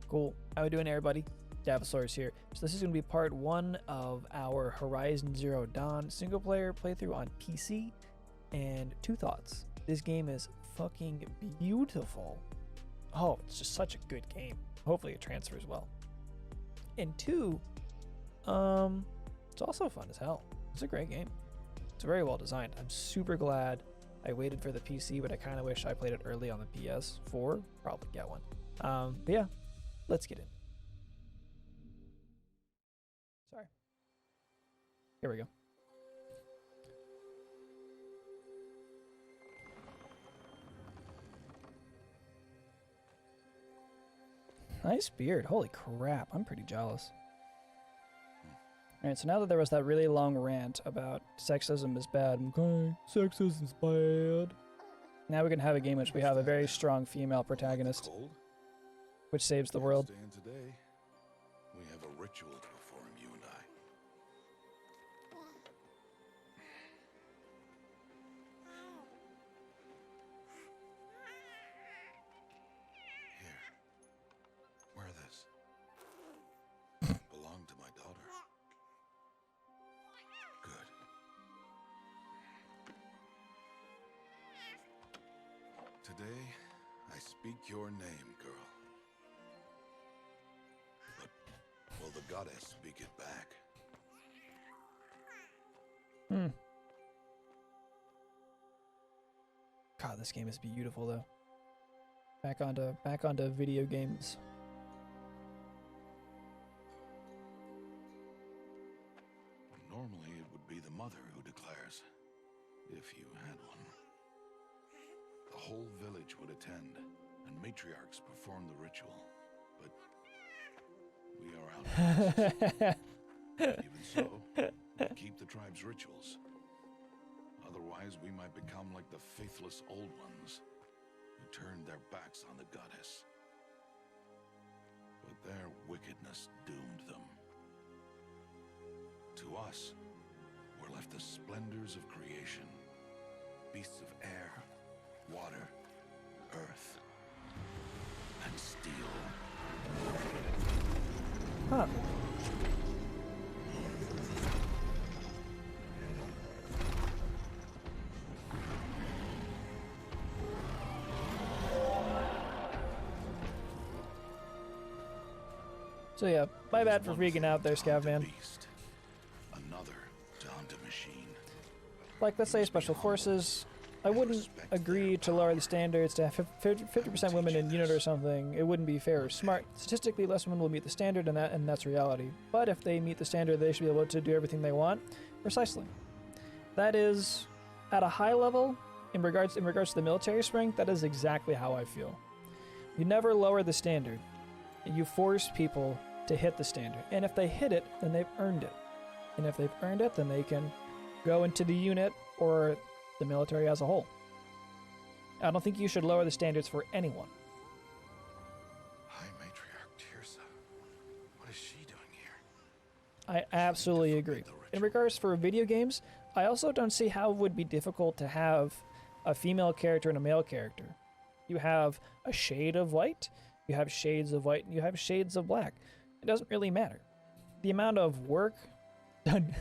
Cool. How we doing, everybody? Davosaurus here. So this is going to be part 1 of our Horizon Zero Dawn single player playthrough on PC. And 2 thoughts. This game is fucking beautiful. Oh, it's just such a good game. Hopefully it transfers well. And 2, it's also fun as hell. It's a great game. It's very well designed. I'm super glad I waited for the PC, but I kind of wish I played it early on the PS4. Probably get one. But yeah, let's get in. Sorry. Here we go. Nice beard. Holy crap. I'm pretty jealous. Alright, so now that there was that really long rant about sexism is bad, okay, sexism's bad. Now we can have a game in which we have a very strong female protagonist, which saves the world. Today, we have a ritual to perform, you and I. Here, wear this. Belonged to my daughter. Good. Today, I speak your name, girl. But will the goddess speak it back? God, this game is beautiful though. Back onto video games. Normally, it would be the mother who declares, if you had one. The whole village would attend, and matriarchs perform the ritual. But we are outcasts. Even so, we keep the tribe's rituals. Otherwise, we might become like the faithless old ones, who turned their backs on the goddess. But their wickedness doomed them. To us, were left the splendors of creation, beasts of air, water, earth, and steel. Huh. So yeah, my bad for freaking out there, Scavman. Another Donda machine. Like, let's say Special Forces, I wouldn't agree to lower the standards to have 50% women in unit or something. It wouldn't be fair or smart. Statistically, less women will meet the standard, and that's reality. But if they meet the standard, they should be able to do everything they want. Precisely. That is, at a high level, in regards to the military strength, that is exactly how I feel. You never lower the standard. You force people to hit the standard. And if they hit it, then they've earned it. And if they've earned it, then they can go into the unit or the military as a whole. I don't think you should lower the standards for anyone. High Matriarch Tirsa. What is she doing here? I absolutely agree. In regards for video games, I also don't see how it would be difficult to have a female character and a male character. You have a shade of white, you have shades of white, and you have shades of black. It doesn't really matter. The amount of work done.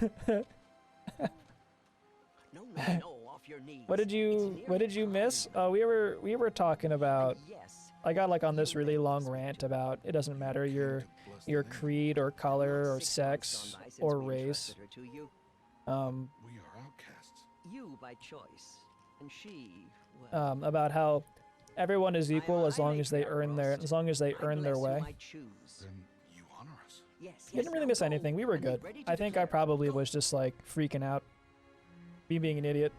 What did you miss? We were talking about, I got like on this really long rant about it doesn't matter your creed or color or sex or race. We are outcasts. You by choice, and she, well, About how everyone is equal as long as they earn their way. Then you honor us. Yes, You didn't really miss anything. We were good. I think I probably was just like freaking out, me being an idiot.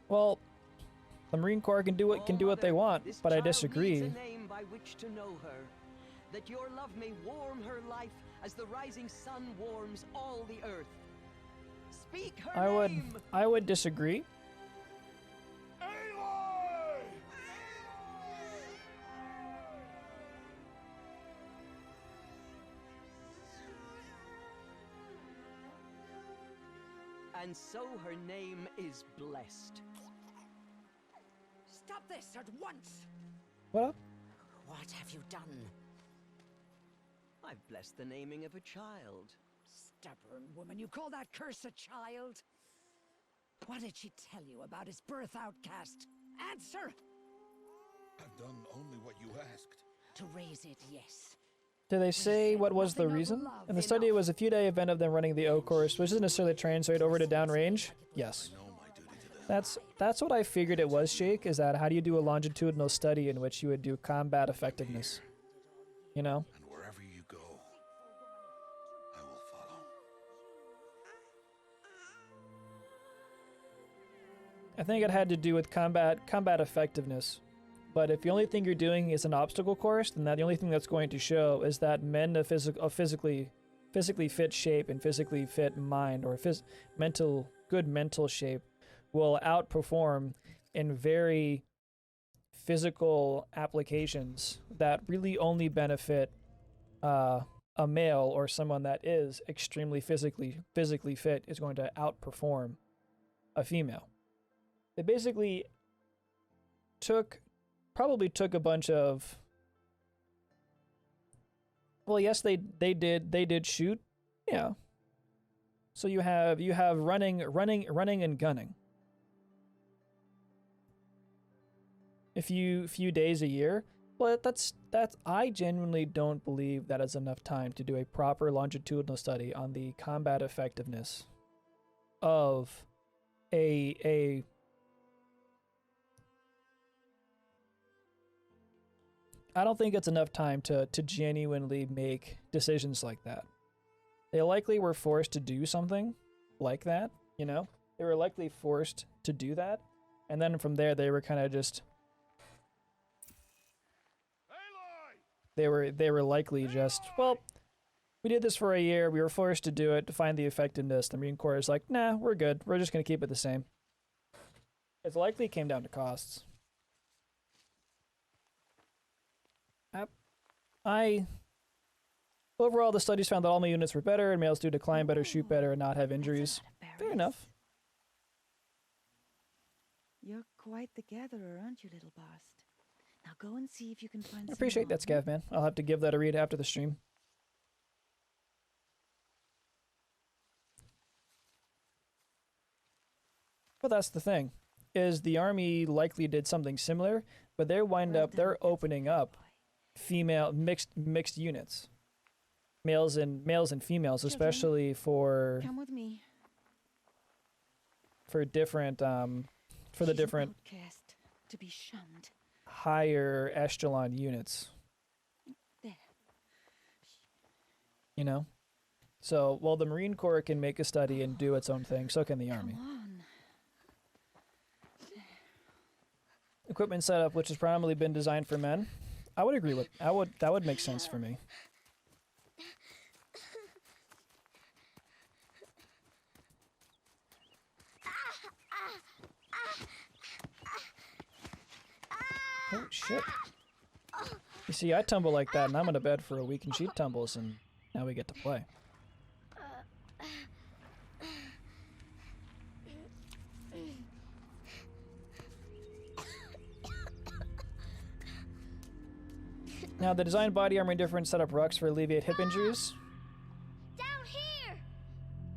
Well, the Marine Corps can do what they want, but I disagree. A name by which to know her, that your love may warm her life as the rising sun warms all the earth. Speak her name. I would disagree. And so her name is blessed. Stop this at once! What up? What have you done? I've blessed the naming of a child. Stubborn woman, you call that curse a child? What did she tell you about his birth, outcast? Answer! I've done only what you asked. To raise it, yes. Do they say what was the reason? In the study, it was a few-day event of them running the O course, which doesn't necessarily translate over to downrange. Yes. I know my duty to them. That's what I figured it was, Jake, is that how do you do a longitudinal study in which you would do combat effectiveness? You know? And wherever you go, I will follow. I think it had to do with combat effectiveness. But if the only thing you're doing is an obstacle course, then the only thing that's going to show is that men of physically fit shape and physically fit mind, or good mental shape, will outperform in very physical applications that really only benefit a male or someone that is extremely physically fit is going to outperform a female. They basically probably took a bunch of, well, yes, they did shoot, yeah. So you have running and gunning. A few days a year. Well, that's I genuinely don't believe that is enough time to do a proper longitudinal study on the combat effectiveness of a I don't think it's enough time to genuinely make decisions like that. They likely were forced to do something like that, you know? They were likely forced to do that, and then from there they were kind of just they were likely just, well, we did this for a year, we were forced to do it to find the effectiveness. The Marine Corps is like, nah, we're good. We're just going to keep it the same. It likely came down to costs. Overall, the studies found that all my units were better, and males do decline better, shoot better, and not have injuries. Fair enough. You're quite the gatherer, aren't you, little bast? Now go and see if you can find I appreciate that, Scav, man. I'll have to give that a read after the stream. But that's the thing, is the army likely did something similar, but they're opening up female mixed units, males and females, Children, especially for come with me. different for the She's an different outcast, to be shunned. higher echelon units, There. you know. So while the Marine Corps can make a study and do its own thing, so can the army. Come on. Equipment setup, which has primarily been designed for men. I would agree with that would make sense for me. Oh shit. You see, I tumble like that and I'm in a bed for a week and she tumbles and now we get to play. Now, the design body armor indifferent setup rucks for alleviate hip injuries. Down here!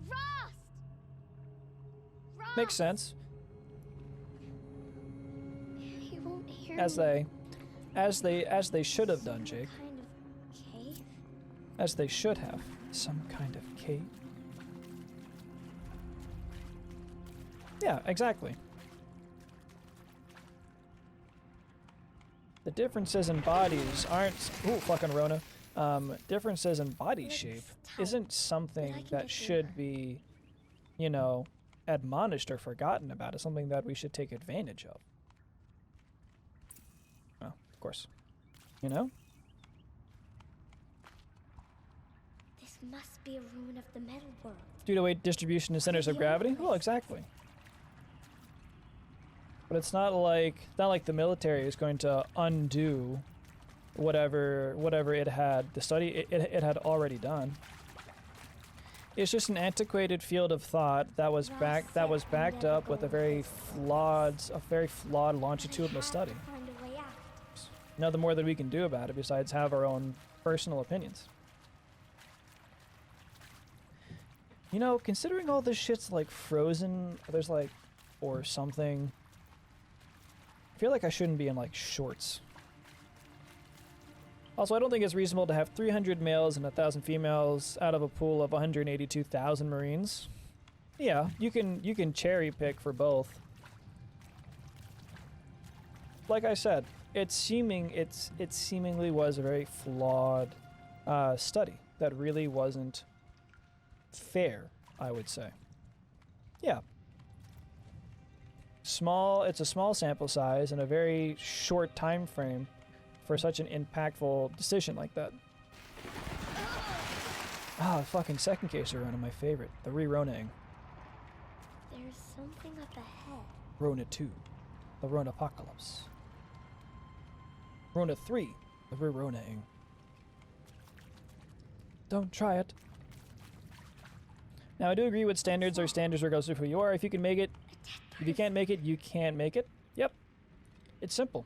Rost! Makes sense. He won't hear As me. they should have done, Jake. Kind of cave? As they should have. Some kind of cave. Yeah, exactly. The differences in bodies aren't... Ooh, fucking Rona. Differences in body shape isn't something that should be, you know, admonished or forgotten about. It's something that we should take advantage of. Well, of course. You know? This must be a ruin of the metal world. Due to weight distribution and centers of gravity? Well, exactly. But it's not like the military is going to undo whatever it had it had already done. It's just an antiquated field of thought that was backed up with a very flawed longitudinal study. Find a way out. nothing more that we can do about it besides have our own personal opinions. You know, considering all this shit's like frozen, there's like, or something. I feel like I shouldn't be in like shorts. Also, I don't think it's reasonable to have 300 males and 1,000 females out of a pool of 182,000 Marines. Yeah, you can cherry pick for both. Like I said, it seemingly was a very flawed study that really wasn't fair, I would say. Yeah. It's a small sample size and a very short time frame for such an impactful decision like that. Ah, fucking second case of Rona, my favorite. The re-Ronaing. There's something up ahead. Rona 2. The Rona Apocalypse. Rona 3. The re-Ronaing. Don't try it. Now, I do agree with standards are standards regardless of who you are. If you can make it, if you can't make it, you can't make it. Yep. It's simple.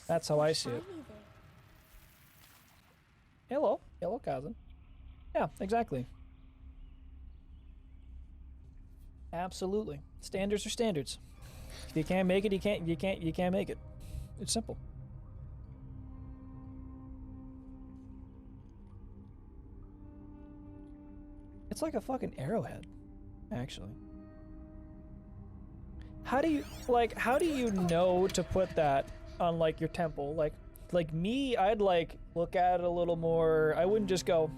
That's how I see it. Hello. Hello, cousin. Yeah, exactly. Absolutely. Standards are standards. If you can't make it, you can't make it. It's simple. It's like a fucking arrowhead, actually. How do you know to put that on like your temple? Like me, I'd like look at it a little more. I wouldn't just go.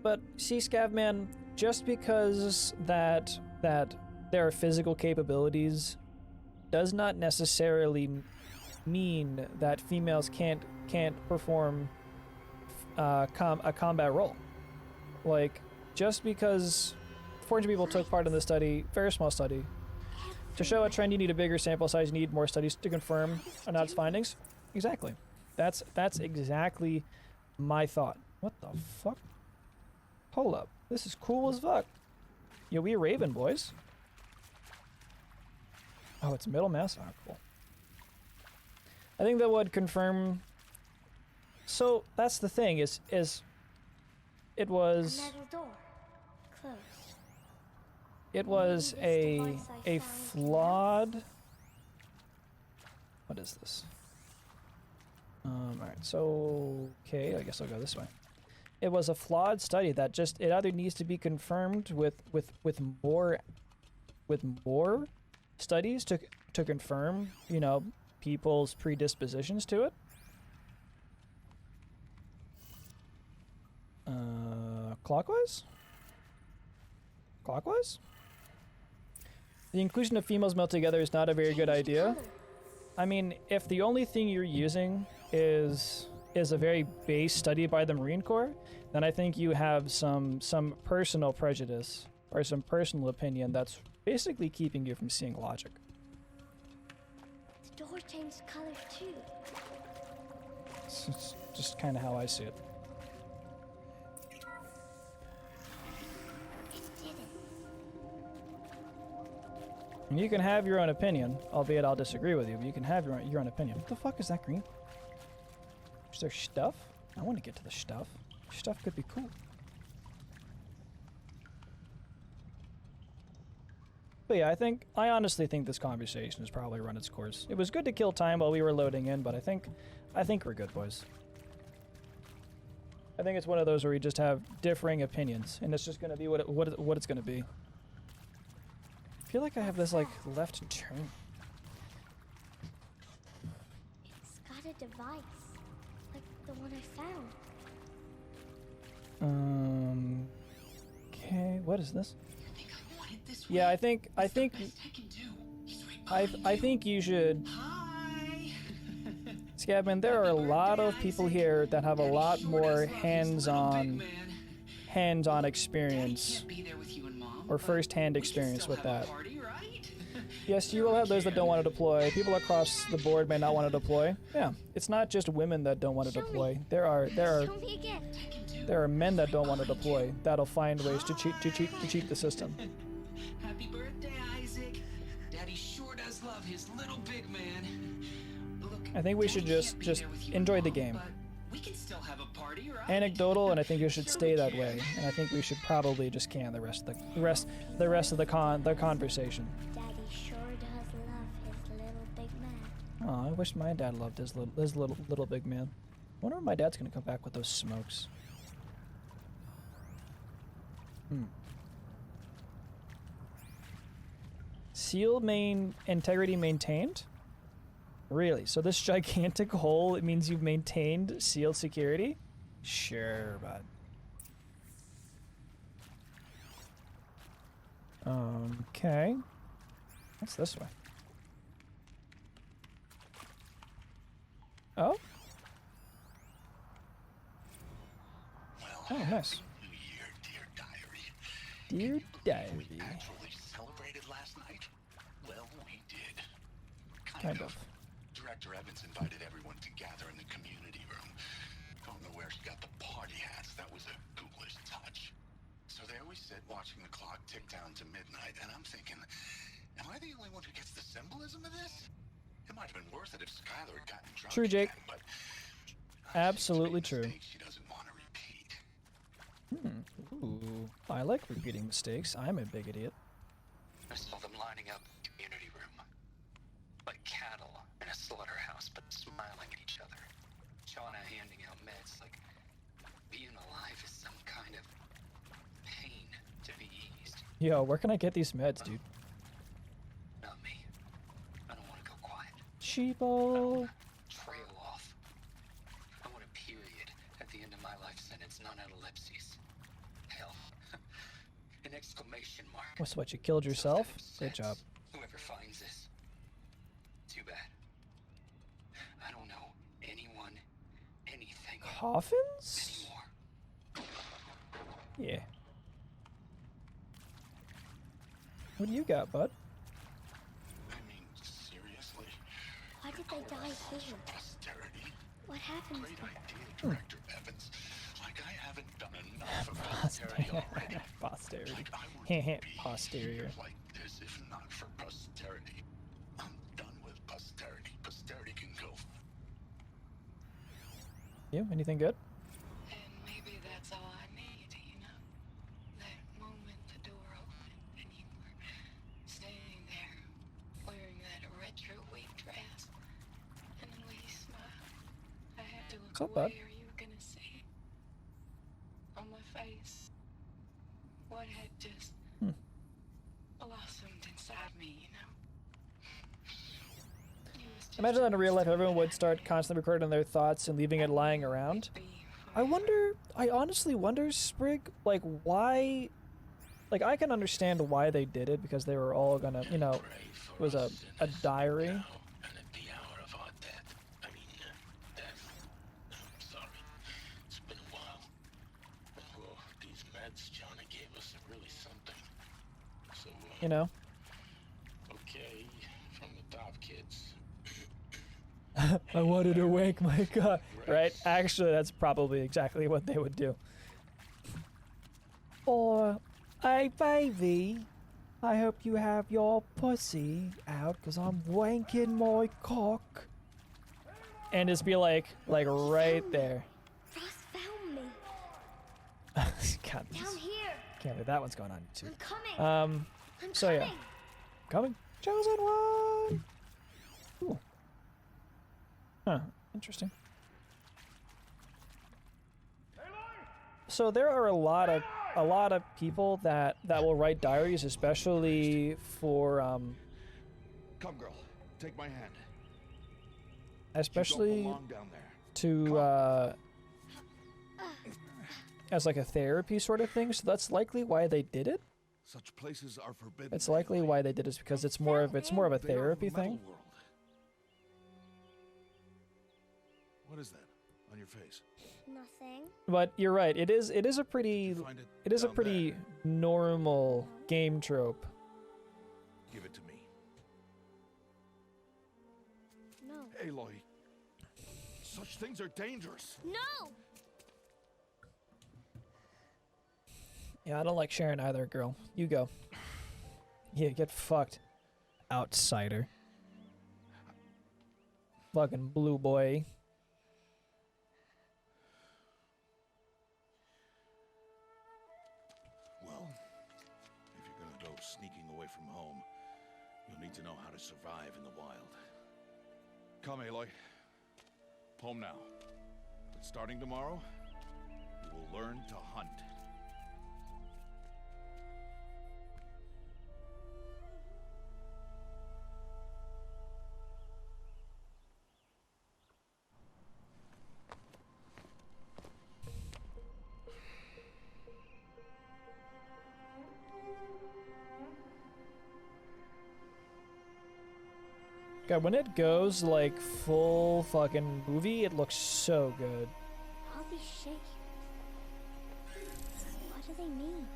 But see, Scavman, just because that there are physical capabilities does not necessarily mean that females can't perform a combat role. Like, just because 400 people took part in the study, very small study, to show a trend you need a bigger sample size, you need more studies to confirm Anad's findings. Exactly. That's exactly my thought. What the fuck? Hold up. This is cool as fuck. Yo, we Raven, boys. Oh, it's middle mass? Oh, cool. I think that would confirm. So that's the thing. Is it was. A metal door. Closed. It was a flawed. What is this? Alright, so okay, I guess I'll go this way. It was a flawed study that just it either needs to be confirmed with more studies to confirm, you know, people's predispositions to it. Clockwise? Clockwise? The inclusion of females melt together is not a very good idea. I mean, if the only thing you're using is a very base study by the Marine Corps, then I think you have some personal prejudice or some personal opinion that's basically keeping you from seeing logic. The door changed color too. It's just kind of how I see it. It did it. And you can have your own opinion, albeit I'll disagree with you, but you can have your own opinion. What the fuck is that green? Is there stuff? I want to get to the stuff. Stuff could be cool. But yeah, I honestly think this conversation has probably run its course. It was good to kill time while we were loading in, but I think we're good, boys. I think it's one of those where we just have differing opinions, and it's just going to be what it's going to be. I feel like I have this like left turn. It's got a device, like the one I found. Okay, what is this? I think I want it this Yeah, way. I think It's the best I can do. He's right behind I think you should. Hi. Scabman, there are a lot of people here that have a lot more hands-on experience or first-hand experience with that. Yes, you will have those that don't want to deploy. People across the board may not want to deploy. Yeah, it's not just women that don't want to deploy. There are Show me again. men that don't want to deploy that'll find ways to cheat the system. Happy birthday, Isaac. Daddy sure does love his little big man. Look, I think we Daddy should can't just be just there with you enjoy and the Mom, game. but we can still have a party, right? Anecdotal, and I think it should Sure stay we that can. way. And I think we should probably just can the rest of the conversation. Daddy sure does love his little big man. Oh, I wish my dad loved his little big man. I wonder when my dad's gonna come back with those smokes. Seal main integrity maintained? Really? So this gigantic hole, it means you've maintained sealed security? Sure, bud. Okay. What's this way? Oh? Oh, nice. New Year, dear diary. Dear We diary. actually celebrated last night? Well, we did. Kind of. Director Evans invited everyone to gather in the community room. Don't know where she got the party hats. That was a ghoulish touch. So there we sit, watching the clock tick down to midnight, and I'm thinking, am I the only one who gets the symbolism of this? It might have been worth it if Skylar had gotten drunk True, Jake. again, but Absolutely she made true. mistakes she doesn't want to repeat. Ooh, I like repeating mistakes. I'm a big idiot. I saw them lining up in the community room. Like cattle in a slaughterhouse, but smiling at each other. Shauna handing out meds like being alive is some kind of pain to be eased. Yo, where can I get these meds, dude? Not me. I don't want to go quiet. Cheapo. Trail off. I want a period at the end of my life sentence, not at ellipses. Hell. An exclamation mark. What's what, you killed yourself? Good job. Whoever finds this. Too bad. I don't know anyone, anything Coffins? anymore. Yeah. What do you got, bud? I mean, seriously? Why did they die here? Posterity? What happened? Great idea, Director Evans. Like I haven't done enough for posterity already. Posterity. Like I wouldn't be Posterior. here like this if not for posterity. I'm done with posterity. Posterity can go. You? Anything good? And maybe that's all I need, you know? That moment the door opened and you were standing there wearing that retro wig dress and the way you smiled. I had to What's look up, bud? away or you were gonna see on my face what had just blossomed inside me, you know? It was just Imagine that in real life, everyone would start constantly recording their thoughts and leaving it lying around. I honestly wonder, Sprig, like, why... Like, I can understand why they did it, because they were all gonna, you know, it was a diary. And at the hour of our death. I mean, death. I'm sorry. It's been a while. Oh, these meds Johnny gave us are really something. So, You know? okay, from the top, kids. I wanted to wake my god. Right? Actually, that's probably exactly what they would do. Or, hey baby, I hope you have your pussy out, cause I'm wanking my cock. And just be like right there. Ross found me. God, Down here. can't believe that one's going on too. I'm coming. Um, I'm so coming. yeah. Coming. Chosen one! Cool. Huh, interesting. So there are a lot of people that will write diaries, especially for Come, girl. Take my hand. especially belong down there. to as like a therapy sort of thing. So that's likely why they did it. Such places are forbidden. It's likely why they did it is because it's more of a They are therapy the metal thing. world. What is that on your face? Nothing. But you're right. It is a pretty Find it. it is a down pretty there. normal game trope. Give it to me. No. Aloy. Such things are dangerous. No! Yeah, I don't like sharing either, girl. You go. Yeah, get fucked. Outsider. Fucking blue boy. Well, if you're gonna go sneaking away from home, you'll need to know how to survive in the wild. Come, Aloy. Home now. But starting tomorrow, you will learn to hunt. God, when it goes like full fucking movie, it looks so good. All these shapes. What do they mean?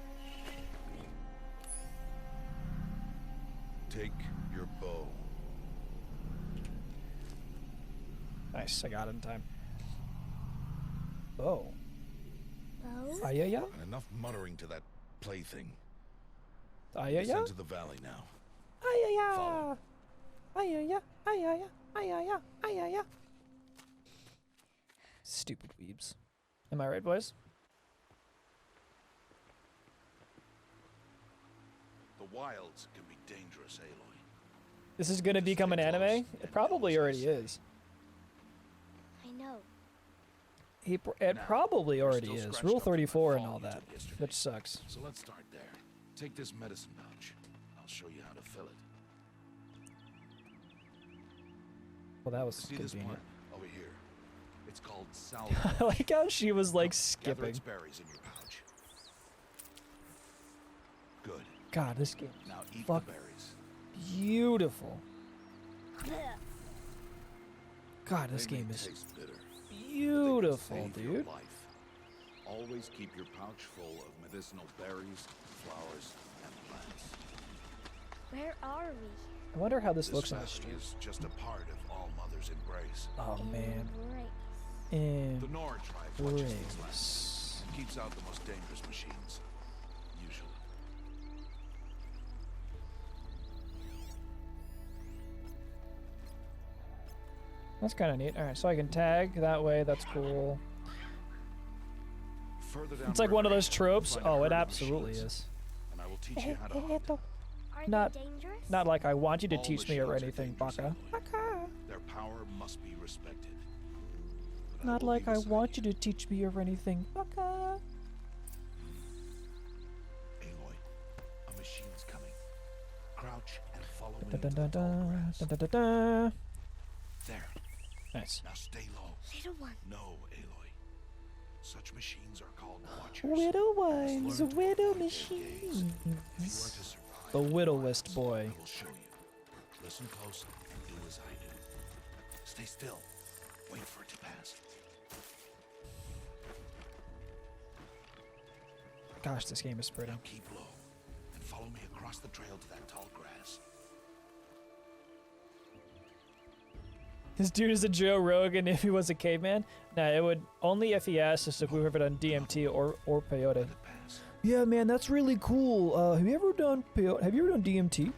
Take your bow. Nice, I got it in time. Oh. Oh? Ayaya? And enough muttering to that plaything. Ayaya? Descend to the valley now. Ayaya! Follow. Ayaya! Ayaya! Ayaya! Ayaya! Stupid weebs. Am I right, boys? The wilds can be dangerous, Aloy. This is gonna become an anime? It probably already is. I know. It probably already is. Rule 34 and all that. Yesterday. Which sucks. So let's start there. Take this medicine pouch. I'll show you how to fill it. Well, that was See this convenient. plant over here? It's called salvia. I like how she was like Gather skipping. its berries in your pouch. Good. God, this game is Now eat fuck the berries. beautiful. God, this They may game is taste bitter. beautiful, They can save your dude. life. Always keep your pouch full of medicinal berries, flowers, and plants. Where are we? I wonder how this looks on the valley street. is just a part of All Mother's embrace. Oh man. Embrace. The Nora tribe watches these lands Embrace. and keeps out the most dangerous machines. Usually. That's kind of neat. All right, so I can tag that way. That's cool. Further down It's like the one of river, those tropes. you'll find a Oh, herd it of absolutely machines, is. And I will teach you how to hunt. Are Not- they dangerous? Not like I want you to All teach me or machines are anything, dangerous, Baka. Aloy. Their power must be respected. But Not will like be I beside want you to teach me or anything, Baka. Aloy, a machine's coming. Crouch and follow me Da into da the da tall grass. da da da da. There. Nice. Now stay low. Little one. No, Aloy. Such machines are called watchers. Widow Learn ones, to widow avoid their gaze. machines. If you are to survive The in widowist wilds, boy. I will show you. Listen close and do as I do. Stay still. Wait for it to pass. Gosh, this game is pretty. Now keep low and follow me across the trail to that tall grass. This dude is a Joe Rogan if he was a caveman. Nah, it would only if he asked us if we were ever done DMT or peyote. Let it pass. Yeah, man, that's really cool. Have you ever done peyote? Have you ever done DMT?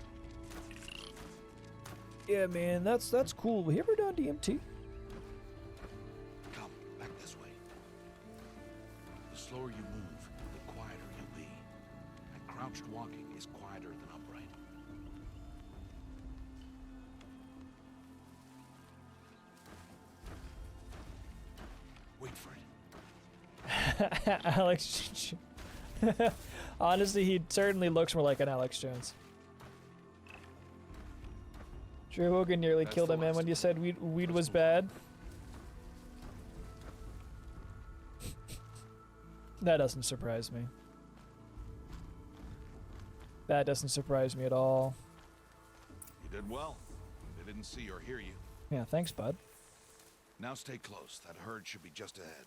Yeah, man, that's cool. Have you ever done DMT? Come, back this way. The slower you move, the quieter you'll be. And crouched walking is quieter than upright. Wait for it. Alex. Honestly, he certainly looks more like an Alex Jones. Joe Rogan nearly That's killed the him, man, last when of you it. said weed was move bad. That doesn't surprise me. That doesn't surprise me at all. You did well. They didn't see or hear you. Yeah, thanks, bud. Now stay close. That herd should be just ahead.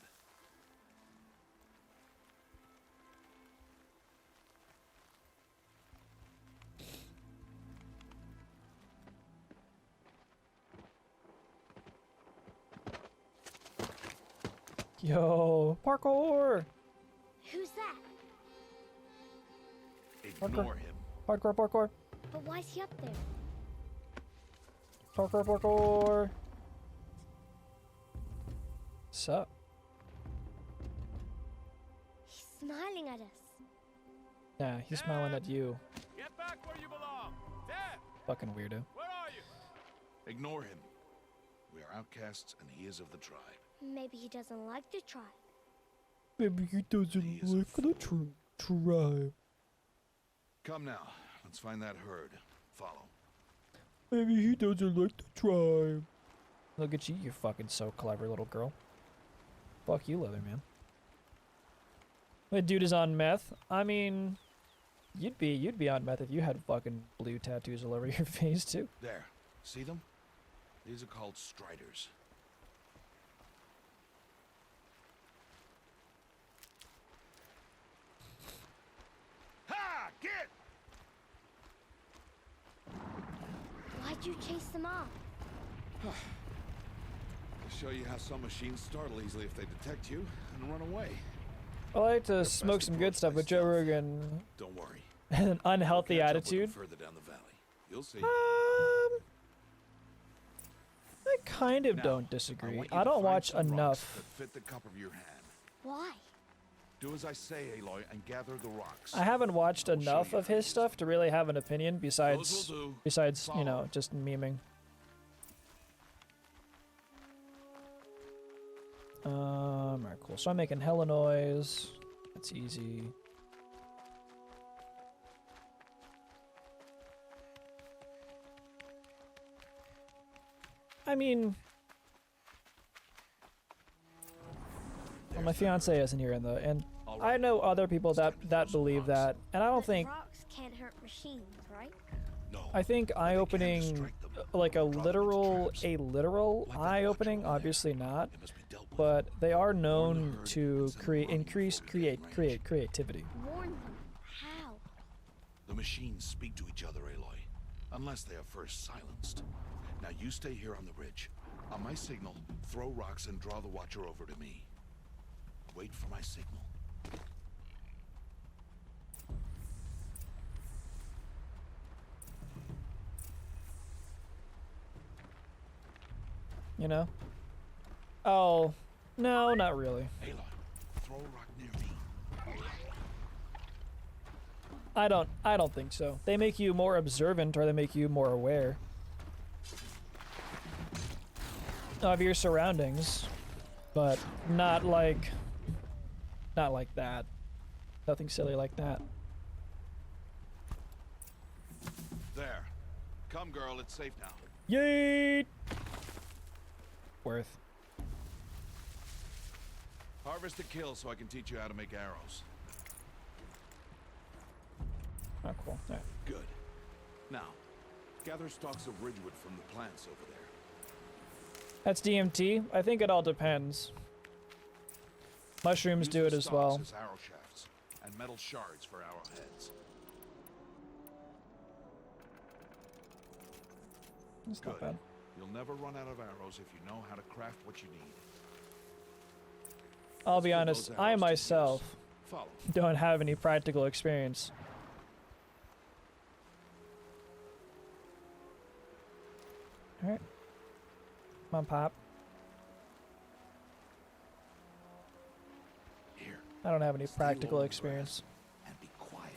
Yo, parkour! Who's that? Ignore him. Parkour, parkour. But why is he up there? Parkour, parkour. Sup? He's smiling at us. Yeah, he's smiling at you. Get back where you belong. There. Fucking weirdo. Where are you? Ignore him. We are outcasts, and he is of the tribe. Maybe he doesn't like the tribe. Maybe he doesn't like the tribe. Come now. Let's find that herd. Follow. Maybe he doesn't like the tribe. Look at you, you fucking so clever little girl. Fuck you, Leatherman. The dude is on meth. I mean, you'd be on meth if you had fucking blue tattoos all over your face too. There. See them? These are called striders. Ha! Get! Why'd you chase them off? To show you how some machines startle easily if they detect you and run away. I like to smoke some good stuff with Joe Rogan. Don't worry. An unhealthy We'll catch up with them attitude. further down the valley. You'll see. I kind of Now, don't disagree. want you I to don't find watch some rocks enough. that fit the cup of your hand. Why? Do as I say, Aloy, and gather the rocks. I haven't watched I will show enough you of how to his use stuff to really have an opinion Those besides will do. you know, Follow. just memeing. Alright, cool. So I'm making hella noise. That's easy. I mean, well, my fiance isn't here, and All I right. know other people It's time that to throw some believe rocks. that, and I don't But think. rocks can't hurt machines, right? No. I think but they can eye-opening, distract them, like a drop them into literal, traps. Like that eye-opening, watcher over there. obviously not, It must be dealt with. but they are known herd to and send create them running increase before they get in range. creativity. Warn them. How? The machines speak to each other, Aloy, unless they are first silenced. Now you stay here on the ridge. On my signal, throw rocks and draw the watcher over to me. Wait for my signal. You know? Oh, no, not really. Aloy, throw a rock near me. I don't think so. They make you more observant, or they make you more aware of your surroundings, but not like that. Nothing silly like that. There. Come, girl, it's safe now. Yeet! Worth. Harvest a kill so I can teach you how to make arrows. Oh, cool. Yeah. Good. Now, gather stalks of ridgewood from the plants over there. That's DMT. I think it all depends. Mushrooms Use do the it as stalks well. as arrow shafts, and metal shards for arrowheads. It's not Good. bad. You'll never run out of arrows if you know how to craft what you need. I'll be Let's put honest, those I arrows to myself use. Follow. don't have any practical experience. Alright. Come on, Pop. Here. I don't have any Stay practical low in the experience. grass and be quiet.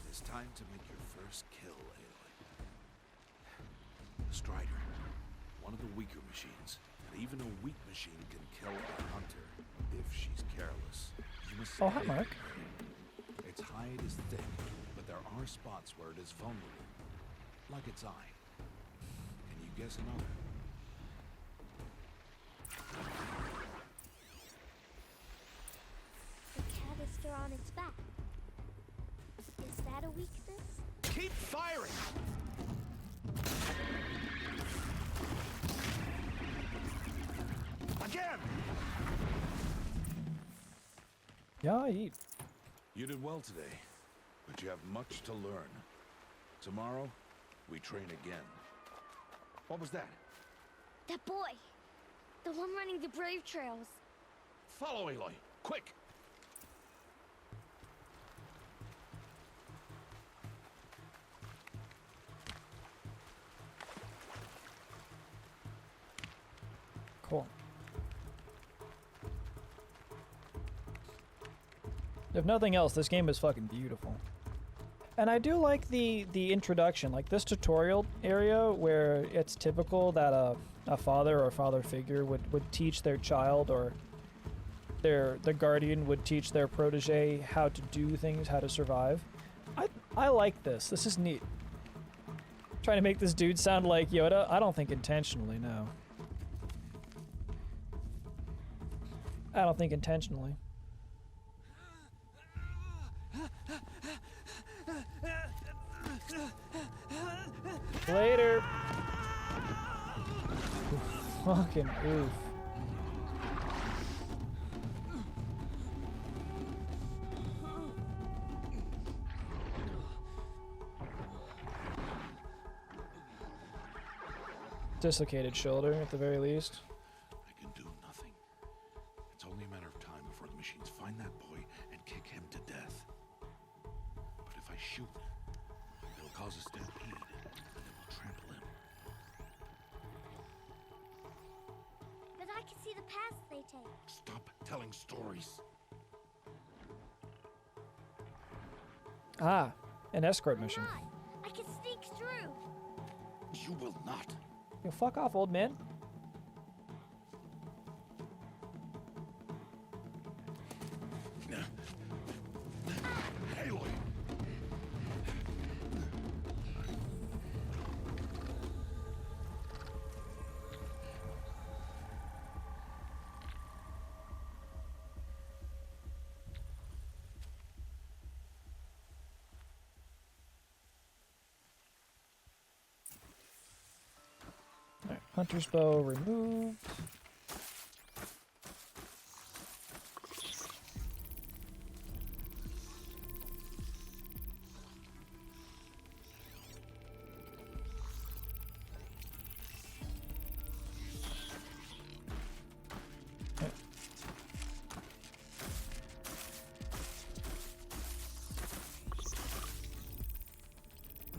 It's time to make your first kill, Aloy. The Strider. One of the weaker machines. And even a weak machine can kill a hunter if she's careless. You must Oh, hi, stay Mark. Its hide is thick, but there are spots where it is vulnerable. Like its eye. Can you guess another? The canister on its back. Is that a weakness? Keep firing! Again! Yeah, I eat. You did well today, but you have much to learn. Tomorrow, we train again. What was that? That boy! The one running the brave trails. Follow Aloy, quick! If nothing else, this game is fucking beautiful. And I do like the introduction, like this tutorial area where it's typical that a father or a father figure would teach their child, or the guardian would teach their protege how to do things, how to survive. I like this. This is neat. Trying to make this dude sound like Yoda? I don't think intentionally, no. I don't think intentionally. Later. Fucking oof. Dislocated shoulder at the very least. I can do nothing. It's only a matter of time before the machines find that boy and kick him to death. But if I shoot, it'll cause a stampede, and it will trample him. But I can see the paths they take. Stop telling stories. Ah, an escort mission. I can sneak through. You will not. Yo, fuck off, old man. Aloy. Alright, hunter's bow removed.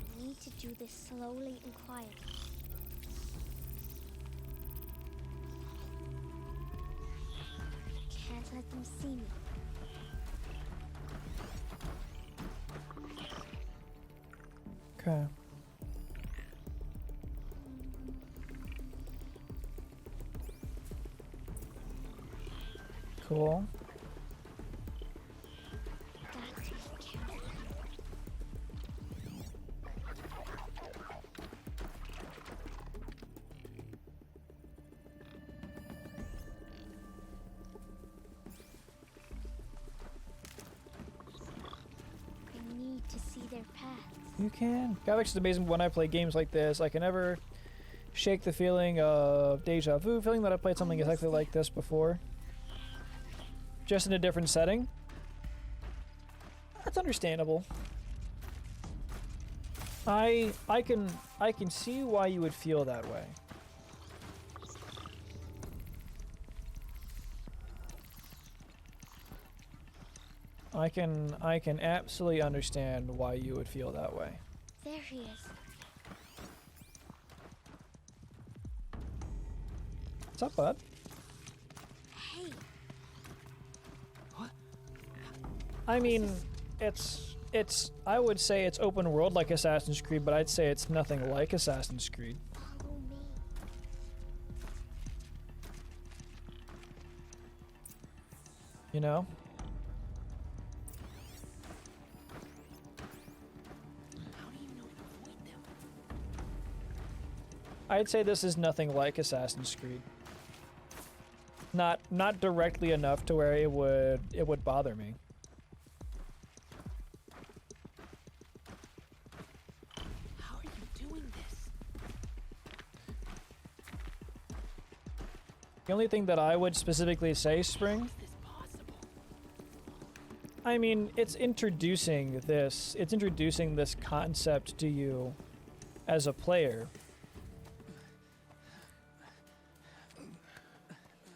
I need to do this slowly and quietly. Can't let them see me. Okay. Cool. That's careful. I need to see their paths. You can. Galaxy is amazing. When I play games like this, I can never shake the feeling of deja vu, feeling that I played something exactly like this before. Just in a different setting. That's understandable. I can see why you would feel that way. I can absolutely understand why you would feel that way. There he is. What's up, bud? Hey, I mean, it's I would say it's open world like Assassin's Creed, but I'd say it's nothing like Assassin's Creed. follow me. You know? How do you know to avoid them? I'd say this is nothing like Assassin's Creed. Not directly enough to where it would bother me. How are you doing this? The only thing that I would specifically say, Spring, Is this possible? I mean, it's introducing this concept to you as a player.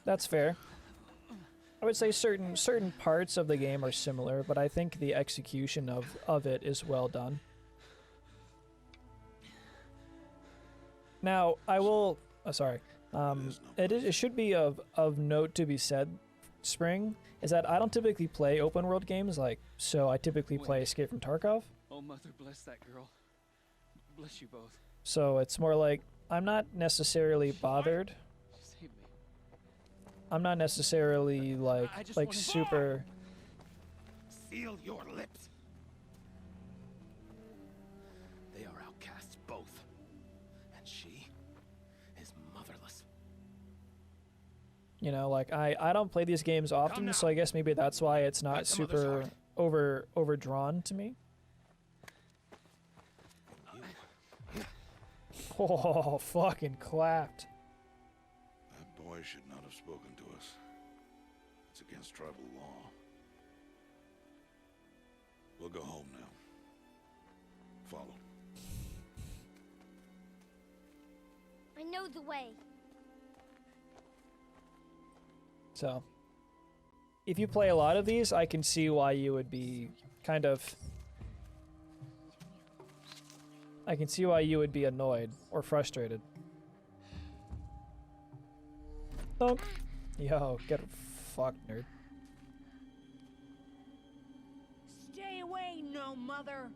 That's fair. I would say certain parts of the game are similar, but I think the execution of it is well done. Now, I will... sorry. It should be of note to be said Spring is that I don't typically play open world games, like, so I typically play Escape from Tarkov. Oh, mother, bless that girl. Bless you both. So it's more like, I'm not necessarily bothered. Save me. I'm not necessarily like super. Seal your lips. They are outcasts both. And she is motherless. You know, like I don't play these games often, so I guess maybe that's why it's not super overdrawn to me. Oh, fucking clapped. That boy should not have spoken to us. It's against tribal law. We'll go home now. Follow. I know the way. So, if you play a lot of these, I can see why you would be kind of... I can see why you would be annoyed or frustrated. Thunk. Yo, get fucked, nerd. Stay away, no mother.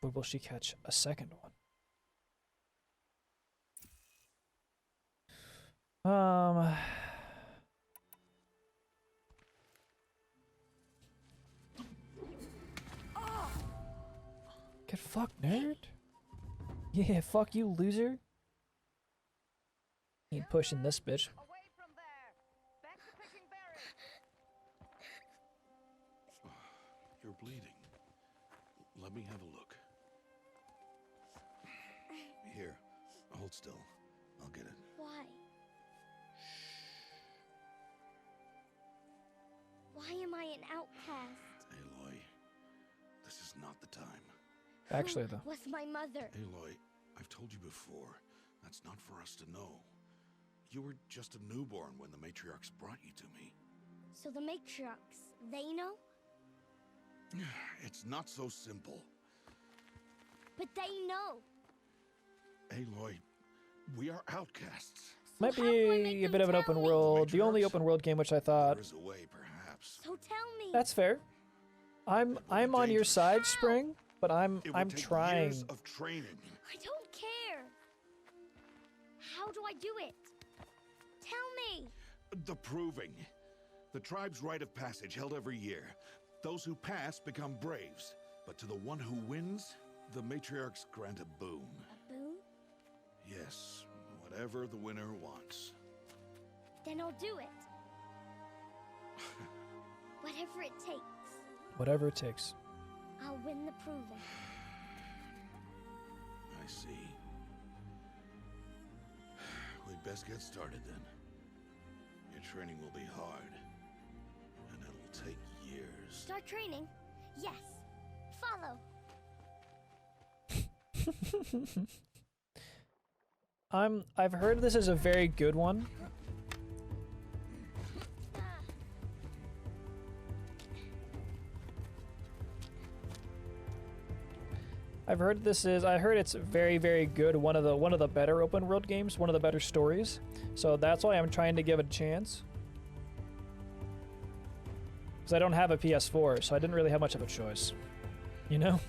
But will she catch a second one? Get fucked, nerd. Yeah, fuck you, loser. Ain't pushing this bitch. Away from there. Back to picking berries. You're bleeding. Let me have a look. Here, hold still. I'll get it. Why? Why am I an outcast? Aloy, this is not the time. Actually, though. Was my mother? Aloy, I've told you before, that's not for us to know. You were just a newborn when the matriarchs brought you to me. So the matriarchs, they know? It's not so simple. But they know. Aloy, we are outcasts. Might be a bit of an open world. The only open world game which I thought. There is a way, perhaps. So tell me. That's fair. I'm on your side, Spring, but I'm trying. Years of training. I don't care. How do I do it? Tell me. The proving. The tribe's rite of passage held every year. Those who pass become braves. But to the one who wins, the matriarchs grant a boon. A boon? Yes, whatever the winner wants. Then I'll do it. Whatever it takes. Whatever it takes. I'll win the proving. I see. We'd best get started then. Your training will be hard. And it'll take years. Start training? Yes. Follow. I've heard this is a very good one. I heard it's very, very good. One of the better open world games, one of the better stories. So that's why I'm trying to give it a chance. Because I don't have a PS4, so I didn't really have much of a choice. You know?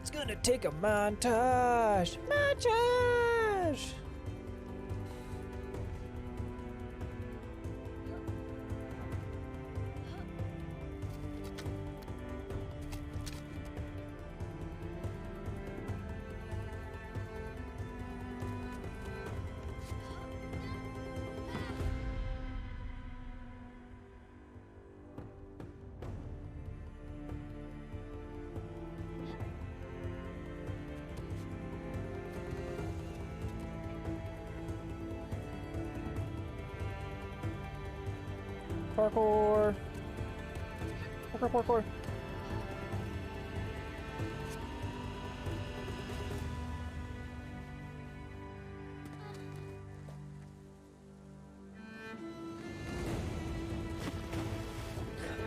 It's gonna take a montage! Montage! Parkour! Parkour, parkour!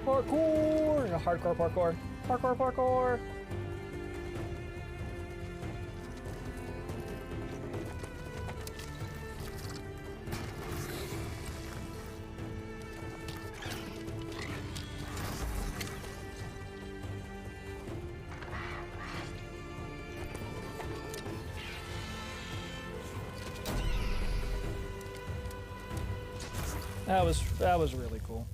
Parkour! Hardcore parkour. Parkour, parkour! That was really cool.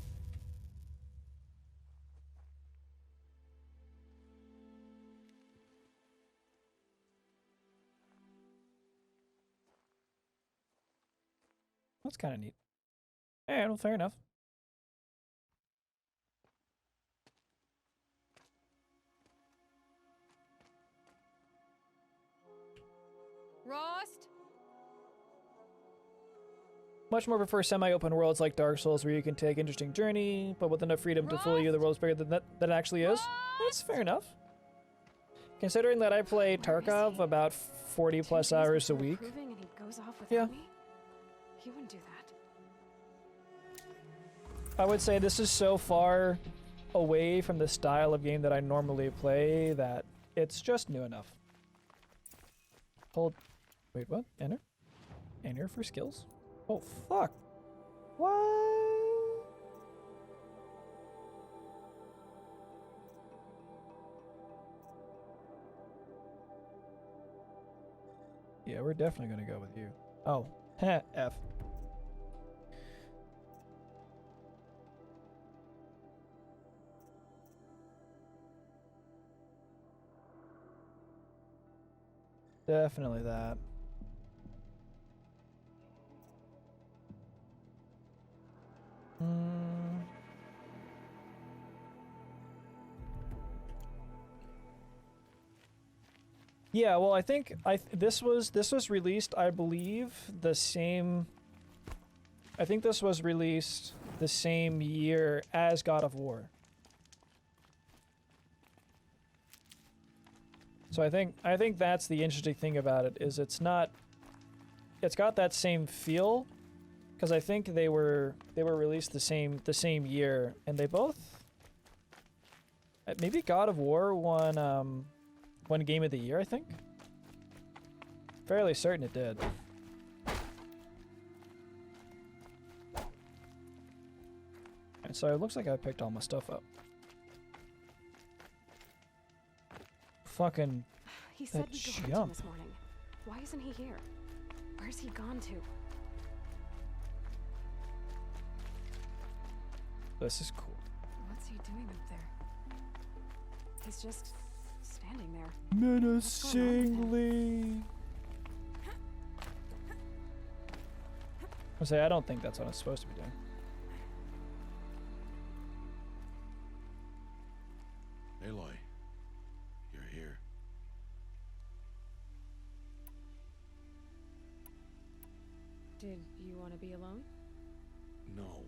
That's kind of neat. Yeah, well, fair enough. Rost? Much more prefer semi-open worlds like Dark Souls where you can take interesting journey, but with enough freedom to fully view the world's bigger than it actually is. That's fair enough. Considering that I play Tarkov about 40 plus hours a week. And he goes off Yeah. without me? He wouldn't do that. I would say this is so far away from the style of game that I normally play that it's just new enough. Hold. Wait, what? Enter? Enter for skills? Oh, fuck. What? Yeah, we're definitely gonna go with you. Oh, heh, F. Definitely that. Yeah, well, I think this was released, I believe, the same. I think this was released the same year as God of War. So I think that's the interesting thing about it is it's got that same feel, because I think they were released the same year, and they both. Maybe God of War won Game of the Year, I think. Fairly certain it did. And so it looks like I picked all my stuff up. Fucking He said that we'd go hunting jump. this morning. Why isn't he here? Where's he gone to? This is cool. What's he doing up there? He's just standing there. Menacingly. I say I don't think that's what I'm supposed to be doing. Aloy, you're here. Did you want to be alone? No.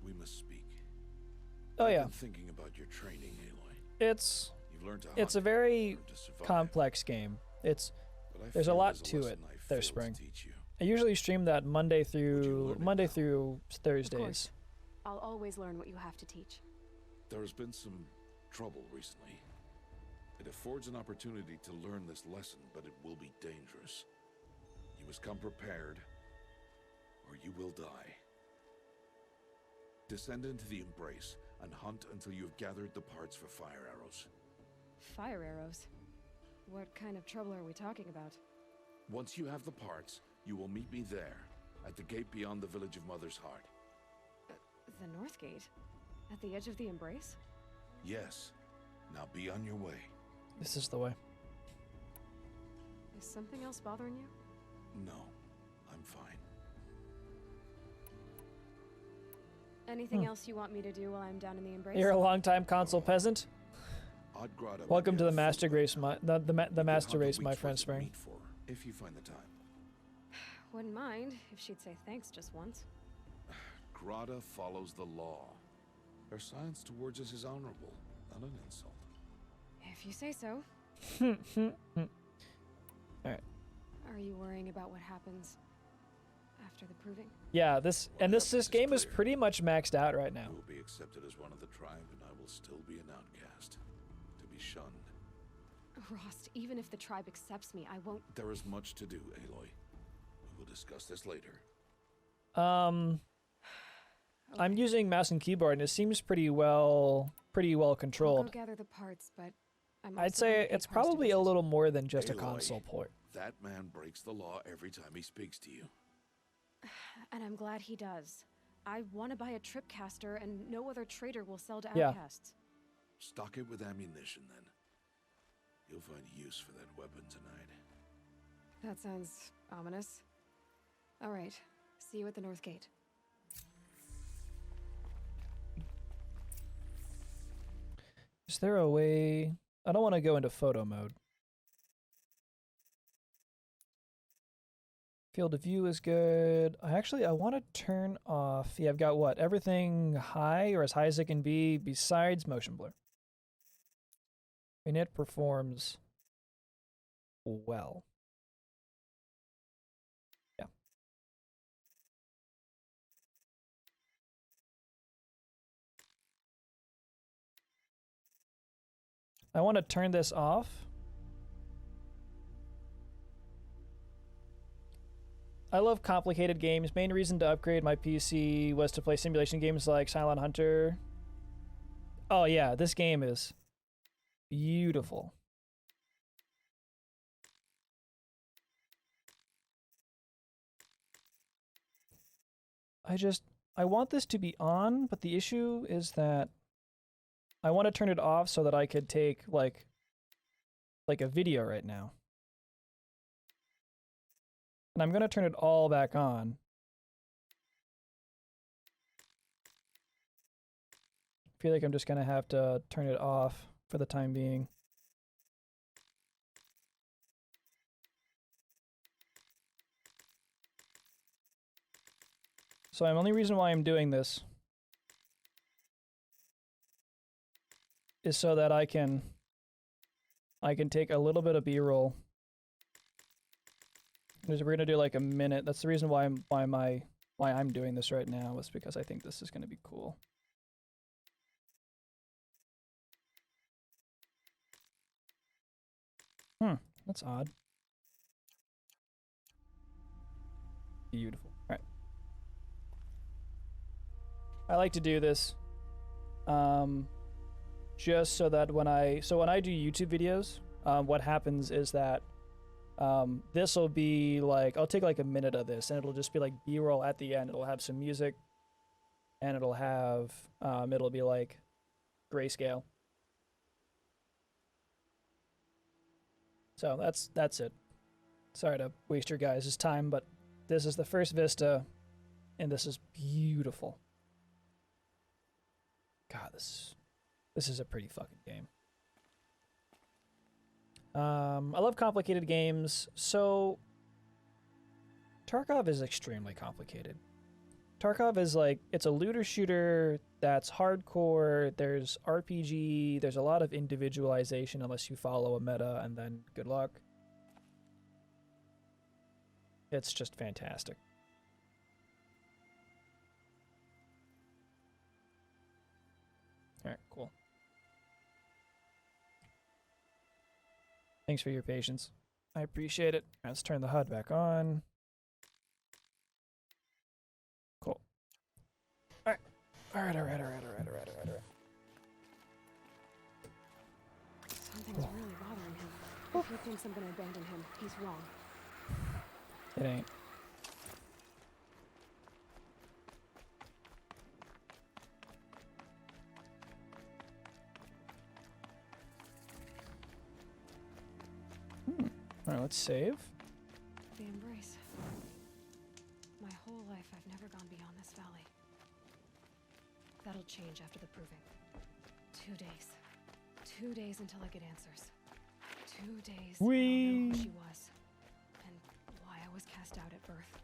We must speak. Oh yeah. I've been thinking about your training, Aloy. You've learned to It's a hunt, very learned to survive, complex game. but I There's a fear lot there's to lesson it I there, failed to Spring. teach you. I usually stream that Monday learn through it now? Thursdays. Of course. I'll always learn what you have to teach. There has been some trouble recently. It affords an opportunity to learn this lesson, but it will be dangerous. You must come prepared, or you will die. Descend into the Embrace and hunt until you have gathered the parts for fire arrows. Fire arrows? What kind of trouble are we talking about? Once you have the parts, you will meet me there, at the gate beyond the village of Mother's Heart. The North Gate? At the edge of the Embrace? Yes. Now be on your way. This is the way. Is something else bothering you? No, I'm fine. Anything else you want me to do while I'm down in the Embrace? You're a longtime console peasant. Odgrada Welcome might to be the a Master foot Race, race. the Master Hunt a Race, my week's friend worth of Spring. meat for her, if you find the time. Wouldn't mind if she'd say thanks just once. Grada follows the law. Her science towards us is honorable, not an insult. If you say so. Alright. Are you worrying about what happens After the proving? Yeah, this game is pretty much maxed out right now. You will be accepted as one of the tribe, and I will still be an outcast, to be shunned. Rost, even if the tribe accepts me, I won't... There is much to do, Aloy. We will discuss this later. I'm using mouse and keyboard, and it seems pretty well controlled. I'll go gather the parts, but I'd say it's probably a little more than just a Aloy, console port. That man breaks the law every time he speaks to you. And I'm glad he does. I want to buy a tripcaster, and no other trader will sell to Yeah. outcasts. Stock it with ammunition, then. You'll find use for that weapon tonight. That sounds ominous. All right. See you at the North Gate. Is there a way... I don't want to go into photo mode. Field of view is good. I want to turn off... Yeah, I've got what? Everything high, or as high as it can be, besides motion blur. And it performs well. Yeah. I want to turn this off. I love complicated games. Main reason to upgrade my PC was to play simulation games like Silent Hunter. Oh yeah, this game is beautiful. I want this to be on, but the issue is that I want to turn it off so that I could take like a video right now. And I'm going to turn it all back on. I feel like I'm just going to have to turn it off for the time being. So the only reason why I'm doing this is so that I can take a little bit of B-roll. We're gonna do like a minute. That's the reason why I'm doing this right now, is because I think this is gonna be cool. That's odd. Beautiful. All right. I like to do this, just so that when I do YouTube videos, what happens is that this will be like, I'll take like a minute of this, and it'll just be like B-roll at the end. It'll have some music, and it'll have it'll be like grayscale. So that's it. Sorry to waste your guys' time, but this is the first vista, and this is beautiful. God, this is a pretty fucking game. I love complicated games. So Tarkov is extremely complicated. Tarkov is like, it's a looter shooter that's hardcore. There's RPG. There's a lot of individualization unless you follow a meta, and then good luck. It's just fantastic. All right, cool. Thanks for your patience. I appreciate it. Let's turn the HUD back on. Cool. Alright. Alright. Something's really bothering him. If he thinks I'm gonna abandon him, he's wrong. It ain't. Alright, let's save. The embrace. My whole life I've never gone beyond this valley. That'll change after the proving. 2 days. 2 days until I get answers. 2 days I'll know who she was. And why I was cast out at birth.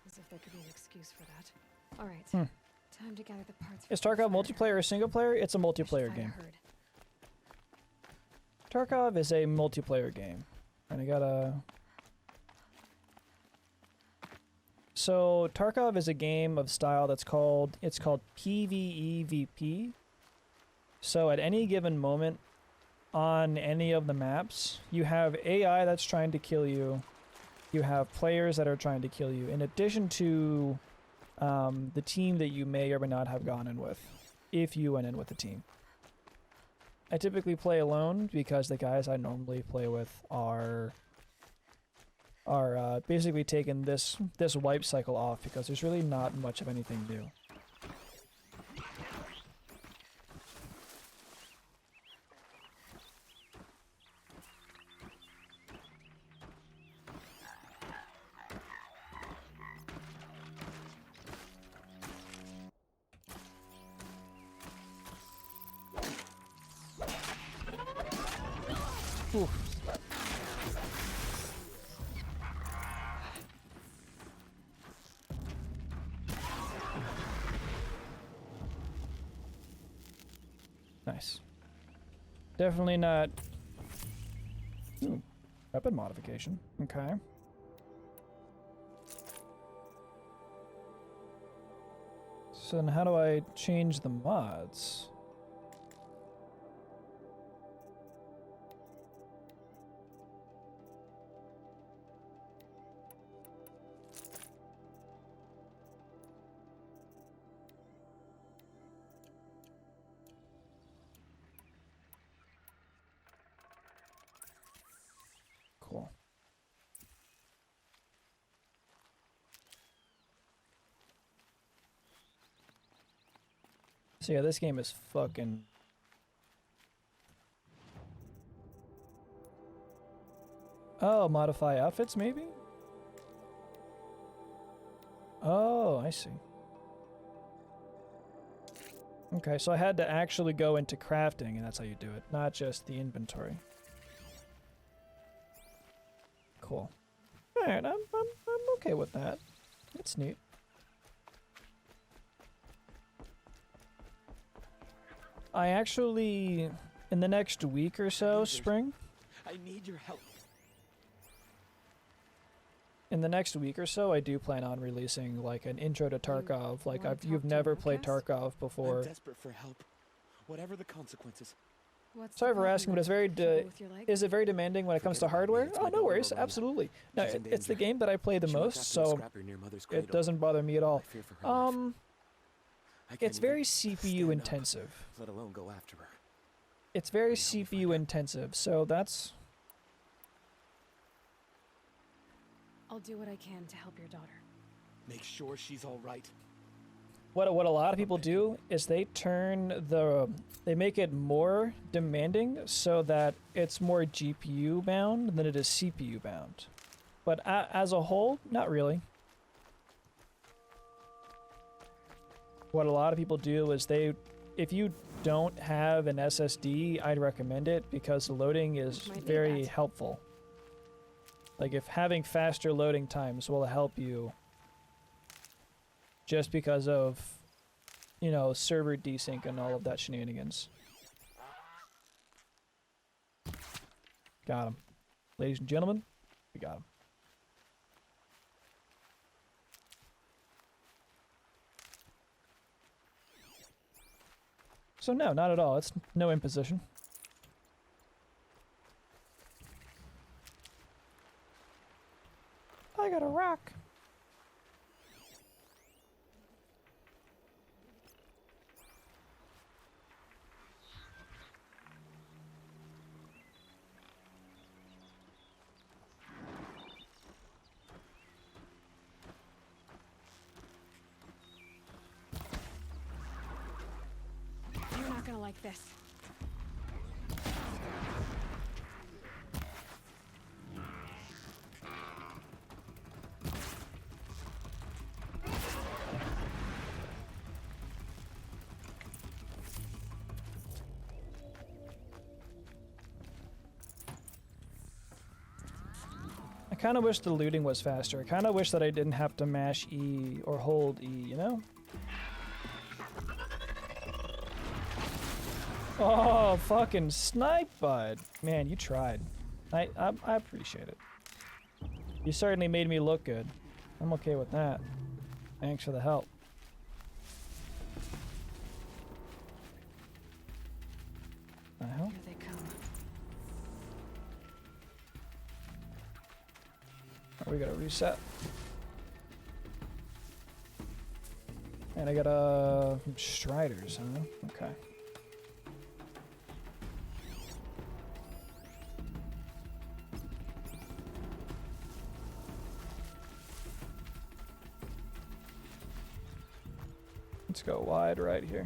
As if there could be an excuse for that. Alright. Time to gather the parts. Is Tarkov multiplayer or single player? It's a multiplayer game. Tarkov is a multiplayer game. And I gotta... So Tarkov is a game of style it's called PvEVP. So at any given moment on any of the maps, you have AI that's trying to kill you. You have players that are trying to kill you, in addition to the team that you may or may not have gone in with, if you went in with the team. I typically play alone because the guys I normally play with are basically taking this wipe cycle off because there's really not much of anything new. Oof. Nice. Definitely not... Ooh, weapon modification. Okay. So then how do I change the mods? Cool. So yeah, this game is fucking... Oh, modify outfits maybe? Oh, I see. Okay, so I had to actually go into crafting, and that's how you do it, not just the inventory. Cool. Alright, I'm okay with that. That's neat. I actually, in the next week or so, Spring? I need your help. In the next week or so, I do plan on releasing like an intro to Tarkov. Like you've never played Tarkov before. I'm desperate for help, whatever the consequences. Sorry for asking, but it's very is it very demanding when it comes to hardware? Oh, no worries, absolutely. No, it's the game that I play the most, so it doesn't bother me at all. It's very CPU intensive. Let alone go after her. It's very CPU intensive, so that's... I'll do what I can to help your daughter. Make sure she's all right. What a lot of people do is they make it more demanding so that it's more GPU bound than it is CPU bound. But as a whole, not really. What a lot of people do is if you don't have an SSD, I'd recommend it because the loading is very helpful. Like if having faster loading times will help you just because of, you know, server desync and all of that shenanigans. Got him. Ladies and gentlemen, we got him. So no, not at all. It's no imposition. I got a rock. You're not gonna like this. I kind of wish the looting was faster. I kind of wish that I didn't have to mash E or hold E, you know? Oh, fucking snipe, bud. Man, you tried. I appreciate it. You certainly made me look good. I'm okay with that. Thanks for the help. The hell? Here they come. Oh, we gotta reset. And I got Striders, huh? Okay. Let's go wide right here.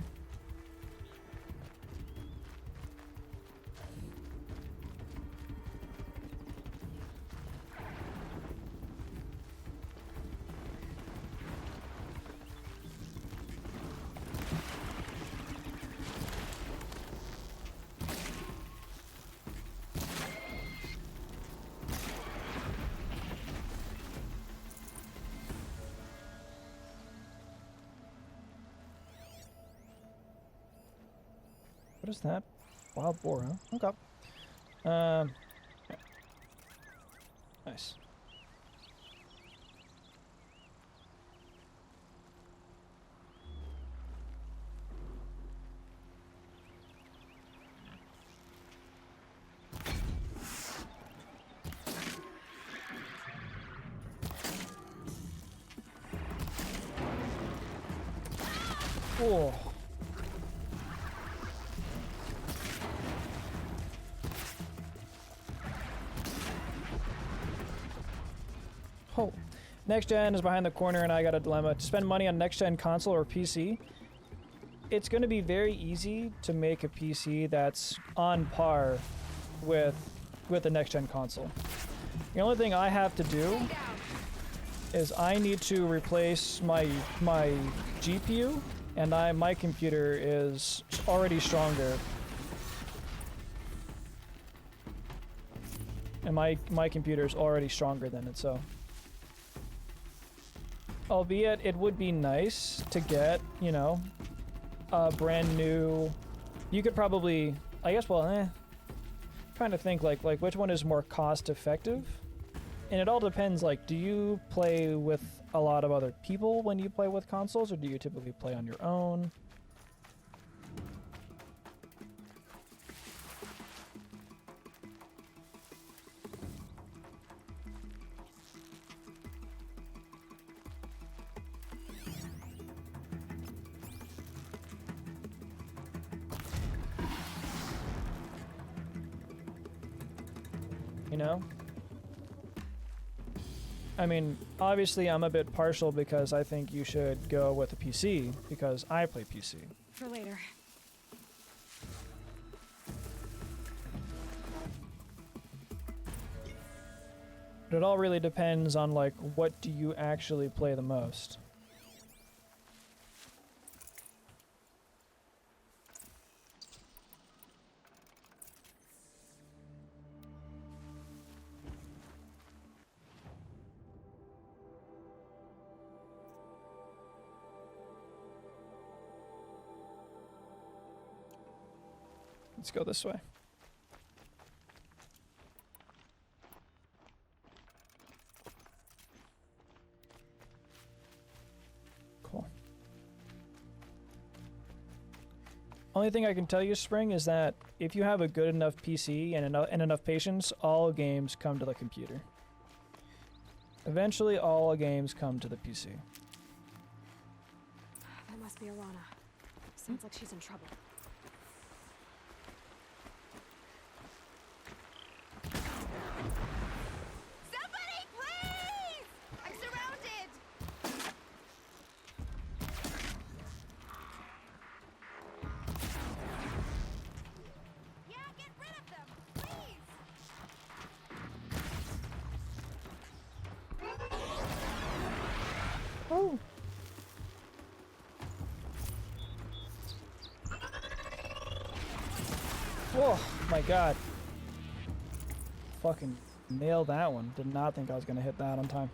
What is that? Wild boar, huh? Okay. Yeah. Nice. Whoa. Oh. Next gen is behind the corner and I got a dilemma. To spend money on next gen console or PC, it's going to be very easy to make a PC that's on par with the next gen console. The only thing I have to do is I need to replace my GPU, and my computer is already stronger. And my computer is already stronger than it, so. Albeit, it would be nice to get, you know, a brand new... You could probably... I guess, well, trying to think, like which one is more cost-effective? And it all depends, like, do you play with a lot of other people when you play with consoles, or do you typically play on your own? You know? I mean, obviously I'm a bit partial because I think you should go with a PC, because I play PC. For later. But it all really depends on, like, what do you actually play the most. Let's go this way. Cool. Only thing I can tell you, Spring, is that if you have a good enough PC and enough patience, all games come to the computer. Eventually, all games come to the PC. That must be Alana. Sounds like she's in trouble. Oh. Whoa, my god. Fucking nailed that one. Did not think I was gonna hit that on time.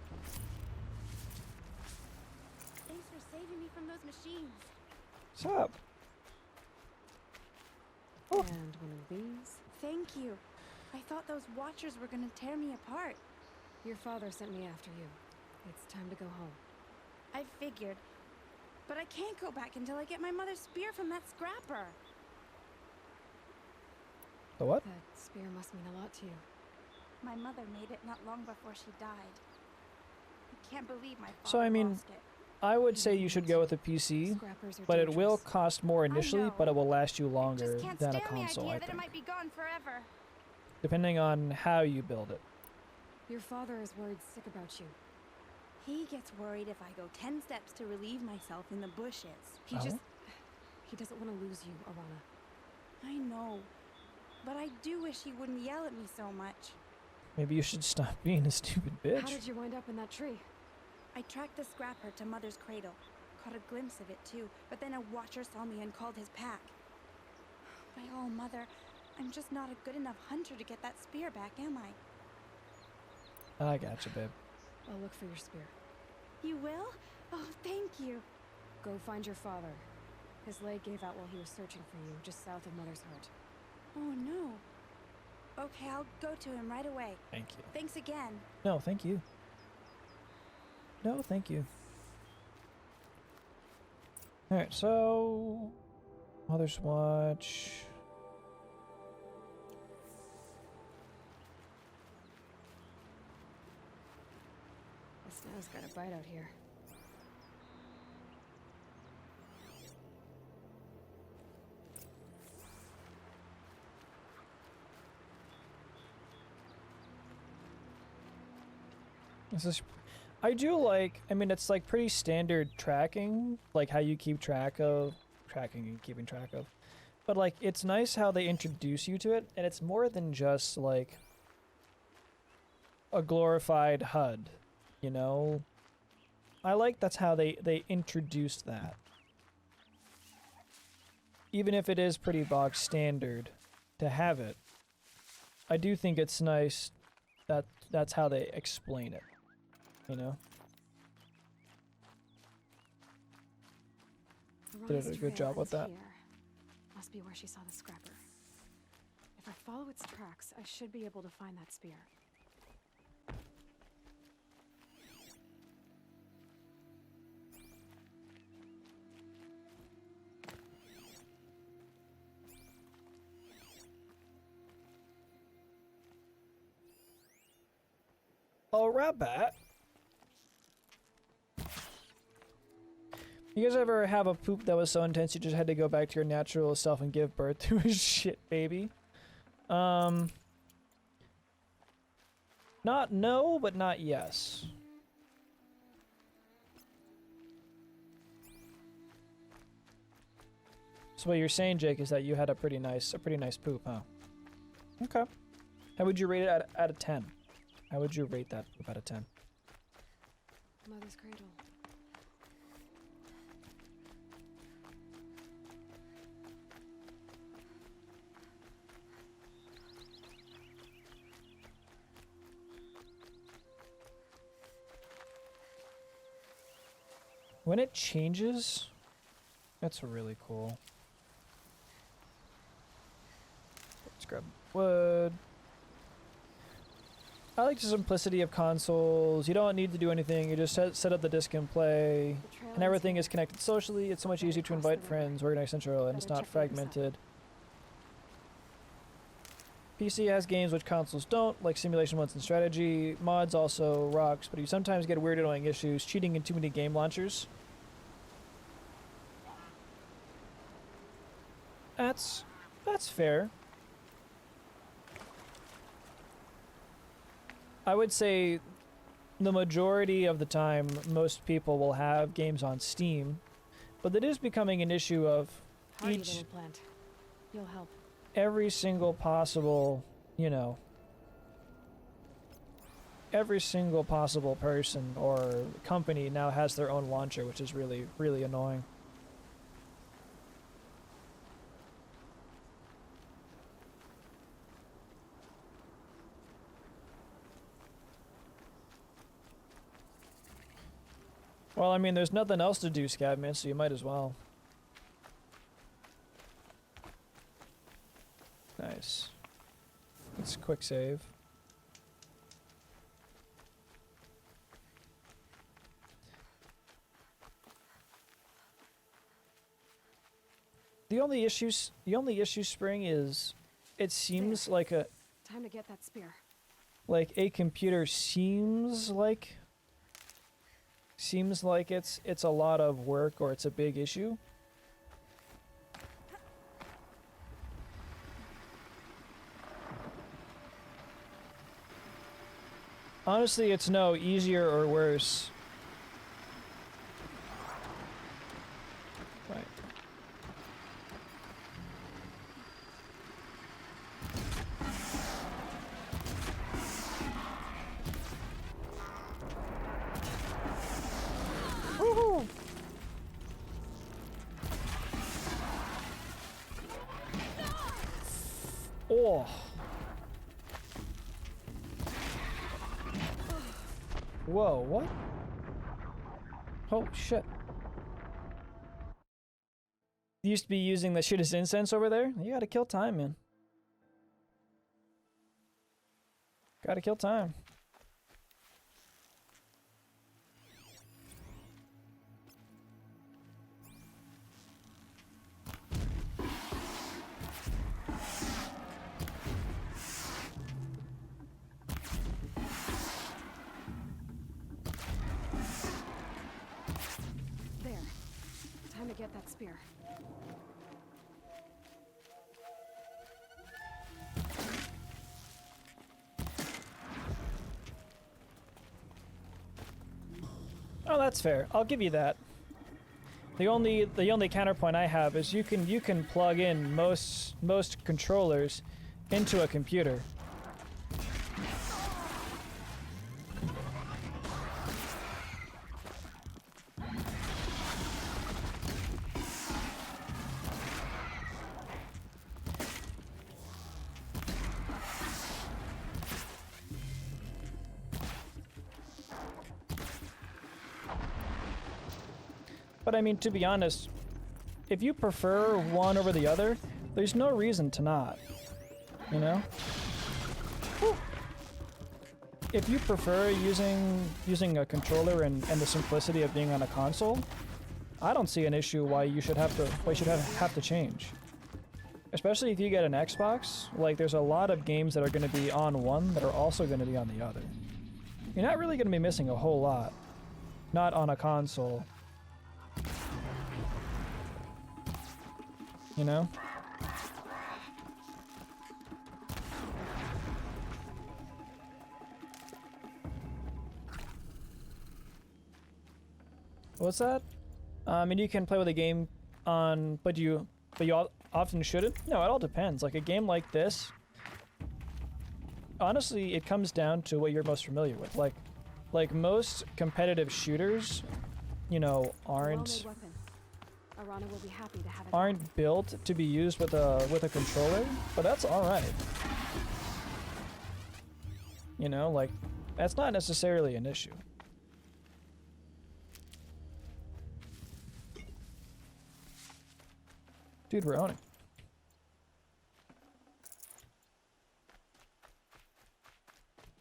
Thanks for saving me from those machines. What's up? Oh. And one of these. Thank you. I thought those watchers were gonna tear me apart. Your father sent me after you. It's time to go home. I figured. But I can't go back until I get my mother's spear from that scrapper. The what? That spear must mean a lot to you. My mother made it not long before she died. I can't believe my father So, I mean, lost it. I would say you should go with a PC, but it will cost more initially, but it will last you longer Can't than a stand console, the I idea that it think. might be gone forever. Depending on how you build it. Your father is worried sick about you. He gets worried if I go 10 steps to relieve myself in the bushes. He doesn't want to lose you, Arana. I know. But I do wish he wouldn't yell at me so much. Maybe you should stop being a stupid bitch. How did you wind up in that tree? I tracked the scrapper to Mother's cradle. Caught a glimpse of it too, but then a watcher saw me and called his pack. My oh, Mother, I'm just not a good enough hunter to get that spear back, am I? I gotcha, babe. I'll look for your spear. You will? Oh, thank you. Go find your father. His leg gave out while he was searching for you, just south of Mother's Heart. Oh, no. Okay, I'll go to him right away. Thank you. Thanks again. No, thank you. No, thank you. Alright, so... Mother's Watch... The snow's got a bite out here. This is... I do like... I mean, it's like pretty standard tracking, like how you keep track of... Tracking and keeping track of. But like, it's nice how they introduce you to it, and it's more than just like... a glorified HUD, you know? I like that's how they introduced that. Even if it is pretty box standard to have it, I do think it's nice that that's how they explain it, you know? Did a good job with that. Here. Must be where she saw the scrapper. If I follow its tracks, I should be able to find that spear. Oh, rabbit. You guys ever have a poop that was so intense you just had to go back to your natural self and give birth to a shit baby? Not no, but not yes. So what you're saying, Jake, is that you had a pretty nice poop, huh? Okay. How would you rate it out of 10? How would you rate that poop out of 10? Mother's cradle. When it changes, that's really cool. Let's grab wood. I like the simplicity of consoles. You don't need to do anything. You just set up the disc and play. And everything is connected socially. It's so much easier to invite friends, organize central, and it's not fragmented. PC has games which consoles don't, like simulation modes and strategy. Mods also rocks, but you sometimes get weird annoying issues, cheating in too many game launchers. That's fair. I would say the majority of the time most people will have games on Steam, but it is becoming an issue of Hardy little plant. You'll help. Every single possible, you know, every single possible person or company now has their own launcher, which is really, really annoying. Well, I mean, there's nothing else to do, Scabman, so you might as well. Nice. Let's quick save. The only issue, Spring, is it seems like Time to get that spear. like a computer seems like it's a lot of work or it's a big issue. Honestly, it's no easier or worse. Right. Woohoo! Oh. Whoa, what? Oh, shit. You used to be using the shit as incense over there? You gotta kill time, man. Gotta kill time. There. Time to get that spear. Oh, that's fair. I'll give you that. The only counterpoint I have is you can plug in most controllers into a computer. But I mean, to be honest, if you prefer one over the other, there's no reason to not. You know? Whew. If you prefer using a controller and the simplicity of being on a console, I don't see an issue why you should have to change. Especially if you get an Xbox, like there's a lot of games that are going to be on one that are also going to be on the other. You're not really going to be missing a whole lot. Not on a console. You know? What's that? And you can play with a game on, but you often shouldn't? No, it all depends. Like a game like this, honestly, it comes down to what you're most familiar with. Like most competitive shooters, you know, aren't built to be used with a controller, but that's all right. You know, like that's not necessarily an issue. Dude, we're owning.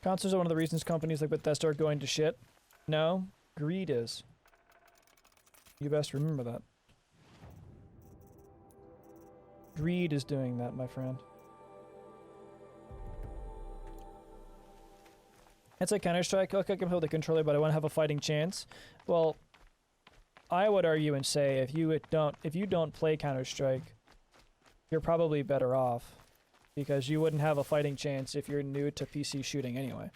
Consoles are one of the reasons companies like Bethesda are going to shit. No, greed is. You best remember that. Greed is doing that, my friend. It's like Counter-Strike. Okay, I can play with a controller, but I want to have a fighting chance. Well, I would argue and say if you don't play Counter-Strike, you're probably better off, because you wouldn't have a fighting chance if you're new to PC shooting anyway.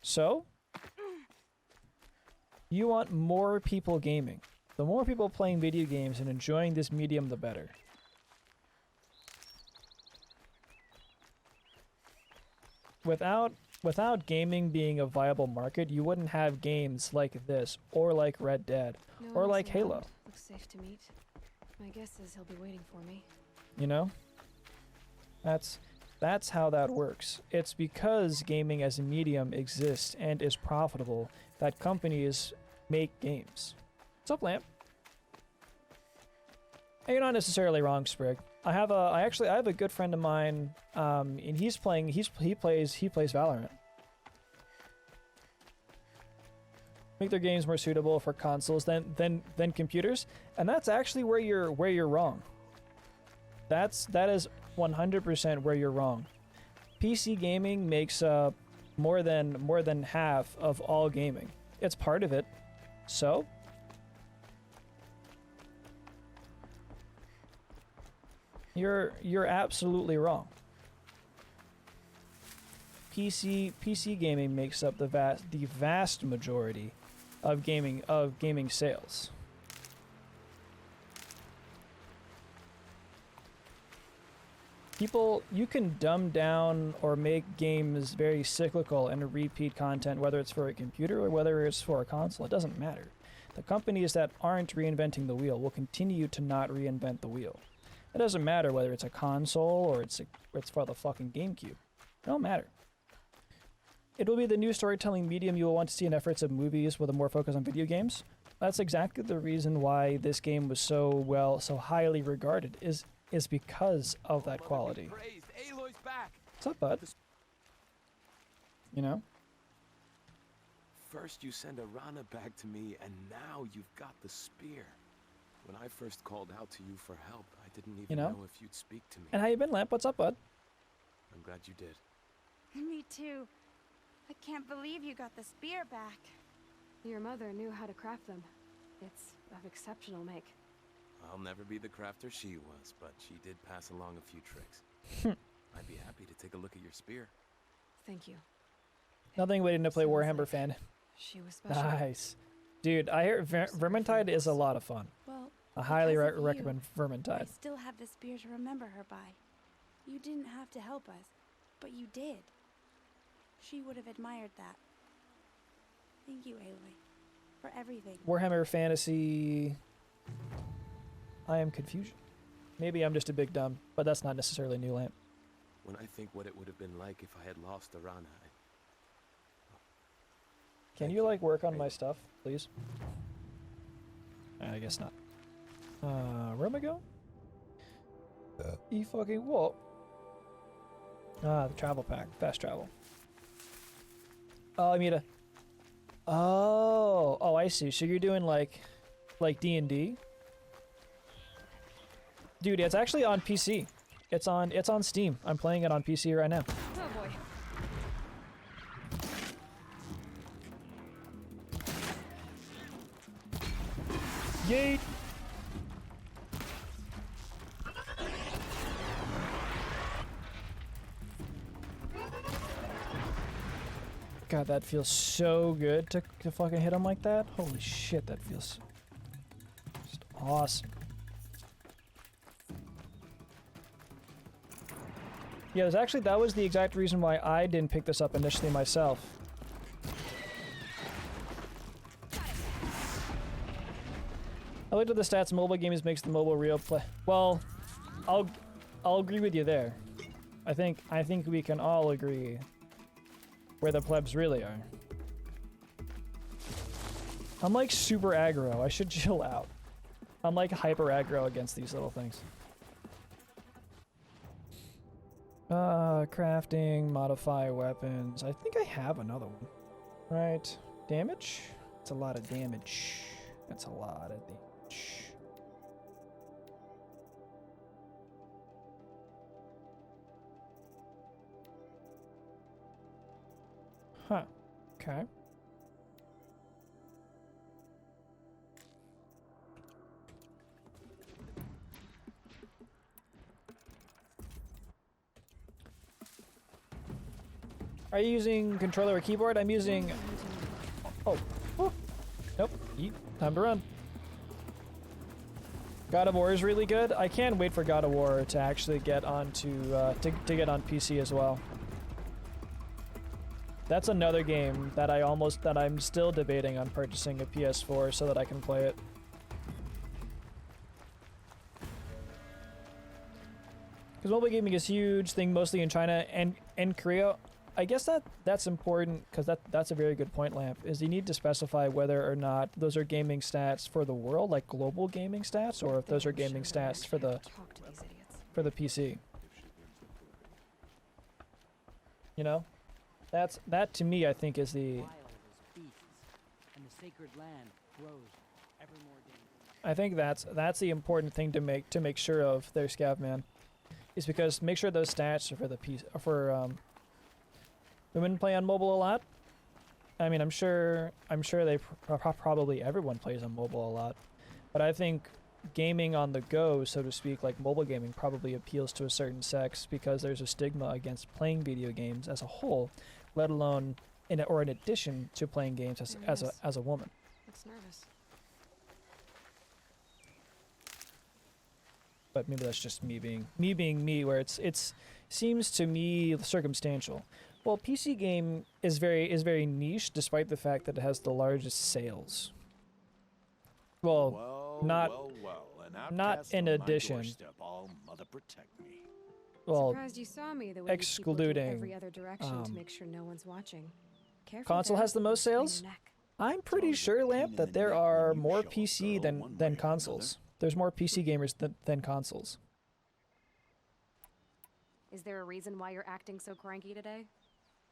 So, you want more people gaming. The more people playing video games and enjoying this medium, the better. Without gaming being a viable market, you wouldn't have games like this, or like Red Dead, or like Halo. Looks safe to meet. My guess is he'll be waiting for me. You know? That's how that works. It's because gaming as a medium exists and is profitable that companies make games. What's up, Lamp? Hey, you're not necessarily wrong, Sprig. I have a good friend of mine, and he plays Valorant. make their games more suitable for consoles than computers, and that's actually where you're wrong. That is 100% where you're wrong. PC gaming makes up more than half of all gaming. It's part of it. So you're absolutely wrong. PC gaming makes up the vast majority of gaming sales. You can dumb down or make games very cyclical and repeat content, whether it's for a computer or whether it's for a console. It doesn't matter. The companies that aren't reinventing the wheel will continue to not reinvent the wheel. It doesn't matter whether it's a console or it's for the fucking GameCube. It don't matter. It will be the new storytelling medium you will want to see in efforts of movies with a more focus on video games. That's exactly the reason why this game was so highly regarded, is because of that quality. What's up, bud? You know? First you send Arana back to me, and now you've got the spear. When I first called out to you for help, I didn't even know if you'd speak to me. And how you been, Lamp? What's up, bud? I'm glad you did. Me too. I can't believe you got the spear back. Your mother knew how to craft them. It's of exceptional make. I'll never be the crafter she was, but she did pass along a few tricks. I'd be happy to take a look at your spear. Thank you. Nothing waiting to play Warhammer fan. She was special. Nice. Dude, I hear Vermintide is a lot of fun. Well, I highly because of recommend you, Vermintide. I still have the spear to remember her by. You didn't have to help us, but you did. She would have admired that. Thank you, Aloy, for everything. Warhammer Fantasy... I am Confusion. Maybe I'm just a big dumb, but that's not necessarily new, Lamp. When I think what it would have been like if I had lost Arana, Can you, like, work on my stuff, please? I guess not. Where am I going? E-fucking what? Ah, the travel pack. Fast travel. Oh, I mean Oh, I see. So you're doing, like D&D? Dude, it's actually on PC. It's on Steam. I'm playing it on PC right now. Oh boy. Yeet! God, that feels so good to fucking hit him like that. Holy shit, that feels just awesome. Yeah, that was the exact reason why I didn't pick this up initially myself. I looked at the stats. Mobile games makes the mobile real play. Well, I'll agree with you there. I think we can all agree where the plebs really are. I'm like super aggro. I should chill out. I'm like hyper aggro against these little things. Crafting, modify weapons. I think I have another one. Right. Damage? It's a lot of damage. That's a lot of damage. Huh. Okay. Are you using controller or keyboard? I'm using... Oh. Nope. Yeet. Time to run. God of War is really good. I can't wait for God of War to actually get onto to get on PC as well. That's another game that I'm still debating on purchasing a PS4 so that I can play it. Because mobile gaming is a huge thing, mostly in China and Korea. I guess that's important because that's a very good point, Lamp, is you need to specify whether or not those are gaming stats for the world, like global gaming stats, or if those are gaming stats for the PC. You know? That to me I think is the sacred land grows ever more dangerous. I think that's the important thing to make sure of there, Scavman, is because make sure those stats are for the women play on mobile a lot. I mean, I'm sure they probably everyone plays on mobile a lot, but I think gaming on the go, so to speak, like mobile gaming, probably appeals to a certain sex because there's a stigma against playing video games as a whole, let alone in addition to playing games as a woman. It's nervous. But maybe that's just me being me, where it's seems to me circumstantial. Well, PC game is very niche, despite the fact that it has the largest sales. Well, not in addition. Well, Surprised you saw me the way excluding every other direction to make sure no one's watching. Careful console there, has the most sprain your sales. neck. I'm pretty sure, Lamp, that there are more PC than consoles. There's more PC gamers than consoles. Is there a reason why you're acting so cranky today?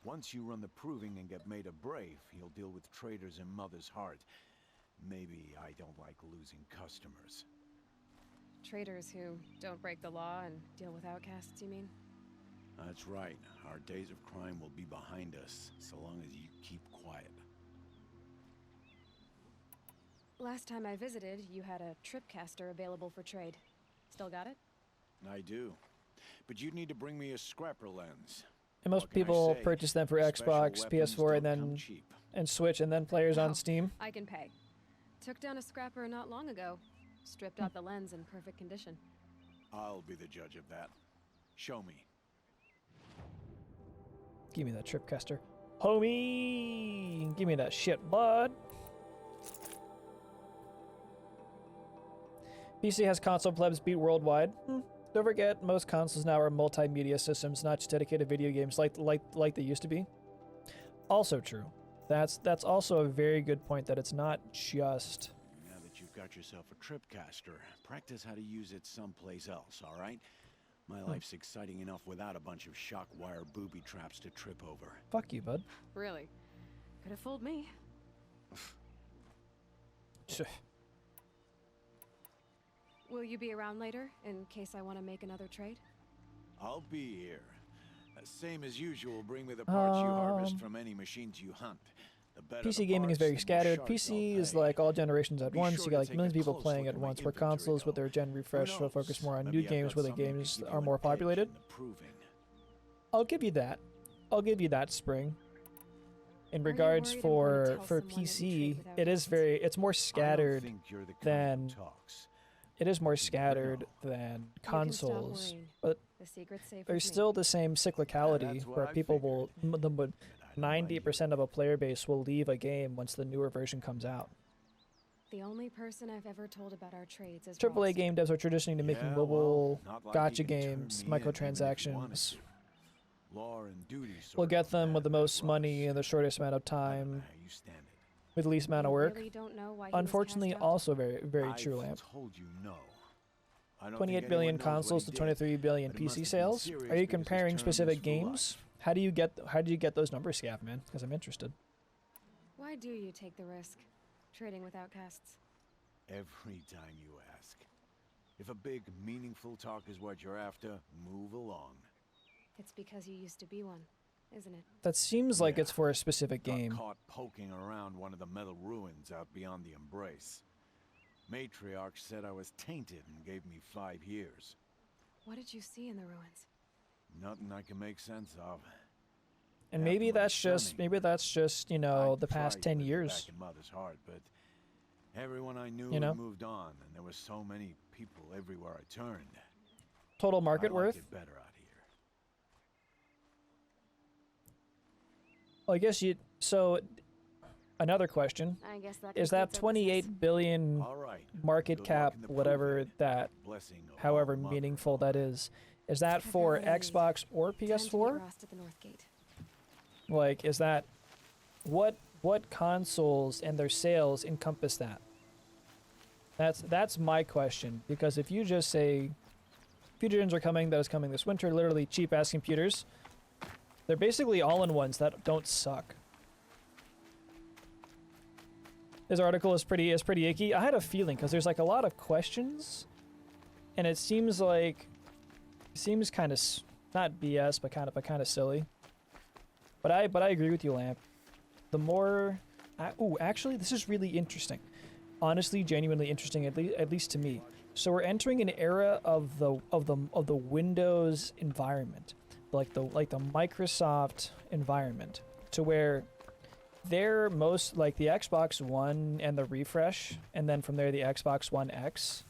Once you run the proving and get made a brave, you'll deal with traitors in Mother's Heart. Maybe I don't like losing customers. Traitors who don't break the law and deal with outcasts, you mean? That's right. Our days of crime will be behind us, so long as you keep quiet. Last time I visited, you had a tripcaster available for trade. Still got it? I do. But you'd need to bring me a scrapper lens. And most people purchase them for Xbox, PS4, and Switch, and then players on Steam. I can pay. Took down a scrapper not long ago. Stripped out the lens in perfect condition. I'll be the judge of that. Show me. Give me that tripcaster. Homie! Give me that shit, bud. PC has console plebs beat worldwide. Don't forget, most consoles now are multimedia systems, not just dedicated video games like they used to be. Also true. That's also a very good point, that it's not just... Now that you've got yourself a tripcaster, practice how to use it someplace else, all right? My life's exciting enough without a bunch of shock wire booby traps to trip over. Fuck you, bud. Really? Could have fooled me. Will you be around later, in case I want to make another trade? I'll be here. Same as usual, bring me the parts you harvest from any machines you hunt. The better PC the gaming is parts, very the more scattered. shards PC I'll is pay. like all generations at Be once. sure You to got like take a millions of people close playing look at my once, where inventory, consoles with their gen refresh Who will knows? focus more on Maybe new I've games, got where the something to games keep are you more engaged populated. in the proving. I'll give you that. I'll give you that, Spring. In Are you regards worried I'm for going to tell someone that you PC, trade without it is license? very, it's more I don't scattered think you're the kind than, who talks. it is more scattered than You can stop consoles, worrying. but The secret's safe there's with me. still the same cyclicality That's what where I people figured. will, 90% of a player base will leave a game once the newer version comes out. The only person I've ever told about our trades is AAA Rost. game devs are transitioning to making Yeah, mobile well, not like gotcha he can turn games, me in even if he wanted microtransactions. to. Law and duty Will sort get of them with the man, most Ross. money in the shortest amount of I don't know time, how you stand it. with the least amount of You work. really don't know why he was Unfortunately, cast out? also very true, I've Lamp. told you no. I don't 28 think billion anyone knows what consoles he to did, 23 billion but it must PC have been sales. serious Are you because his comparing term specific is for games? life. How do you get those numbers, Scav, man? Because I'm interested. Why do you take the risk, trading with outcasts? Every time you ask. If a big, meaningful talk is what you're after, move along. It's because you used to be one, isn't it? That seems like Yeah. it's for a specific Got game. caught poking around one of the metal ruins out beyond the Embrace. Matriarch said I was tainted and gave me 5 years. What did you see in the ruins? Nothing I can make sense of. And Half maybe of my that's just, you know, I'd the past tried 10 living years. Back in Mother's Heart, but everyone I knew You know? had moved on, and there were so many people everywhere I turned. Total market I worth? liked it better out here. Well, I guess so another question. I guess that Is that concludes our business. 28 billion All right. market Good luck cap, in the whatever proving. that, Blessing of however All Mother. meaningful that is that I've for got what I need. Xbox or Time to meet PS4? Rost at the North Gate. Like, is that what consoles and their sales encompass that? That's my question, because if you just say future gens are coming, that is coming this winter, literally cheap ass computers, they're basically all-in-ones that don't suck. This article is pretty icky. I had a feeling because there's like a lot of questions, and it seems kind of not BS, but kind of silly. But I agree with you, Lamp. The more, actually, this is really interesting. Honestly, genuinely interesting, at least to me. So we're entering an era of the Windows environment, like the Microsoft environment, to where they're most like the Xbox One and the refresh, and then from there the Xbox One X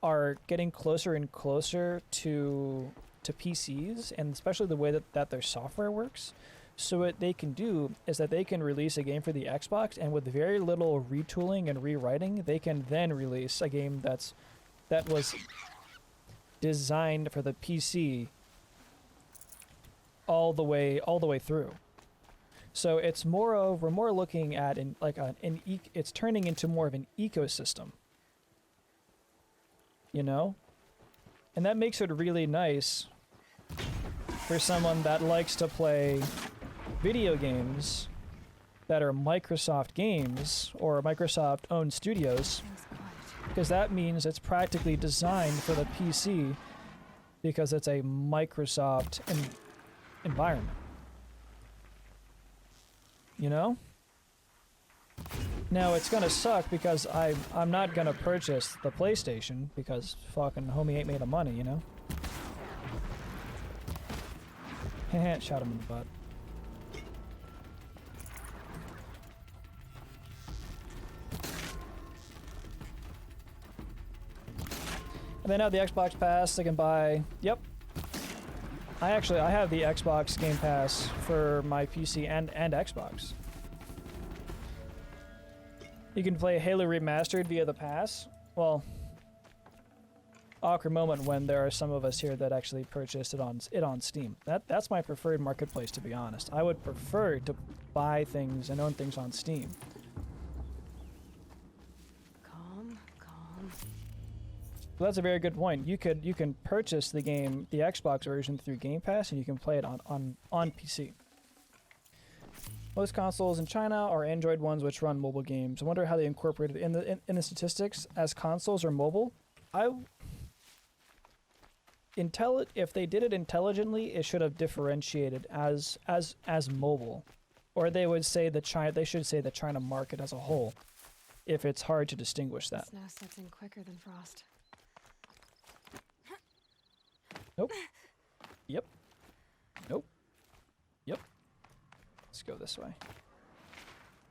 are getting closer and closer to PCs, and especially the way that their software works. So what they can do is that they can release a game for the Xbox, and with very little retooling and rewriting, they can then release a game that was designed for the PC all the way through. So it's we're more looking at it's turning into more of an ecosystem. You know? And that makes it really nice for someone that likes to play video games that are Microsoft games or Microsoft owned studios, because that means it's practically designed for the PC because it's a Microsoft environment. You know? Now it's gonna suck because I'm not gonna purchase the PlayStation because fucking homie ain't made of money, you know? Shot him in the butt. And then have the Xbox Pass, they can buy, yep. I have the Xbox Game Pass for my PC and Xbox. You can play Halo Remastered via the pass. Well, awkward moment when there are some of us here that actually purchased it on Steam. That's my preferred marketplace, to be honest. I would prefer to buy things and own things on Steam. Calm. Well, that's a very good point. You can purchase the game, the Xbox version, through Game Pass, and you can play it on PC. Most consoles in China are Android ones which run mobile games. I wonder how they incorporate it in the statistics as consoles or mobile. If they did it intelligently, it should have differentiated as mobile, or they should say the China market as a whole. If it's hard to distinguish that. Snow sets in quicker than frost. Nope. Yep. Nope. Yep. Let's go this way.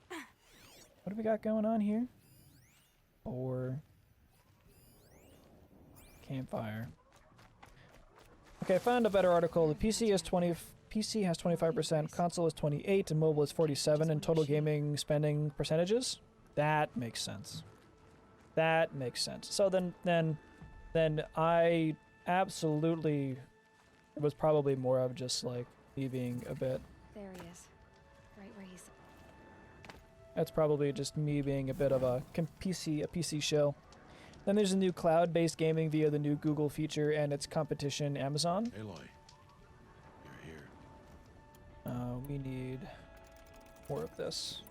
What do we got going on here? Campfire. Okay, I found a better article. The PC has 25%, console is 28%, and mobile is 47% in total gaming spending percentages. That makes sense. That makes sense. So then I absolutely, it was probably more of just like me being a bit. There he is, right where he's. That's probably just me being a bit of a PC show. Then there's a new cloud-based gaming via the new Google feature and its competition, Amazon. Aloy, you're here. We need more of this.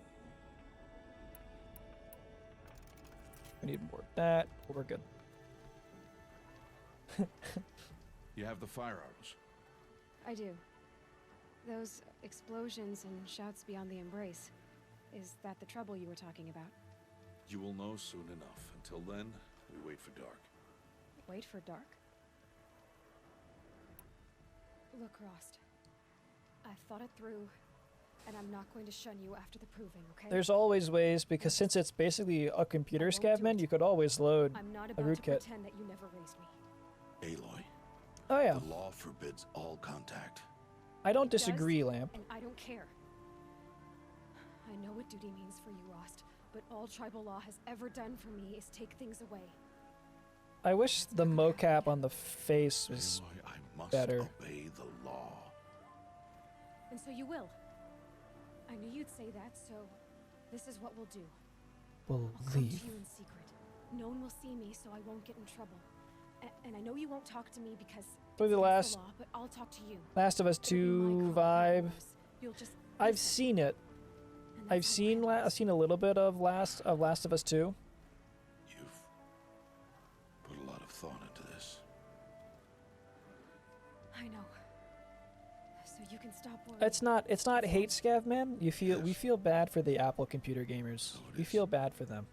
We need more of that. We're good. You have the fire arrows. I do. Those explosions and shouts beyond the embrace. Is that the trouble you were talking about? You will know soon enough. Until then, we wait for dark. Wait for dark? Look, Rost. I've thought it through, and I'm not going to shun you after the proving, okay? There's always ways, because since it's basically a computer scavengement, you could always load I'm not a about to rootkit. pretend that you never raised me. Aloy. Oh yeah. The law forbids all contact. I don't disagree, Lamp. And I don't care. I know what duty means for you, Rost, but all tribal law has ever done for me is take things away. I wish the mocap on the face was Aloy, I must better. obey the law. And so you will. I knew you'd say that, so this is what we'll do. We'll I'll come leave. to you in secret. No one will see me, so I won't get in trouble. And I know you won't talk to me because For the it's against last law, but I'll talk to you. Last of Us It'll be my 2 call, vibe. You'll just I've listen, seen it. and I've seen a little bit of Last of Us 2. You've put a lot of thought into this. I know. So you can stop worrying. It's not hate, Scav man. We feel bad for the Apple computer gamers. We feel bad for them.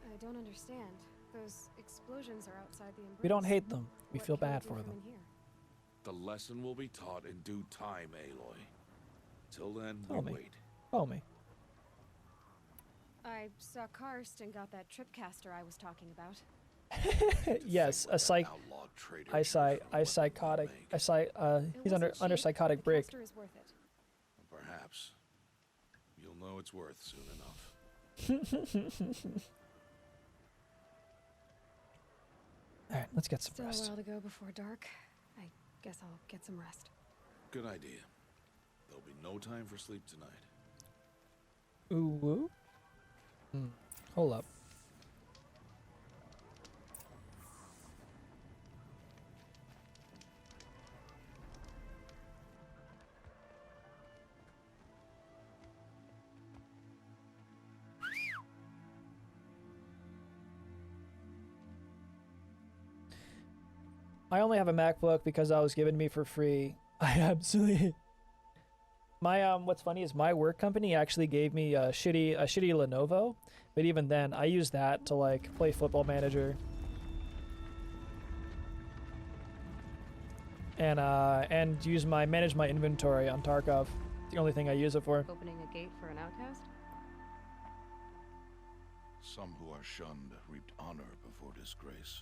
I don't understand. Those explosions are outside the Embrace. We don't hate them. We What feel can we bad do for from them. in here? The lesson will be taught in due time, Aloy. Till then, Tell me. we wait. Tell me. I saw Karst and got that tripcaster I was talking about. Yes, a psychotic. He's under psychotic break. The caster is worth it. Perhaps. You'll know it's worth soon enough. Alright, let's get some Still rest. a while to go before dark. I guess I'll get some rest. Good idea. There'll be no time for sleep tonight. Ooh, woo. Hold up. I only have a MacBook because that was given to me for free. I absolutely. My what's funny is my work company actually gave me a shitty Lenovo, but even then I use that to like play Football Manager. And manage my inventory on Tarkov. The only thing I use it for. Opening a gate for an outcast? Some who are shunned reaped honor before disgrace.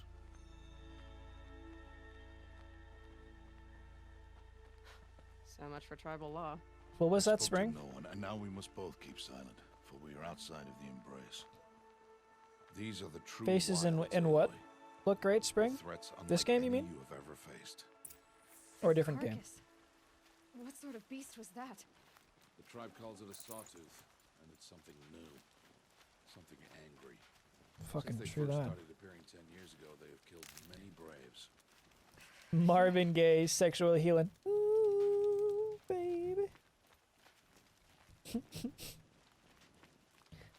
So much for tribal law. What was that, Spoke to Spring? No one, and now we must both keep silent, for we are outside of the Embrace. These are the true Faces in wilds, what? Aloy. Look great, Spring? Threats This unlike game, you any mean? you have ever faced. Or a different game? Carcass. What sort of beast was that? The tribe calls it a sawtooth, and it's something new, something angry. Fucking Since they true first that. started appearing 10 years ago, they have killed many braves. Marvin Gaye, sexual healing. Ooh, baby.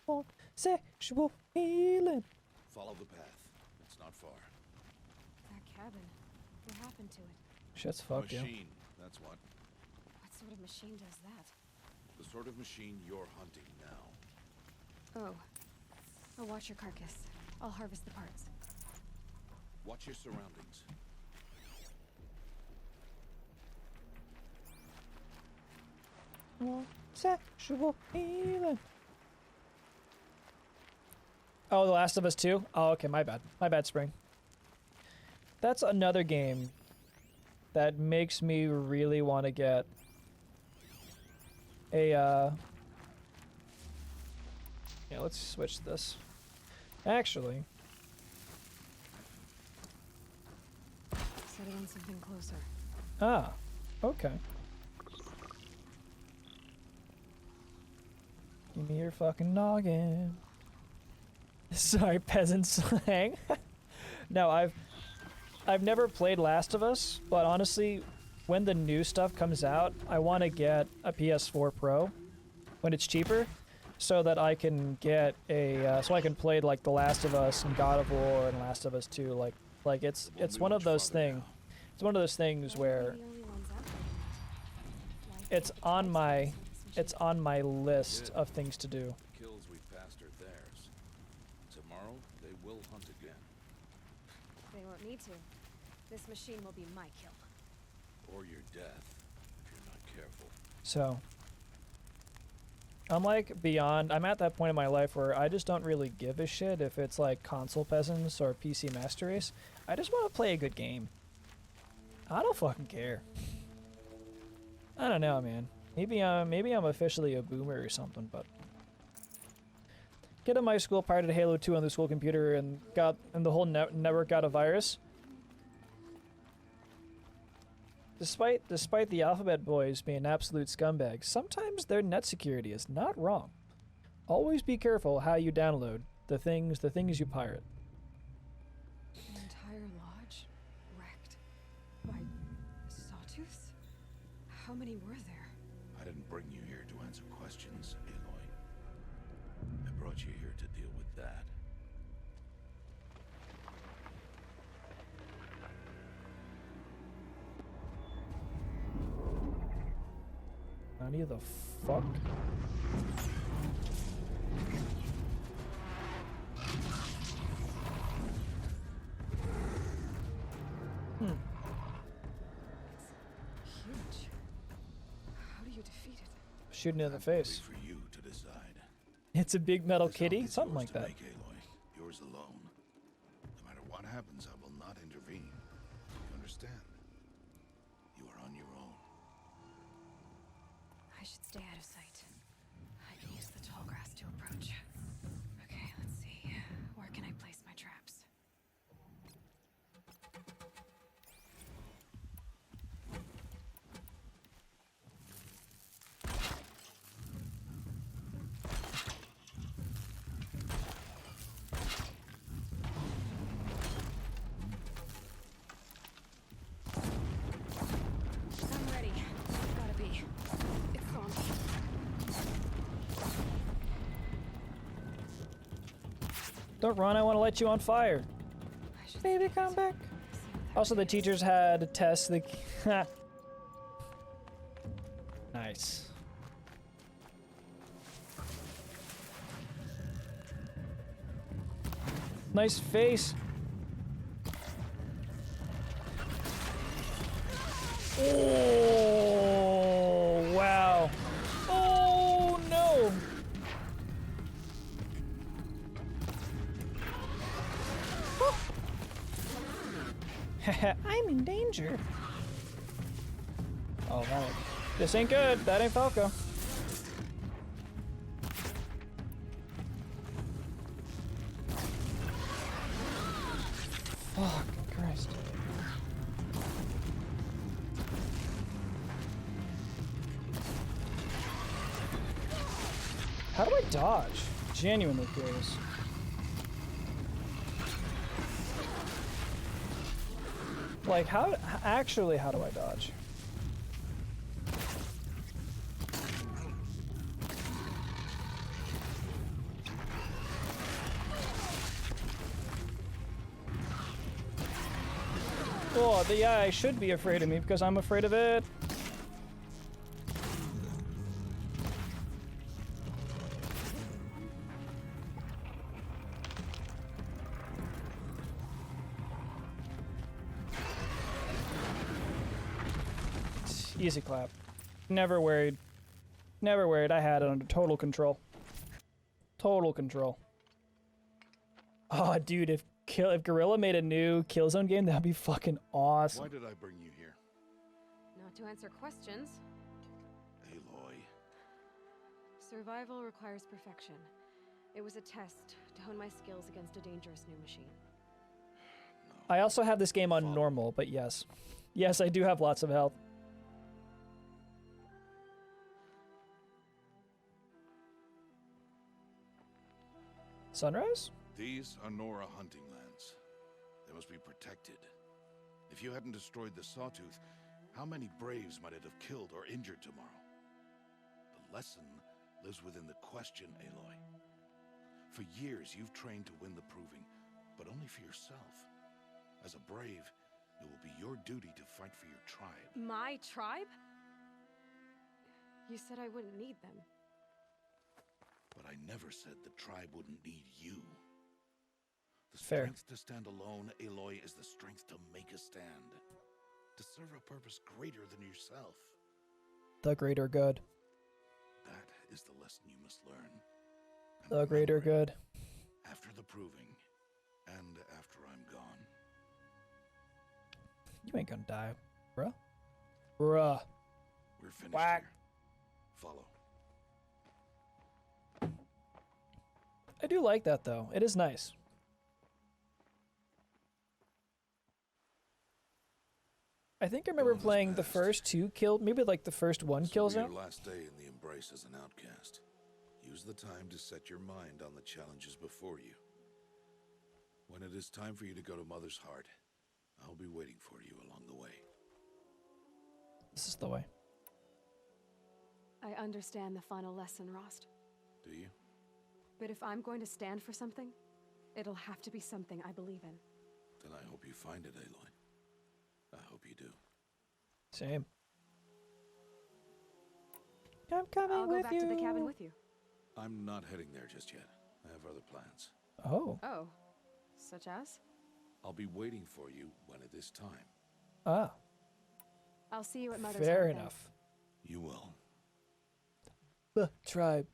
Oh, sexual healing. Follow the path. It's not far. That cabin. What happened to it? Shit's A fucked, yo. machine, that's what. What sort of machine does that? The sort of machine you're hunting now. Oh. I'll watch your carcass. I'll harvest the parts. Watch your surroundings. Oh, sexual healing. Oh, The Last of Us 2? Oh, okay, my bad. My bad, Spring. That's another game that makes me really want to get a, yeah, let's switch this. Actually, Setting on something closer. ah, okay. Give me your fucking noggin. Sorry, peasant slang. No, I've never played Last of Us, but honestly, when the new stuff comes out, I want to get a PS4 Pro when it's cheaper, so that I can get a so I can play like The Last of Us and God of War and Last of Us 2. Like it's one of those things. It's one of those things where it's on my list of things to do. The kills we passed are theirs. Tomorrow, they will hunt again. They won't need to. This machine will be my kill. Or your death, if you're not careful. So I'm like beyond. I'm at that point in my life where I just don't really give a shit if it's like console peasants or PC master race. I just want to play a good game. I don't fucking care. I don't know, man. Maybe I'm officially a boomer or something, but kid in my school pirated Halo 2 on the school computer and the whole network got a virus. Despite the Alphabet Boys being absolute scumbags, sometimes their net security is not wrong. Always be careful how you download the things you pirate. The entire lodge wrecked by sawtooths? How many were there? I didn't bring you here to answer questions, Aloy. I brought you here to deal with that. Any of the fuck? Huge. How do you defeat it? Shooting it in the face. For you to decide. It's a big metal kitty? Something like that. Make, Aloy. Yours alone. No matter what happens, I will not intervene. You understand? You are on your own. I should stay out of sight. I can use the tall grass to approach. Okay, let's see. Where can I place my traps? I'm ready. Gotta be. It's on. Don't run, I want to light you on fire. Baby, come back. Also, the teachers had tests. Nice. Nice face. Oh, wow. Oh, no. I'm in danger. Oh, that. This ain't good. That ain't Falco. Fucking Christ. How do I dodge? Genuinely curious. Like, how do I dodge? Oh, the AI should be afraid of me because I'm afraid of it. Easy clap. Never worried. Never worried. I had it under total control. Total control. Oh, dude, if Gorilla made a new Killzone game, that'd be fucking awesome. Why did I bring you here? Not to answer questions. Aloy. Survival requires perfection. It was a test to hone my skills against a dangerous new machine. I also have this game on normal, but yes. Yes, I do have lots of health. Sunrise? These are Nora hunting lands. They must be protected. If you hadn't destroyed the Sawtooth, how many Braves might it have killed or injured tomorrow? The lesson lives within the question, Aloy. For years, you've trained to win the proving, but only for yourself. As a Brave, it will be your duty to fight for your tribe. My tribe? You said I wouldn't need them. But I never said the tribe wouldn't need you. The Fair. strength to stand alone, Aloy, is the strength to make a stand. To serve a purpose greater than yourself. The greater good. That is the lesson you must learn. And The greater remember it good. After the proving, and after I'm gone. You ain't gonna die, bruh. Bruh. We're finished Whack. here. Follow. I do like that, though. It is nice. I think I remember playing the first two maybe like the first one kills Your out. last day in the Embrace as an outcast. Use the time to set your mind on the challenges before you. When it is time for you to go to Mother's Heart, I'll be waiting for you along the way. This is the way. I understand the final lesson, Rost. Do you? But if I'm going to stand for something, it'll have to be something I believe in. Then I hope you find it, Aloy. I hope you do. Same. I'm coming I'll go with back you. to the cabin with you. I'm not heading there just yet. I have other plans. Oh. Oh. Such as? I'll be waiting for you when it is time. Ah. I'll see you at Mother's Fair hut then. enough. You will. The tribe.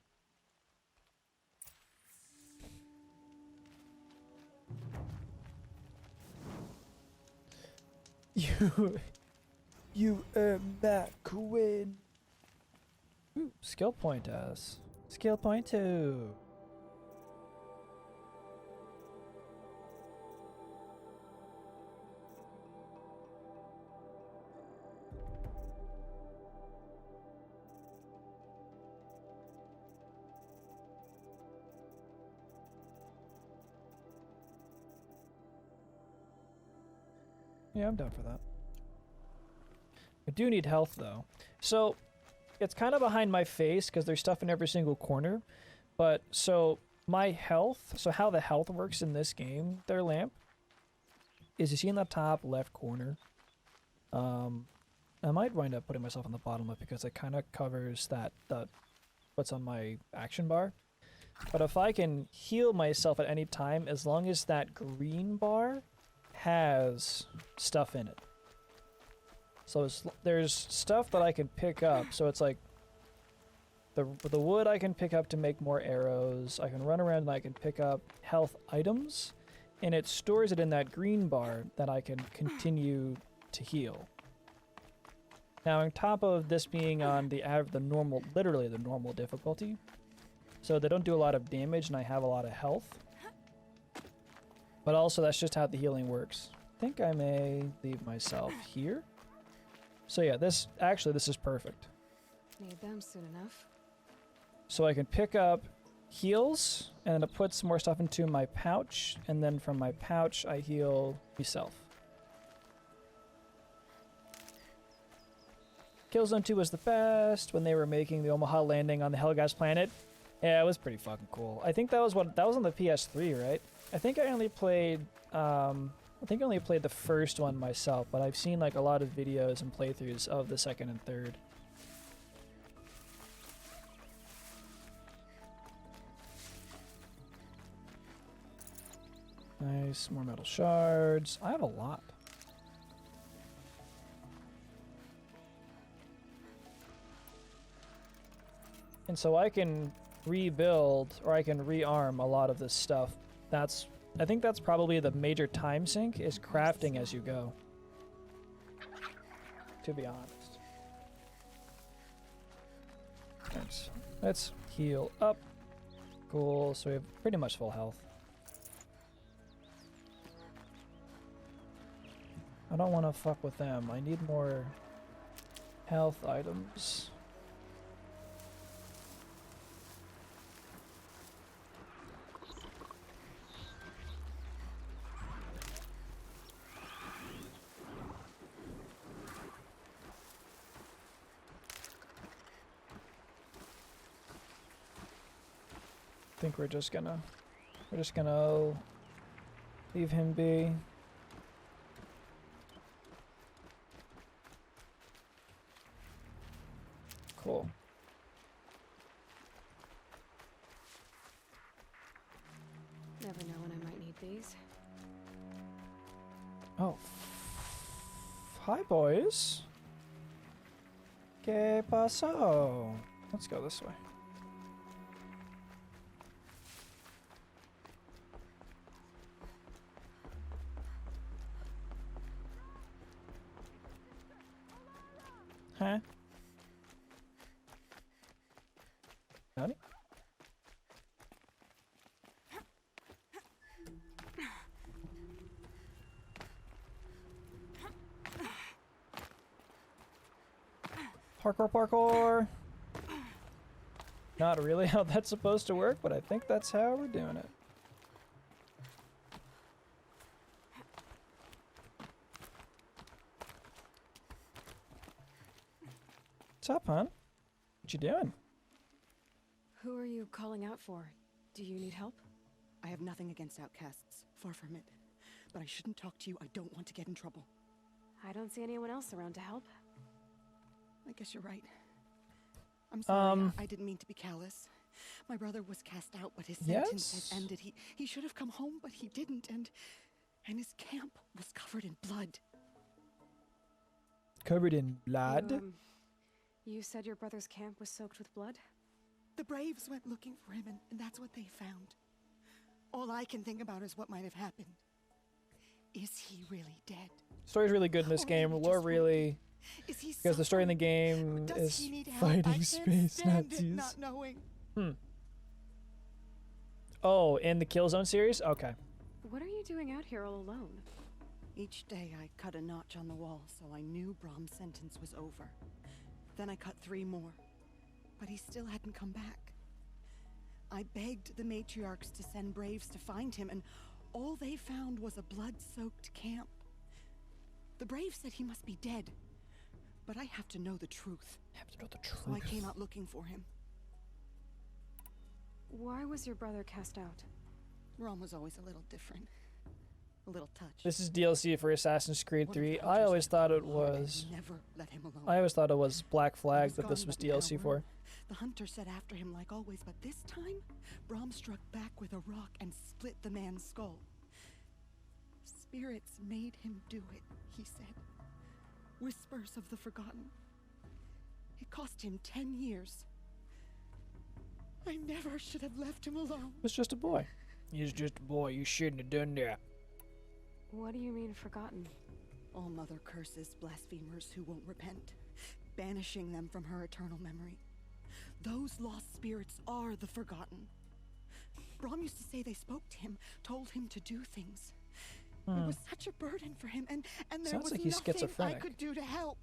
You earned that, Quinn. Ooh, skill point us. Skill point 2. Yeah, I'm down for that. I do need health, though. So, it's kind of behind my face because there's stuff in every single corner. But, so, my health, so how the health works in this game, their lamp, is you see in the top left corner. I might wind up putting myself on the bottom left because it kind of covers what's on my action bar. But if I can heal myself at any time, as long as that green bar has stuff in it. So there's stuff that I can pick up. So it's like the wood I can pick up to make more arrows. I can run around and I can pick up health items. And it stores it in that green bar that I can continue to heal. Now on top of this being on the normal, literally the normal difficulty. So they don't do a lot of damage and I have a lot of health. But also, that's just how the healing works. I think I may leave myself here. So yeah, this is perfect. Need them soon enough. So I can pick up heals, and then it puts more stuff into my pouch, and then from my pouch, I heal myself. Killzone 2 was the best when they were making the Omaha landing on the Helghast planet. Yeah, it was pretty fucking cool. I think that was on the PS3, right? I think I only played the first one myself, but I've seen like a lot of videos and playthroughs of the second and third. Nice, more metal shards. I have a lot. And so I can rebuild or I can rearm a lot of this stuff. I think that's probably the major time sink, is crafting as you go. To be honest. Thanks. Let's heal up. Cool, so we have pretty much full health. I don't want to fuck with them. I need more health items. I think we're just gonna leave him be. Cool. Never know when I might need these. Oh. Hi, boys. ¿Qué pasó? Let's go this way. Huh? Howdy? Parkour, parkour! Not really how that's supposed to work, but I think that's how we're doing it. What's up, hon? What you doing? Who are you calling out for? Do you need help? I have nothing against outcasts. Far from it. But I shouldn't talk to you. I don't want to get in trouble. I don't see anyone else around to help. I guess you're right. I'm sorry. I didn't mean to be callous. My brother was cast out, but his sentence has ended. He should have come home, but he didn't, and his camp was covered in blood. Covered in blood? You said your brother's camp was soaked with blood? The Braves went looking for him, and that's what they found. All I can think about is what might have happened. Is he really dead? Story's really good in this game. Lore really... Because the story in the game is fighting space Nazis. Not knowing. Oh, in the Killzone series? Okay. What are you doing out here all alone? Each day I cut a notch on the wall, so I knew Brahm's sentence was over. Then I cut 3 more, but he still hadn't come back. I begged the matriarchs to send Braves to find him, and all they found was a blood-soaked camp. The Braves said he must be dead, but I have to know the truth. So I came out looking for him. Why was your brother cast out? Brahm was always a little different. A little touch. This is DLC for Assassin's Creed 3. I always thought it was... Never let him alone. I always thought it was Black Flag that this was DLC for. The hunter set after him like always, but this time, Brahm struck back with a rock and split the man's skull. Spirits made him do it, he said. Whispers of the forgotten. It cost him 10 years. I never should have left him alone. He was just a boy. He was just a boy. You shouldn't have done that. What do you mean, forgotten? All mother curses blasphemers who won't repent, banishing them from her eternal memory. Those lost spirits are the forgotten. Brahm used to say they spoke to him, told him to do things. It was such a burden for him, and there Sounds was like he's nothing I schizophrenic. could do to help.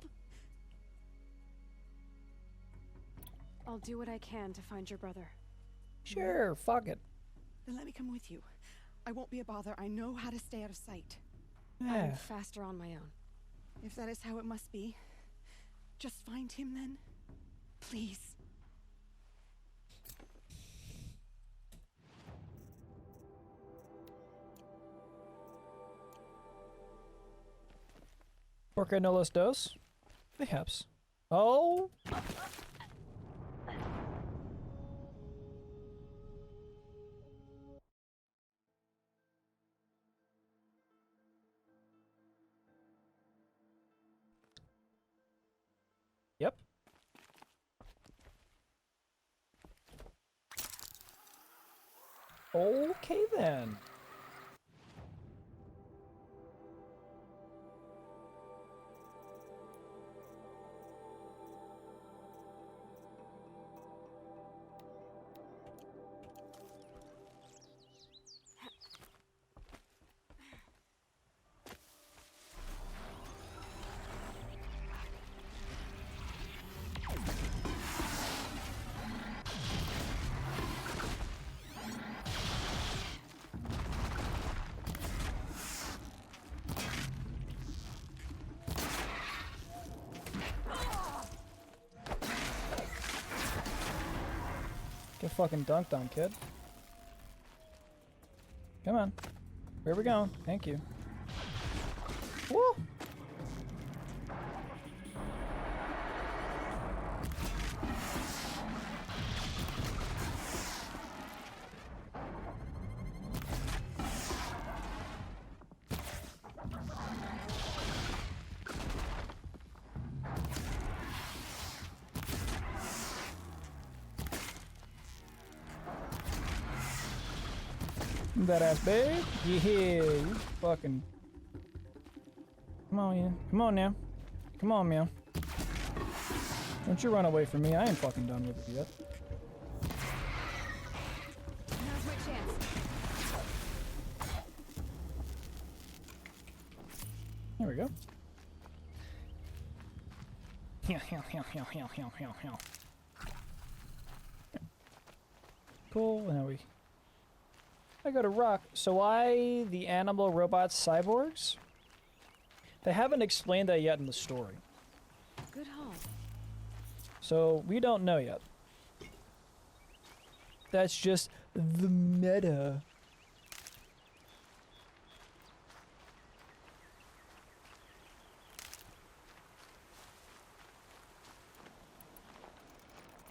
I'll do what I can to find your brother. Sure, fuck it. Then let me come with you. I won't be a bother. I know how to stay out of sight. I'm faster on my own. If that is how it must be, just find him then. Please. Porque no los dos? Perhaps. Oh! Yep. Okay then. Get fucking dunked on, kid. Come on. Where are we going? Thank you. Woo! That ass babe. Yeah, you fucking. Come on, yeah. Come on now. Come on, meow. Don't you run away from me. I ain't fucking done with it yet. Now's my chance. There we go. Cool. Now I got a rock. So the animal robots cyborgs? They haven't explained that yet in the story. Good haul. So we don't know yet. That's just the meta.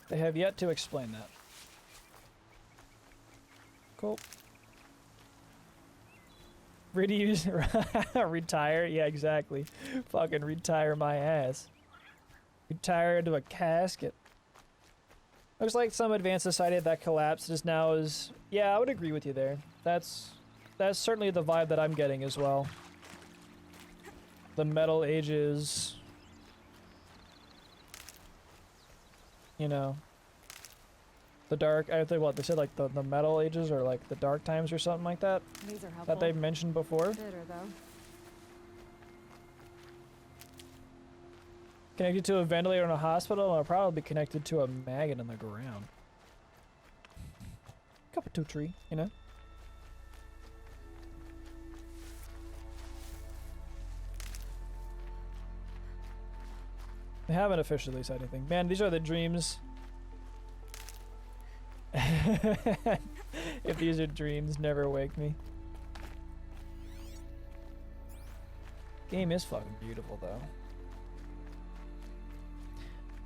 They have yet to explain that. Cool. Reduce, retire? Yeah, exactly. Fucking retire my ass. Retire into a casket. Looks like some advanced society that collapsed is now is... Yeah, I would agree with you there. That's certainly the vibe that I'm getting as well. The Metal Ages... You know... The dark... I think what, they said like the Metal Ages or like the Dark Times or something like that? These are helpful. That they mentioned before? Bitter, though. Connected to a ventilator in a hospital, or probably connected to a maggot in the ground. Cup of tree, you know? They haven't officially said anything. Man, these are the dreams. If these are dreams, never wake me. Game is fucking beautiful, though.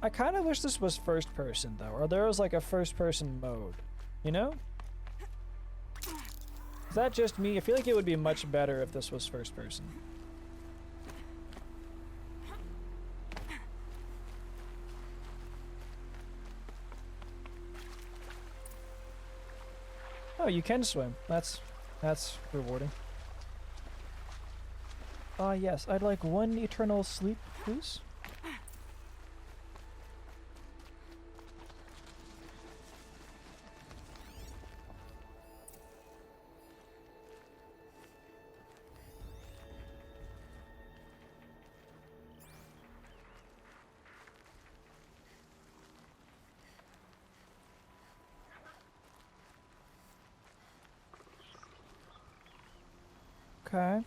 I kind of wish this was first person, though, or there was like a first person mode, you know? Is that just me? I feel like it would be much better if this was first person. Oh, you can swim. That's rewarding. Ah, yes, I'd like one eternal sleep, please. Okay.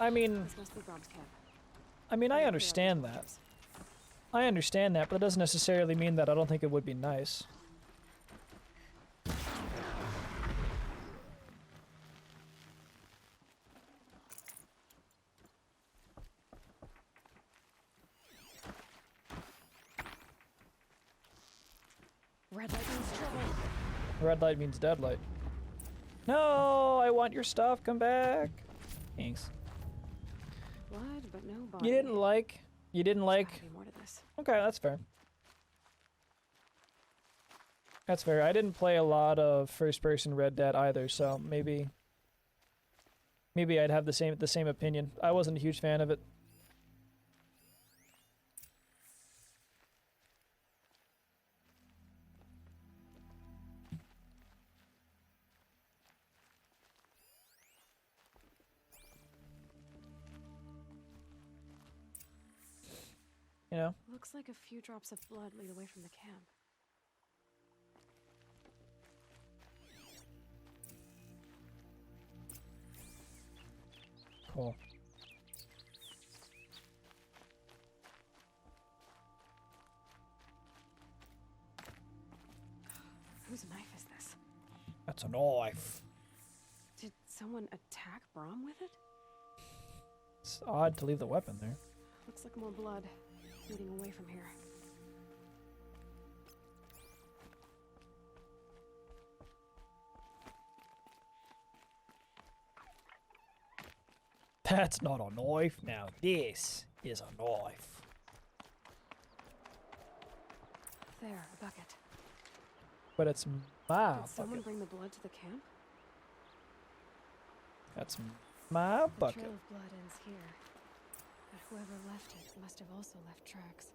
I mean, I understand that. I understand that, but it doesn't necessarily mean that I don't think it would be nice. Red light means trouble. Red light means dead light. No, I want your stuff. Come back. Thanks. Blood, but no body. You didn't like. There's gotta be more to this. Okay, that's fair. That's fair. I didn't play a lot of first-person Red Dead either, so maybe I'd have the same opinion. I wasn't a huge fan of it. You know? Looks like a few drops of blood lead away from the camp. Cool. Whose knife is this? That's a knife. Did someone attack Brom with it? It's odd to leave the weapon there. Looks like more blood leading away from here. That's not a knife. Now this is a knife. There, a bucket. But it's my Did someone bucket. bring the blood to the camp? That's my The bucket. trail of blood ends here. But whoever left it must have also left tracks.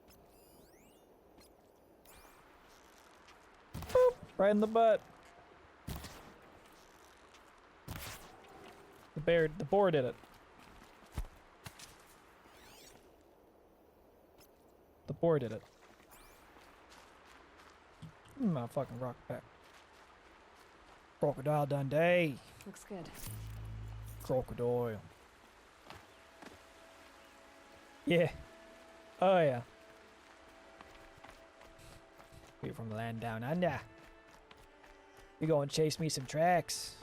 Boop, right in the butt. The boar did it. The boar did it. My fucking rock back. Crocodile Dundee. Looks good. Crocodile. Yeah. Oh yeah. We from the land down under. We go and chase me some tracks.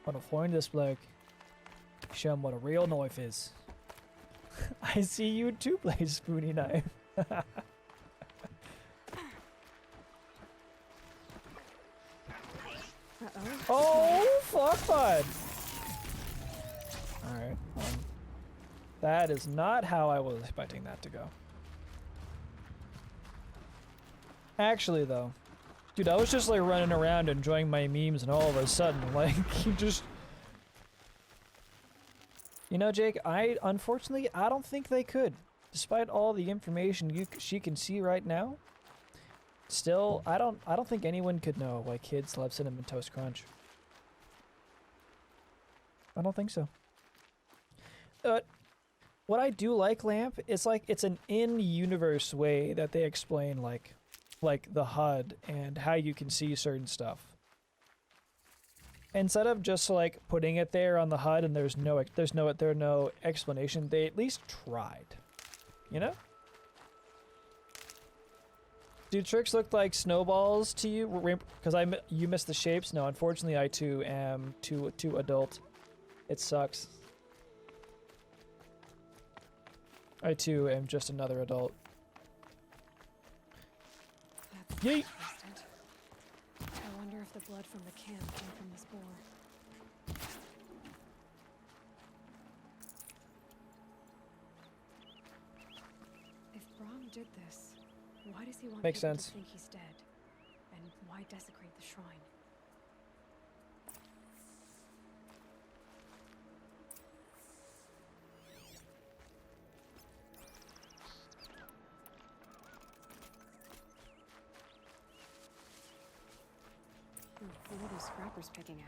Wanna find this bloke. Show him what a real knife is. I see you too play spoony knife. Oh, fuck, bud. Alright. That is not how I was expecting that to go. Actually, though. Dude, I was just like running around enjoying my memes and all of a sudden, like, you just... You know, Jake, unfortunately, I don't think they could. Despite all the information she can see right now, still, I don't think anyone could know why kids love Cinnamon Toast Crunch. I don't think so. What I do like, Lamp, is like it's an in-universe way that they explain like the HUD and how you can see certain stuff. Instead of just like putting it there on the HUD and there's no explanation, they at least tried. You know? Do tricks look like snowballs to you? Because you missed the shapes? No, unfortunately I too am too adult. It sucks. I too am just another adult. That's Yeet! I wonder if the blood from the camp came from this boar. If Brahm did this, why does he want Makes people sense. to think he's dead? And why desecrate the shrine? What are those scrappers picking at?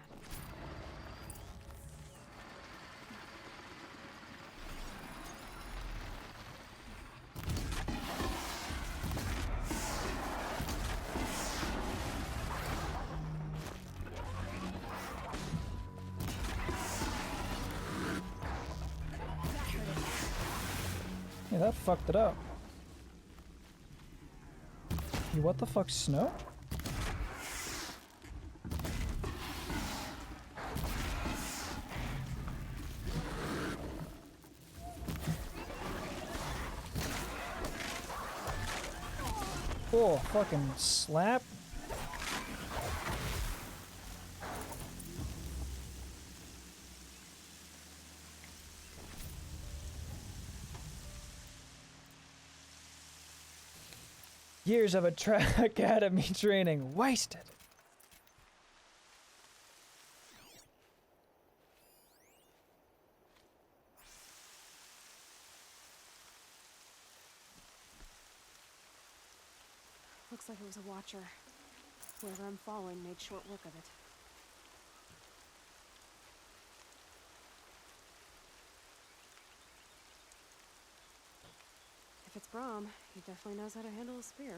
Yeah, that fucked it up. What the fuck, snow? Oh, fucking slap. Years of academy training wasted. Looks like it was a watcher. Whoever I'm following made short work of it. If it's Brahm, he definitely knows how to handle a spear.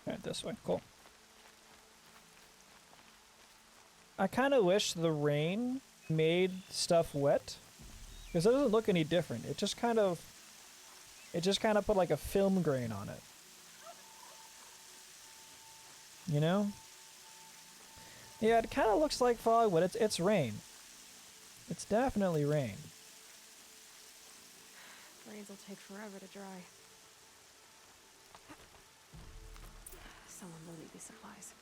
Alright, this way. Cool. I kind of wish the rain made stuff wet, because it doesn't look any different. It just kind of put like a film grain on it. You know? Yeah, it kind of looks like fog, but it's rain. It's definitely rain. Rains will take forever to dry. Someone will need these supplies.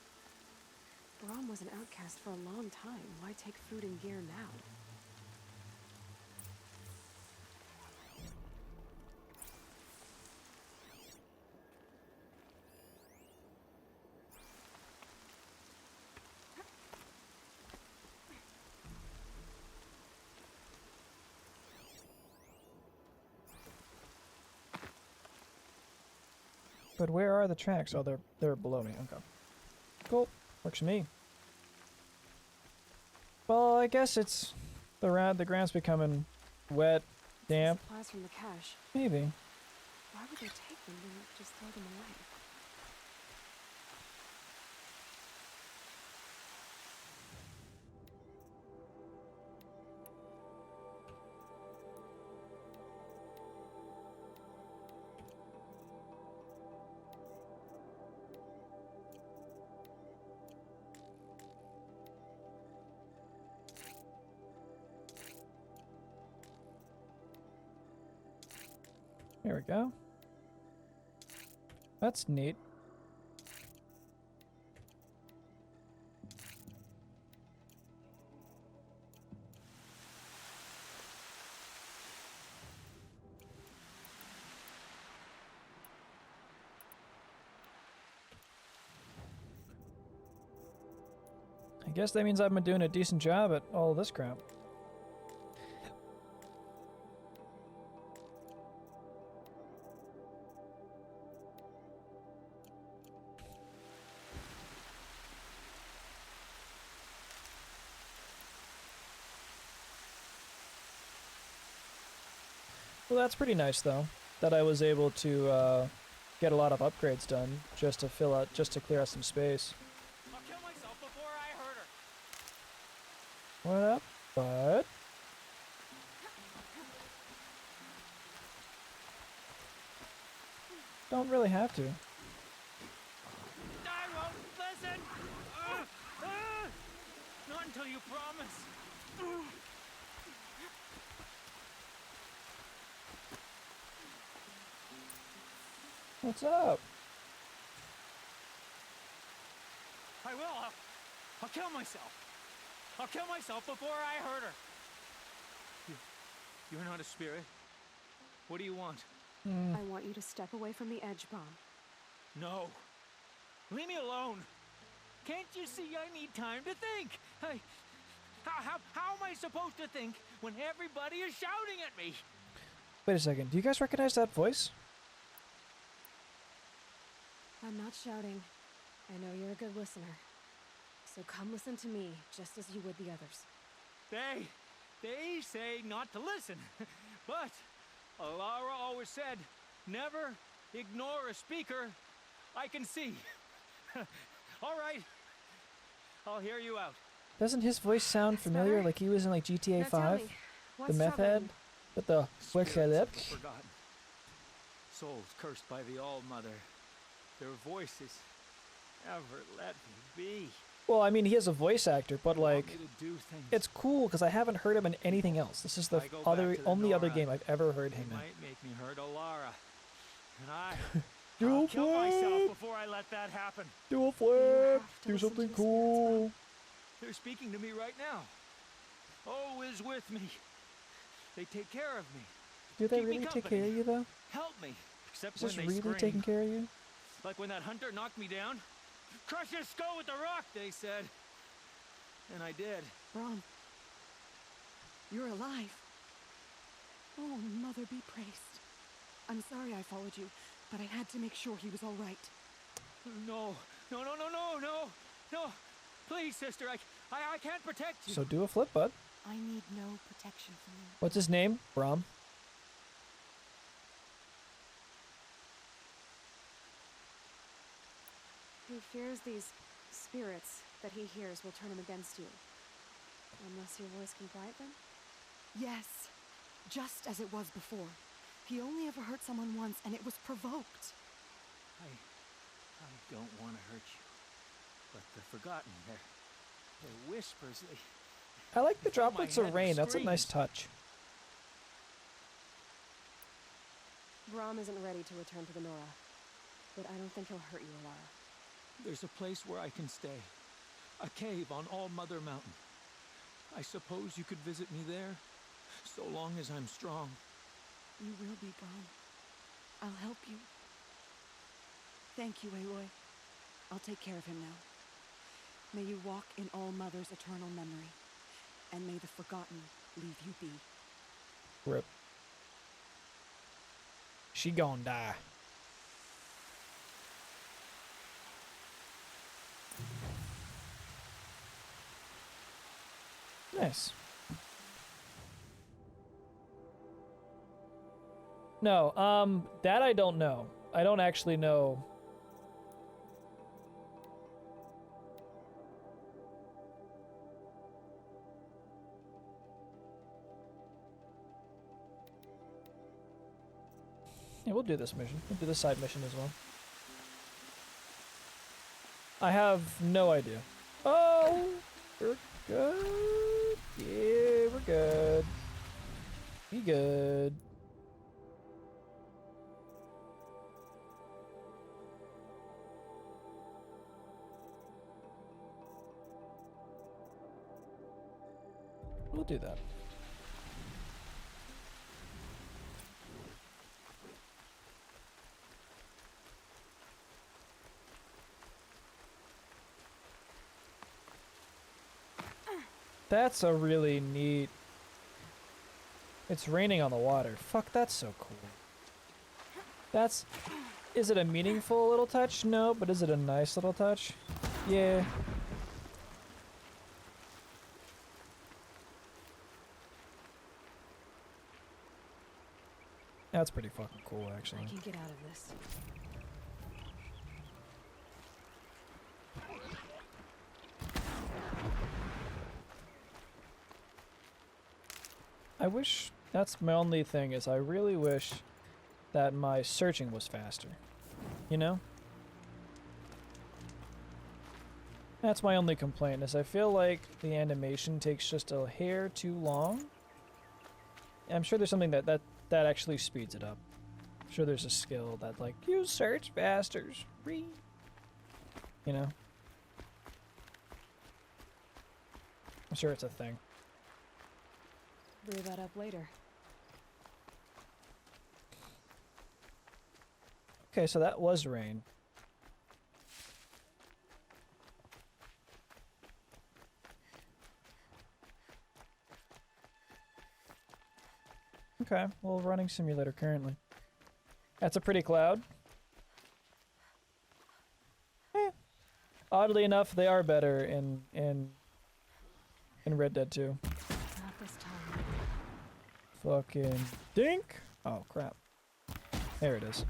Brahm was an outcast for a long time. Why take food and gear now? But where are the tracks? Oh, they're below me. Okay. Cool. Works for me. Well, I guess it's the ground's becoming wet, damp. Supplies from the cache. Maybe. Why would they take them and just throw them away? There we go. That's neat. I guess that means I've been doing a decent job at all this crap. Well, that's pretty nice, though, that I was able to get a lot of upgrades done just to clear out some space. I'll kill myself before I hurt her. What up, bud? Don't really have to. I won't listen. Not until you promise. What's up? I will. I'll kill myself. I'll kill myself before I hurt her. You're not a spirit. What do you want? I want you to step away from the edge, Brom. No. Leave me alone. Can't you see I need time to think? How am I supposed to think when everybody is shouting at me? Wait a second. Do you guys recognize that voice? I'm not shouting. I know you're a good listener. So come listen to me, just as you would the others. They say not to listen. But Alara always said, never ignore a speaker I can see. All right. I'll hear you out. Doesn't his voice sound familiar? better. Like he was in like GTA Now tell 5? me, The what's meth troubling head? you? With the what's Spirits that of up? the forgotten. Souls cursed by the All-Mother. Their voices never let me be. Well, I mean, he is a voice actor, but like, Want me to do things. it's cool because I haven't heard him in anything else. This is the I go back to the only other Nora. game I've ever heard him It in. might make me hurt Alara. And Do I'll a kill myself flip! before I let that happen. Do a flip! have to Do listen something to the spirits, cool! They're speaking to me right now. Oh is with me. They take care of me. Do they Keep me really take company. care of you though? Help me. Except Is when this they really scream. taking care of you? Like when that hunter knocked me down. Crush his skull with the rock, they said. And I did. Brom, you're alive. Oh, Mother be praised. I'm sorry I followed you, but I had to make sure he was all right. No. Please, sister, I can't protect you. So do a flip, bud. I need no protection from you. What's his name? Brom. He fears these spirits that he hears will turn him against you. Unless your voice can quiet them? Yes, just as it was before. He only ever hurt someone once, and it was provoked. I don't want to hurt you. But the forgotten, their whispers, I like the fill my droplets head of with rain. That's a nice screams. touch. Brom isn't ready to return to the Nora. But I don't think he'll hurt you, Alara. There's a place where I can stay. A cave on All Mother Mountain. I suppose you could visit me there, so long as I'm strong. You will be, Brom. I'll help you. Thank you, Aloy. I'll take care of him now. May you walk in All Mother's eternal memory, and may the forgotten leave you be. Rip. She gon' die. Nice. No, that I don't know. I don't actually know. Yeah, we'll do this mission. We'll do this side mission as well. I have no idea. Oh, we're good. Yeah, we're good. Be good. We'll do that. That's a really neat... It's raining on the water. Fuck, that's so cool. That's... Is it a meaningful little touch? No, but is it a nice little touch? Yeah. That's pretty fucking cool, actually. I can get out of this. I wish... That's my only thing, is I really wish that my searching was faster. You know? That's my only complaint, is I feel like the animation takes just a hair too long. I'm sure there's something that actually speeds it up. I'm sure there's a skill that, like, you search faster. You know? I'm sure it's a thing. Brew that up later. Okay, so that was rain. Okay, well, running simulator currently. That's a pretty cloud. Oddly enough, they are better in Red Dead 2. Not this time. Fucking dink! Oh, crap. There it is.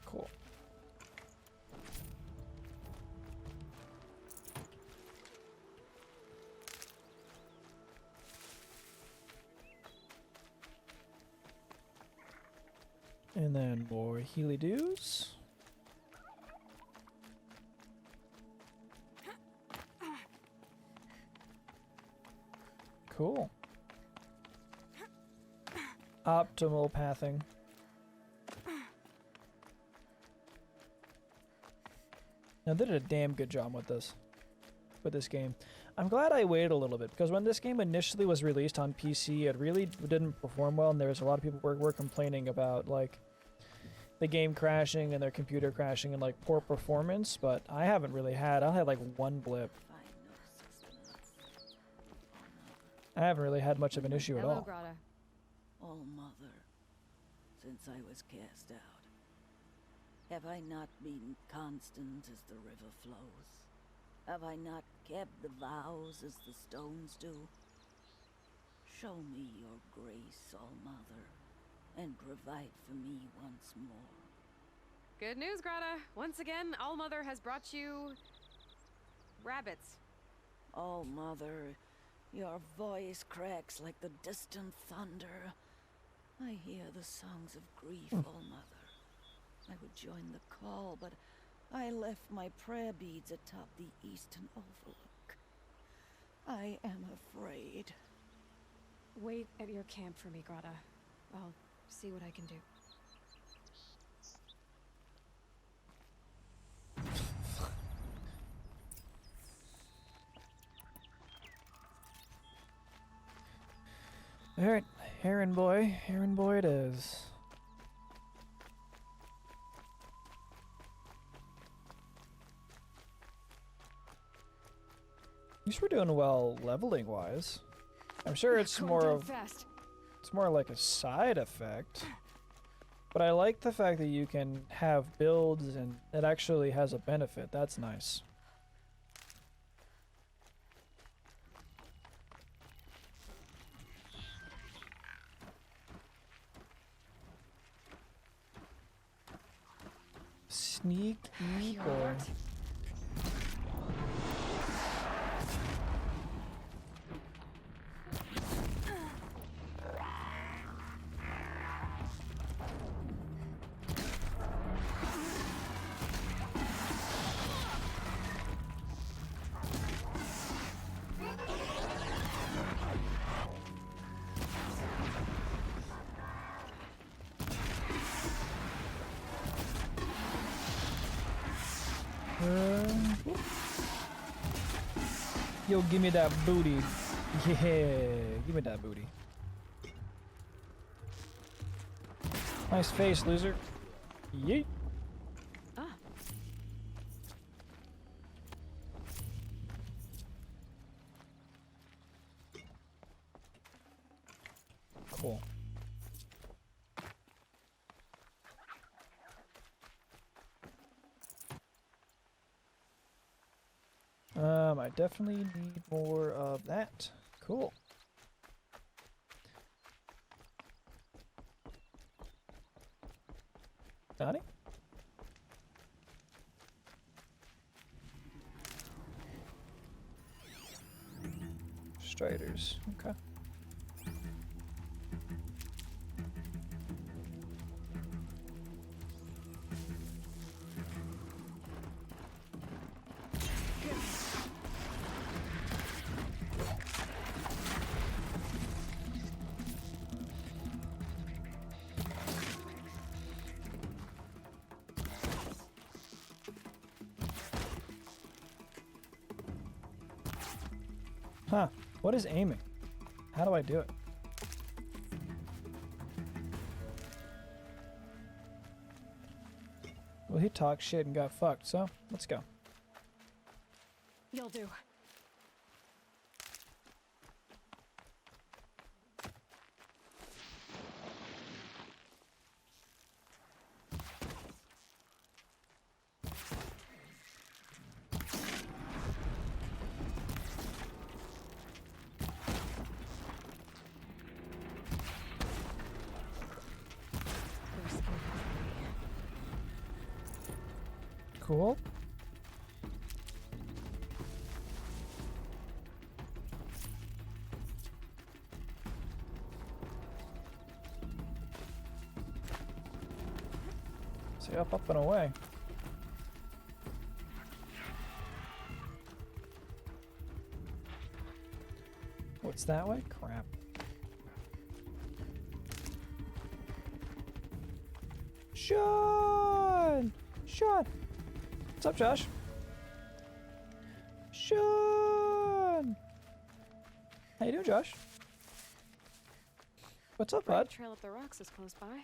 Cool. And then more Healy-Doos. Cool. Optimal pathing. Now they did a damn good job with this game. I'm glad I waited a little bit, because when this game initially was released on PC, it really didn't perform well, and there was a lot of people were complaining about, like, the game crashing and their computer crashing and, like, poor performance, but I haven't really had... I had, like, one blip. I haven't really had much of an issue at all. Grata. Oh, Mother, since I was cast out, have I not been constant as the river flows? Have I not kept the vows as the stones do? Show me your grace, All Mother, and provide for me once more. Good news, Grata. Once again, All Mother has brought you... rabbits. All Mother, your voice cracks like the distant thunder. I hear the songs of grief, All Mother. I would join the call, but I left my prayer beads atop the eastern overlook. I am afraid. Wait at your camp for me, Grata. I'll see what I can do. Alright, Heron boy it is. At least we're doing well leveling wise. I'm sure it's more of... It's more like a side effect. But I like the fact that you can have builds and it actually has a benefit. That's nice. Sneak Eagle. Yo, give me that booty. Yeah, give me that booty. Nice face, loser. Yeet. Ah. Cool. I definitely need more of that. Cool. Donnie? Striders. Okay. Huh. What is aiming? How do I do it? Well, he talked shit and got fucked, so let's go. You'll do. Cool. See, up, and away. What's that way? Crap. Sean! Sean! What's up, Josh? Sean! How you doing, Josh? What's up, bud? Trail up the rocks is close by.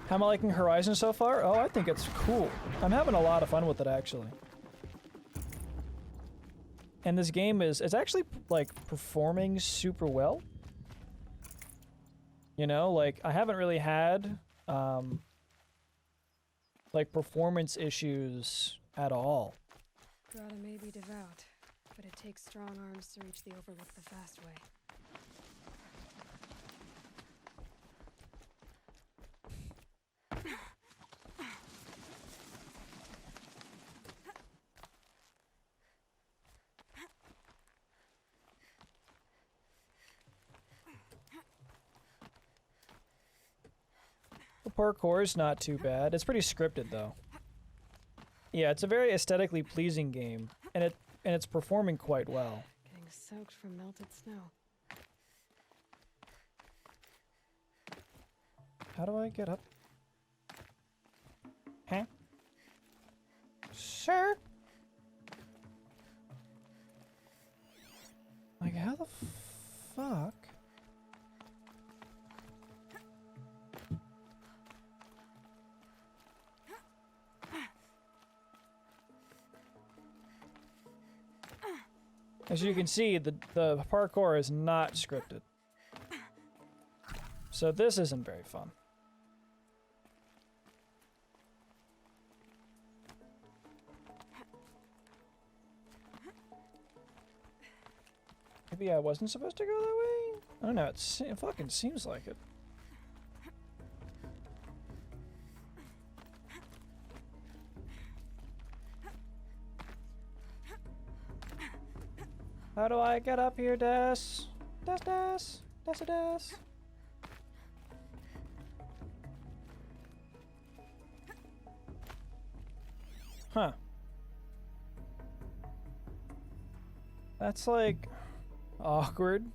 How am I liking Horizon so far? Oh, I think it's cool. I'm having a lot of fun with it, actually. And this game it's actually, like, performing super well. You know, like, I haven't really had, like, performance issues at all. Grata may be devout, but it takes strong arms to reach the Overlook the fast way. The parkour is not too bad. It's pretty scripted, though. Yeah, it's a very aesthetically pleasing game, and it's performing quite well. Getting soaked from melted snow. How do I get up? Huh? Sure. Like, how the fuck? As you can see, the parkour is not scripted. So this isn't very fun. Maybe I wasn't supposed to go that way? I don't know, it fucking seems like it. How do I get up here, Des? Des. Huh. That's like awkward.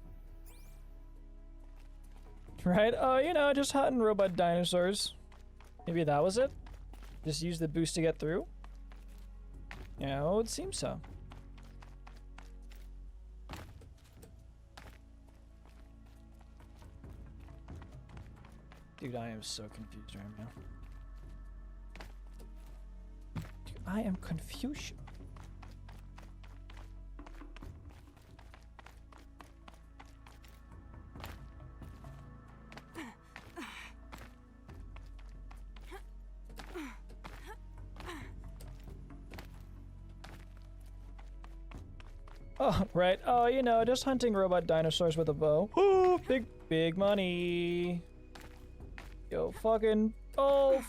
Right? Oh, you know, just hunting robot dinosaurs. Maybe that was it? Just use the boost to get through? Yeah, well, it would seem so. Dude, I am so confused right now. Dude, I am confused. Oh, right. Oh, you know, just hunting robot dinosaurs with a bow. Ooh, big money. Yo, fucking. Oh,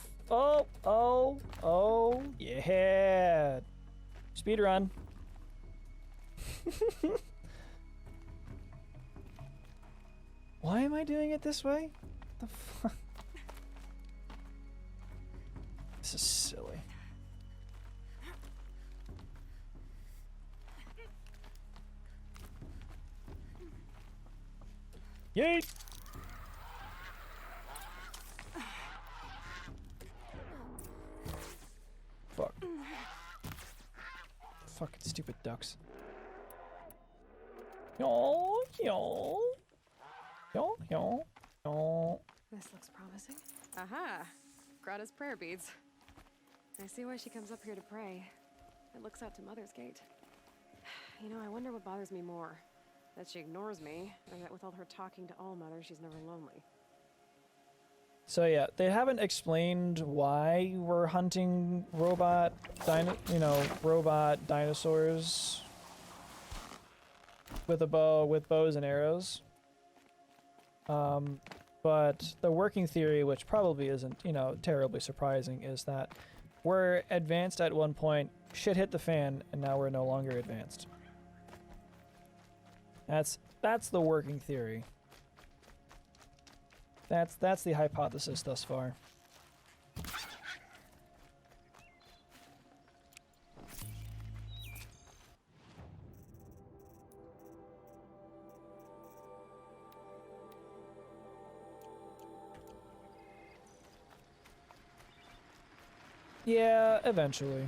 yeah. Speedrun. Why am I doing it this way? The fuck? This is silly. Yeet! Fuck. Fucking stupid ducks. Yo. This looks promising. Aha! Greta's prayer beads. I see why she comes up here to pray. It looks out to Mother's Gate. You know, I wonder what bothers me more. That she ignores me, or that with all her talking to all mothers, she's never lonely. So yeah, they haven't explained why we're hunting robot dinosaurs with a bow, with bows and arrows. But the working theory, which probably isn't, you know, terribly surprising, is that we're advanced at one point, shit hit the fan, and now we're no longer advanced. That's the working theory. That's the hypothesis thus far. Yeah, eventually.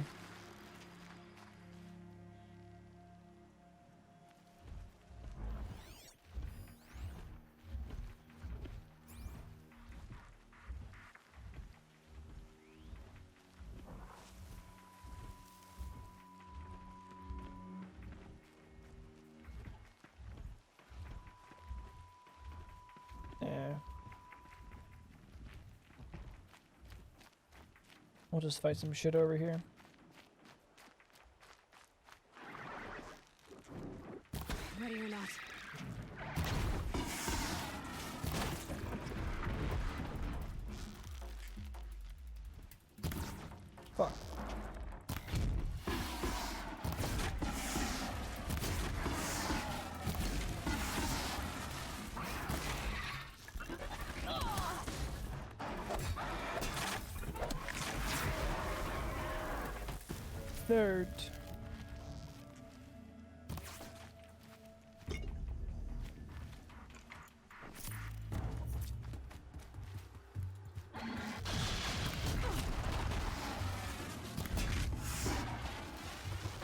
Yeah. We'll just fight some shit over here. Ready or not. Fuck. Nerd.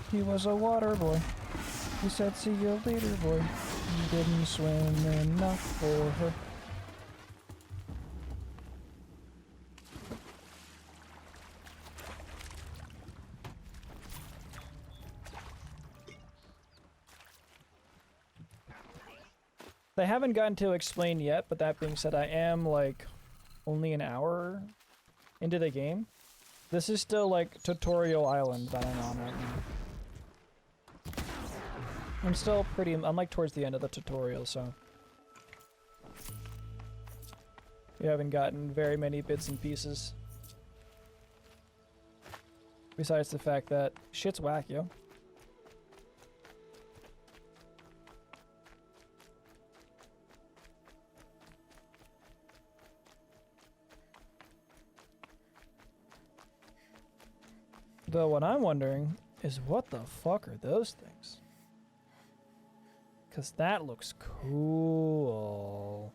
He was a water boy. He said, see you later, boy. He didn't swim enough for her. They haven't gotten to explain yet, but that being said, I am like only an hour into the game. This is still like tutorial island that I'm on right now. I'm still I'm like towards the end of the tutorial, so. We haven't gotten very many bits and pieces. Besides the fact that shit's whack, yo. Though what I'm wondering is what the fuck are those things? 'Cause that looks cool.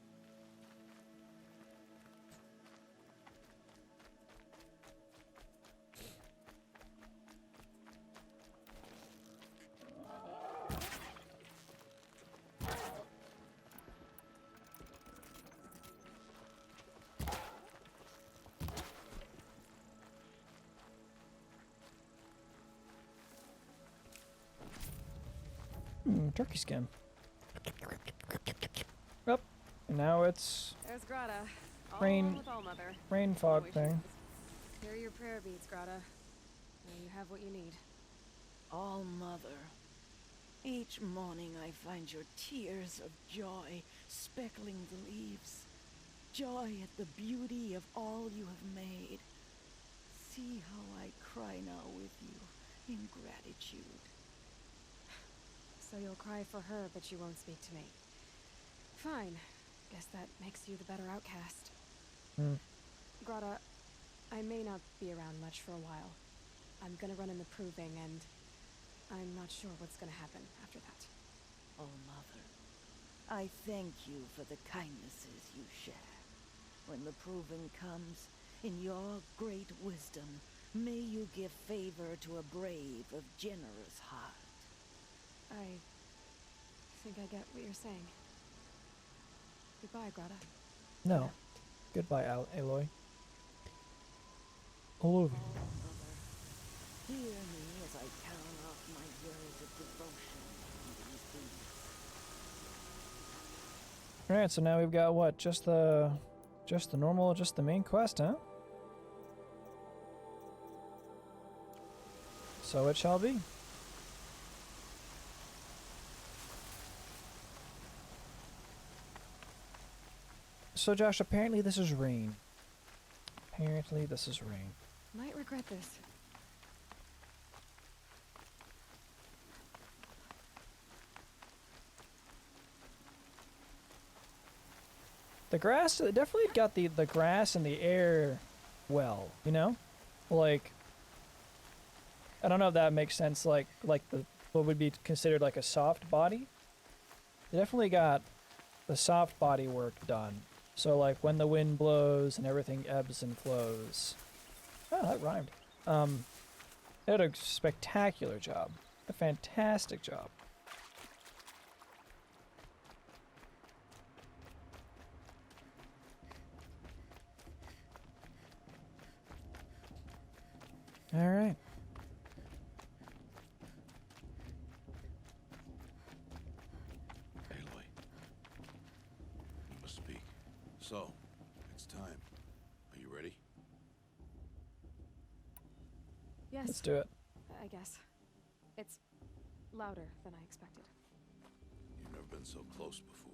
Turkey skin. Up. And now it's There's Grata. rain With all mother. rain fog thing. Hear your prayer beads, Grata. Now you have what you need. All Mother. Each morning I find your tears of joy speckling the leaves. Joy at the beauty of all you have made. See how I cry now with you in gratitude. So you'll cry for her, but you won't speak to me. Fine. Guess that makes you the better outcast. Grata, I may not be around much for a while. I'm gonna run in the proving, and I'm not sure what's gonna happen after that. Oh, Mother, I thank you for the kindnesses you share. When the proving comes, in your great wisdom, may you give favor to a brave of generous heart. I think I get what you're saying. Goodbye, Grata. No. Goodbye, Aloy. All over. Hear me as I count off my words of devotion to these beasts. Alright, so now we've got what? Just the main quest, huh? So it shall be. So Josh, apparently this is rain. Apparently this is rain. Might regret this. The grass, it definitely got the grass and the air well, you know? Like, I don't know if that makes sense, like the what would be considered like a soft body. It definitely got the soft body work done. So like when the wind blows and everything ebbs and flows. Oh, that rhymed. It did a spectacular job. A fantastic job. All right. Aloy, you must speak. So, it's time. Are you ready? Yes. Let's do it. I guess. It's louder than I expected. You've never been so close before.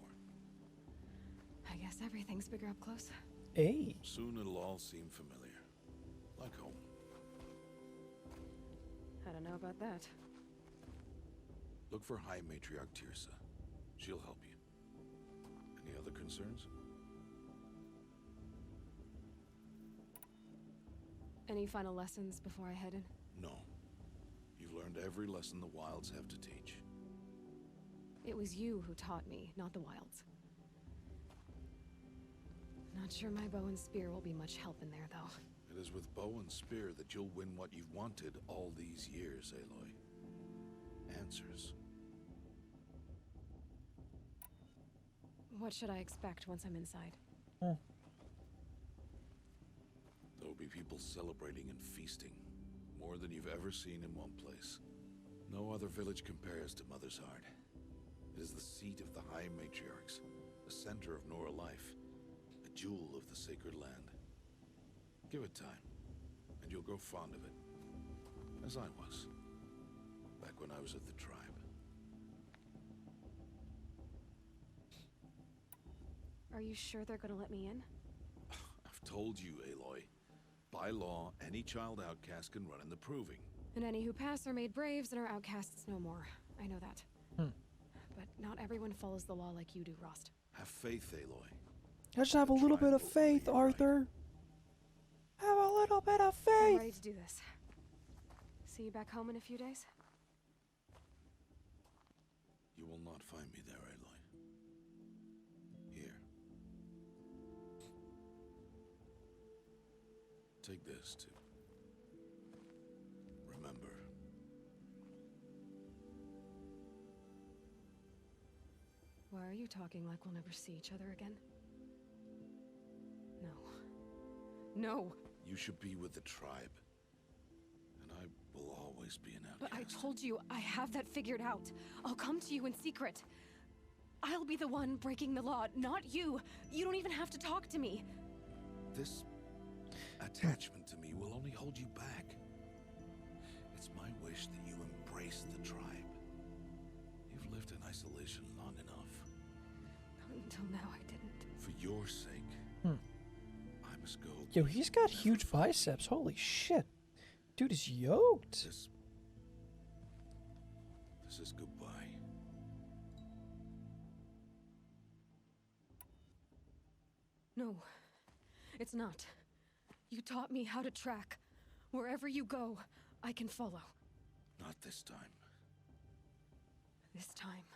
I guess everything's bigger up close. Hey. Soon it'll all seem familiar. Like home. I don't know about that. Look for High Matriarch Tirsa. She'll help you. Any other concerns? Any final lessons before I head in? No. You've learned every lesson the Wilds have to teach. It was you who taught me, not the Wilds. Not sure my bow and spear will be much help in there, though. It is with bow and spear that you'll win what you've wanted all these years, Aloy. Answers. What should I expect once I'm inside? There'll be people celebrating and feasting. More than you've ever seen in one place. No other village compares to Mother's Heart. It is the seat of the High Matriarchs. the center of Nora life, a jewel of the sacred land. Give it time, and you'll grow fond of it, as I was, back when I was at the tribe. Are you sure they're gonna let me in? I've told you, Aloy. By law, any child outcast can run in the proving. And any who pass are made braves and are outcasts no more. I know that. But not everyone follows the law like you do, Rost. Have faith, Aloy. Just have a little bit of faith, Arthur. Have a little bit of faith. I'm ready to do this. See you back home in a few days? You will not find me there, Aloy. Here. Take this, too. Remember. Why are you talking like we'll never see each other again? No. No! You should be with the tribe. And I will always be an outcast. But I told you, I have that figured out. I'll come to you in secret. I'll be the one breaking the law, not you. You don't even have to talk to me. This attachment to me will only hold you back. It's my wish that you embrace the tribe. You've lived in isolation long enough. Until now, I didn't. For your sake, I must go. Yo, he's got huge biceps. Holy shit. Dude is yoked. This is goodbye. No, it's not. You taught me how to track. Wherever you go, I can follow. Not this time. This time.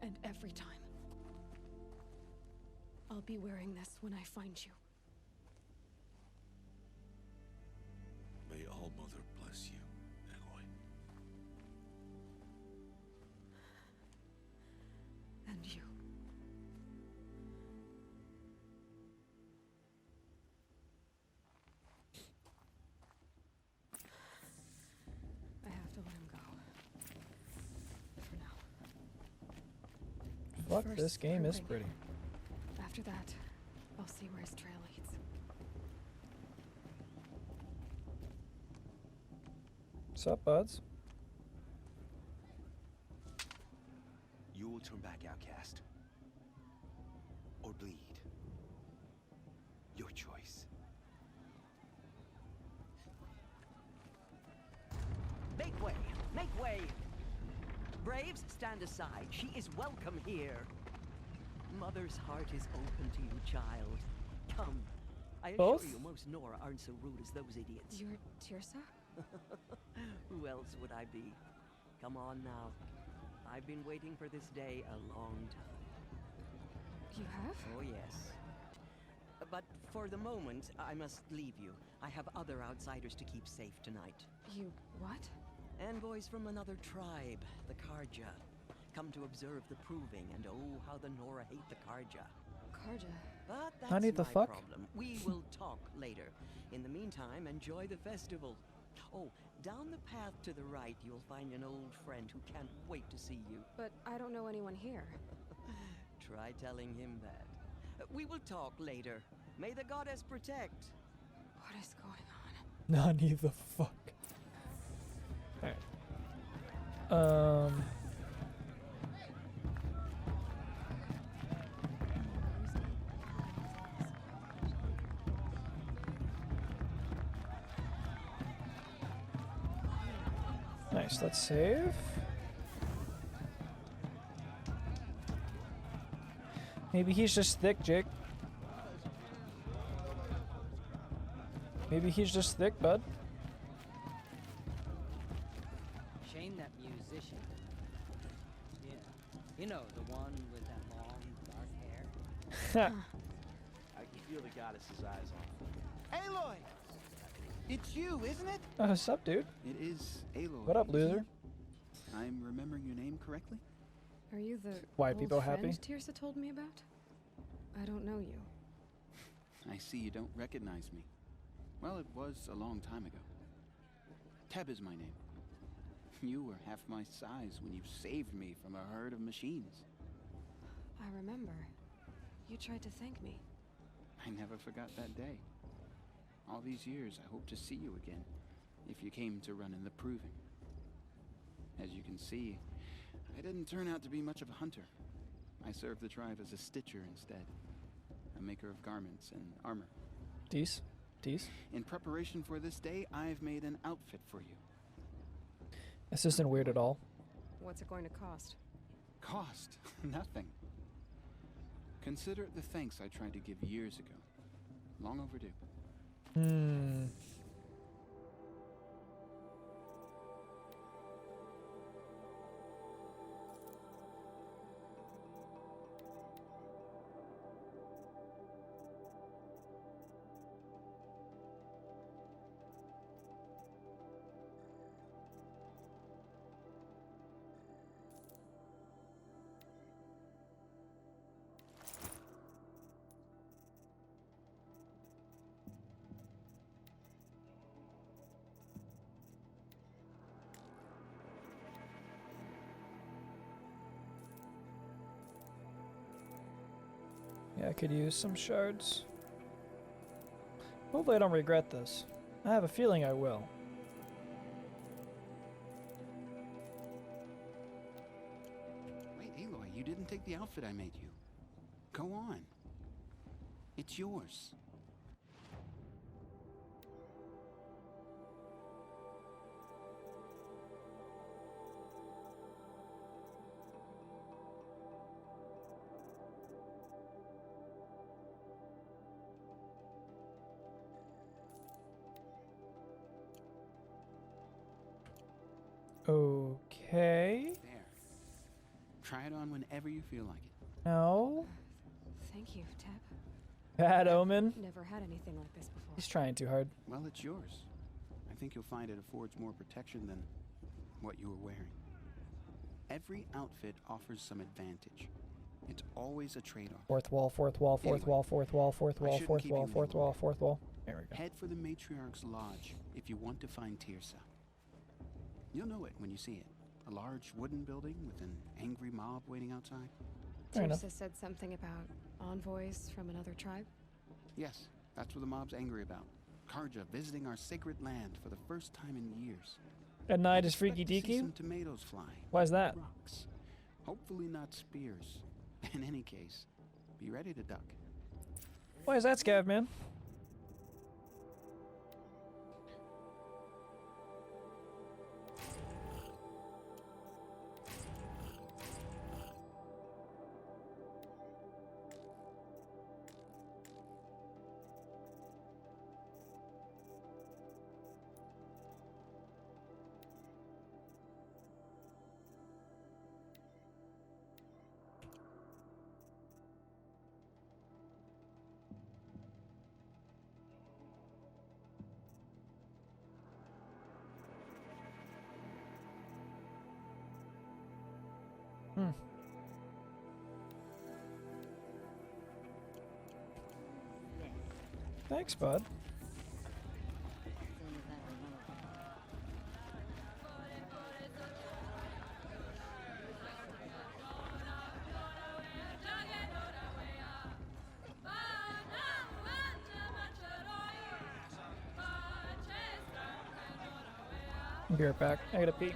And every time. I'll be wearing this when I find you. May All Mother bless you, Aloy. And you. I have to let him go. For now. Fuck, First, this game is proving. pretty. After that, I'll see where his trail leads. Sup, buds? You will turn back, outcast. Or bleed. Your choice. Make way! Make way! Braves, stand aside. She is welcome here. Mother's heart is open to you, child. Come. I assure Both? you, most Nora aren't so rude as those idiots. You're Tirsa? Who else would I be? Come on now. I've been waiting for this day a long time. You have? Oh, yes. But for the moment, I must leave you. I have other outsiders to keep safe tonight. You what? Envoys from another tribe, the Karja. Come to observe the proving, and oh, how the Nora hate the Karja. Karja? But that's Honey, the my fuck? problem. We will talk later. In the meantime, enjoy the festival. Oh, down the path to the right, you'll find an old friend who can't wait to see you. But I don't know anyone here. Try telling him that. We will talk later. May the goddess protect. What is going on? Nani the fuck. Alright. Nice, let's save. Maybe he's just thick, Jake. Maybe he's just thick, bud. Shane, that musician. Yeah. You know, the one with that long, dark hair. I can feel the goddess's eyes on him. Aloy! It's you, isn't it? What's up, dude? It is Aloy. What up, loser? I'm remembering your name correctly? Are you the White old people friend happy? Tirsa told me about? I don't know you. I see you don't recognize me. Well, it was a long time ago. Teb is my name. You were half my size when you saved me from a herd of machines. I remember. You tried to thank me. I never forgot that day. All these years, I hope to see you again, if you came to run in the proving. As you can see, I didn't turn out to be much of a hunter. I served the tribe as a stitcher instead, a maker of garments and armor. Dees? In preparation for this day, I've made an outfit for you. This isn't weird at all. What's it going to cost? Cost? Nothing. Consider it the thanks I tried to give years ago. Long overdue. Yeah, I could use some shards. Hopefully I don't regret this. I have a feeling I will. Wait, Aloy, you didn't take the outfit I made you. Go on. It's yours. Okay. There. Try it on whenever you feel like it. No. Thank you, Teb. Bad omen. Never had anything like this before. He's trying too hard. Well, it's yours. I think you'll find it affords more protection than what you were wearing. Every outfit offers some advantage. It's always a trade-off. Fourth wall, fourth wall, fourth Anyway, wall, fourth wall, fourth I wall, shouldn't fourth keep wall, you fourth any wall, longer. fourth wall. There we go. Head for the Matriarch's Lodge if you want to find Tirsa. You'll know it when you see it. A large wooden building with an angry mob waiting outside. Tirsa said something about envoys from another tribe? Yes, that's what the mob's angry about. Karja visiting our sacred land for the first time in years. At night is Expect freaky to see deaky? some tomatoes fly. Why is that? Rocks. Hopefully not spears. In any case, be ready to duck. Why is that, Scav man? Thanks, bud. I'll be right back. I gotta pee.